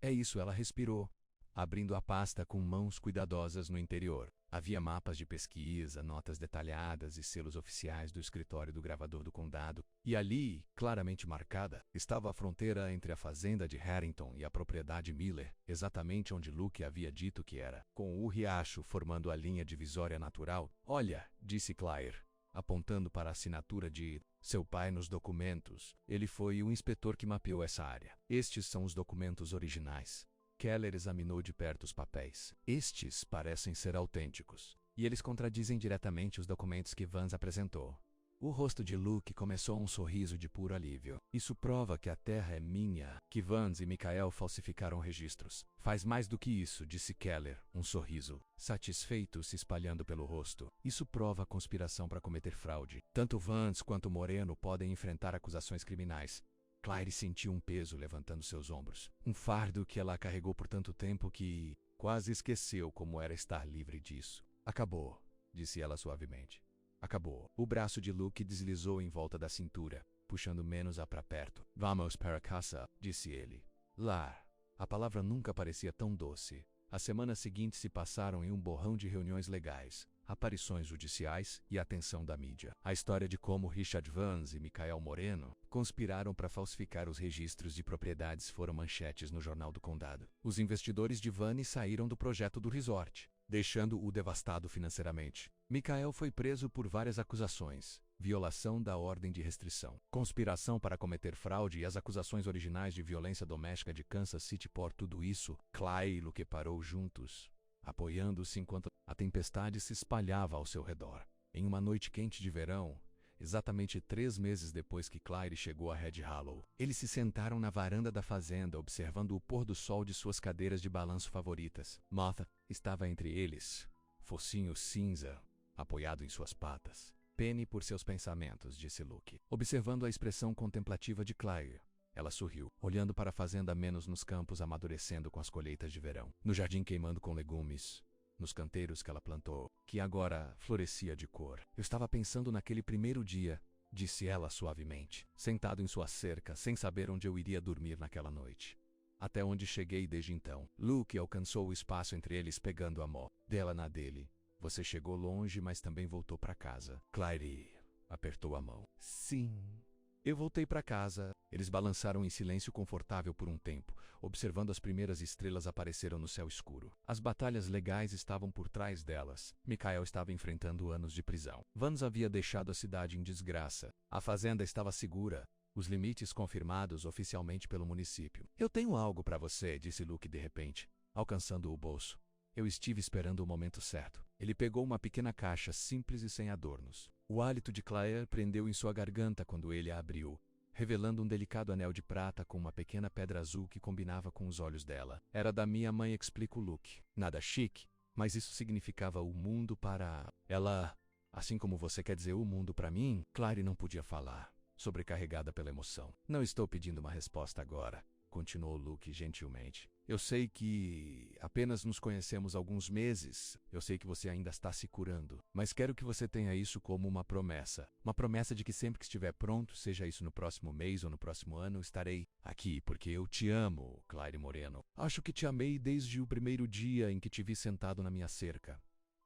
É isso, ela respirou, abrindo a pasta com mãos cuidadosas no interior. Havia mapas de pesquisa, notas detalhadas e selos oficiais do escritório do gravador do condado. E ali, claramente marcada, estava a fronteira entre a fazenda de Harrington e a propriedade Miller, exatamente onde Luke havia dito que era, com o riacho formando a linha divisória natural. Olha, disse Claire, apontando para a assinatura de seu pai nos documentos. Ele foi o inspetor que mapeou essa área. Estes são os documentos originais. Keller examinou de perto os papéis. Estes parecem ser autênticos, e eles contradizem diretamente os documentos que Vance apresentou. O rosto de Luke começou um sorriso de puro alívio. Isso prova que a terra é minha, que Vance e Michael falsificaram registros. Faz mais do que isso, disse Keller, um sorriso satisfeito se espalhando pelo rosto. Isso prova a conspiração para cometer fraude. Tanto Vance quanto Moreno podem enfrentar acusações criminais. Claire sentiu um peso levantando seus ombros. Um fardo que ela carregou por tanto tempo que quase esqueceu como era estar livre disso. Acabou, disse ela suavemente. Acabou. O braço de Luke deslizou em volta da cintura, puxando menos-a para perto. Vamos para casa, disse ele. Lar. A palavra nunca parecia tão doce. As semanas seguintes se passaram em um borrão de reuniões legais, aparições judiciais e atenção da mídia. A história de como Richard Vance e Michael Moreno conspiraram para falsificar os registros de propriedades foram manchetes no Jornal do Condado. Os investidores de Vance saíram do projeto do resort, deixando-o devastado financeiramente. Michael foi preso por várias acusações: violação da ordem de restrição, conspiração para cometer fraude e as acusações originais de violência doméstica de Kansas City. Por tudo isso, Clay e Luke parou juntos, apoiando-se enquanto a tempestade se espalhava ao seu redor. Em uma noite quente de verão, exatamente 3 meses depois que Claire chegou a Red Hollow, eles se sentaram na varanda da fazenda observando o pôr do sol de suas cadeiras de balanço favoritas. Martha estava entre eles, focinho cinza, apoiado em suas patas. Penny por seus pensamentos, disse Luke, observando a expressão contemplativa de Claire. Ela sorriu, olhando para a fazenda menos nos campos amadurecendo com as colheitas de verão, no jardim queimando com legumes, nos canteiros que ela plantou, que agora florescia de cor. Eu estava pensando naquele primeiro dia, disse ela suavemente, sentado em sua cerca, sem saber onde eu iria dormir naquela noite. Até onde cheguei desde então. Luke alcançou o espaço entre eles, pegando a mão dela na dele. Você chegou longe, mas também voltou para casa. Claire apertou a mão. Sim. Eu voltei para casa. Eles balançaram em silêncio confortável por um tempo, observando as primeiras estrelas apareceram no céu escuro. As batalhas legais estavam por trás delas. Mikhail estava enfrentando anos de prisão. Vance havia deixado a cidade em desgraça. A fazenda estava segura. Os limites confirmados oficialmente pelo município. Eu tenho algo para você, disse Luke de repente, alcançando o bolso. Eu estive esperando o momento certo. Ele pegou uma pequena caixa simples e sem adornos. O hálito de Claire prendeu em sua garganta quando ele a abriu, revelando um delicado anel de prata com uma pequena pedra azul que combinava com os olhos dela. Era da minha mãe, explica o Luke. Nada chique, mas isso significava o mundo para ela. Assim como você quer dizer o mundo para mim? Claire não podia falar, sobrecarregada pela emoção. Não estou pedindo uma resposta agora, continuou Luke gentilmente. Eu sei que apenas nos conhecemos há alguns meses. Eu sei que você ainda está se curando. Mas quero que você tenha isso como uma promessa. Uma promessa de que sempre que estiver pronto, seja isso no próximo mês ou no próximo ano, estarei aqui, porque eu te amo, Claire Moreno. Acho que te amei desde o primeiro dia em que te vi sentado na minha cerca.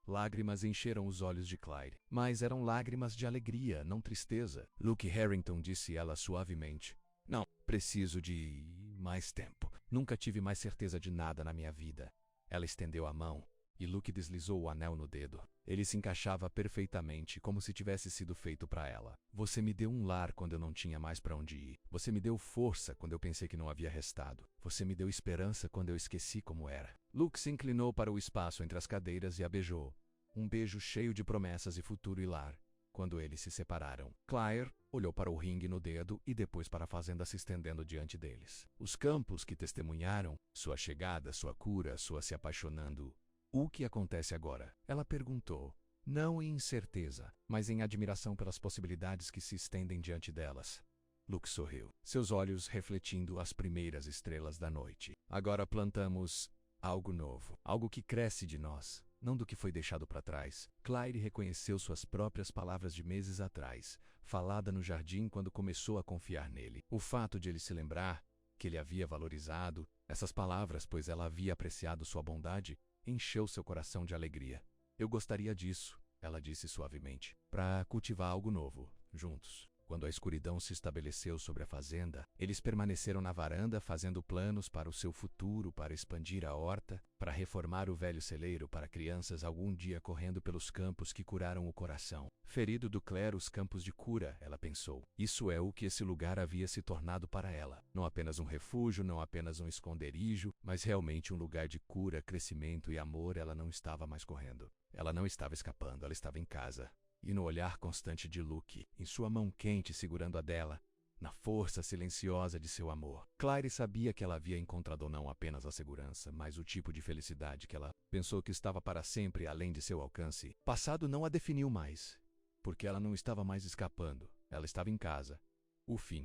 Lágrimas encheram os olhos de Claire. Mas eram lágrimas de alegria, não tristeza. Luke Harrington, disse ela suavemente. Não, preciso de mais tempo. Nunca tive mais certeza de nada na minha vida. Ela estendeu a mão e Luke deslizou o anel no dedo. Ele se encaixava perfeitamente, como se tivesse sido feito para ela. Você me deu um lar quando eu não tinha mais para onde ir. Você me deu força quando eu pensei que não havia restado. Você me deu esperança quando eu esqueci como era. Luke se inclinou para o espaço entre as cadeiras e a beijou. Um beijo cheio de promessas e futuro e lar. Quando eles se separaram, Claire olhou para o ringue no dedo e depois para a fazenda se estendendo diante deles. Os campos que testemunharam sua chegada, sua cura, sua se apaixonando. O que acontece agora? Ela perguntou, não em incerteza, mas em admiração pelas possibilidades que se estendem diante delas. Luke sorriu, seus olhos refletindo as primeiras estrelas da noite. Agora plantamos algo novo, algo que cresce de nós. Não do que foi deixado para trás. Claire reconheceu suas próprias palavras de meses atrás, falada no jardim quando começou a confiar nele. O fato de ele se lembrar que ele havia valorizado essas palavras, pois ela havia apreciado sua bondade, encheu seu coração de alegria. Eu gostaria disso, ela disse suavemente, para cultivar algo novo, juntos. Quando a escuridão se estabeleceu sobre a fazenda, eles permaneceram na varanda fazendo planos para o seu futuro, para expandir a horta, para reformar o velho celeiro para crianças algum dia correndo pelos campos que curaram o coração. Ferido do clero, os campos de cura, ela pensou. Isso é o que esse lugar havia se tornado para ela. Não apenas um refúgio, não apenas um esconderijo, mas realmente um lugar de cura, crescimento e amor. Ela não estava mais correndo. Ela não estava escapando, ela estava em casa. E no olhar constante de Luke, em sua mão quente segurando a dela, na força silenciosa de seu amor. Claire sabia que ela havia encontrado não apenas a segurança, mas o tipo de felicidade que ela pensou que estava para sempre além de seu alcance. Passado não a definiu mais, porque ela não estava mais escapando, ela estava em casa. O fim.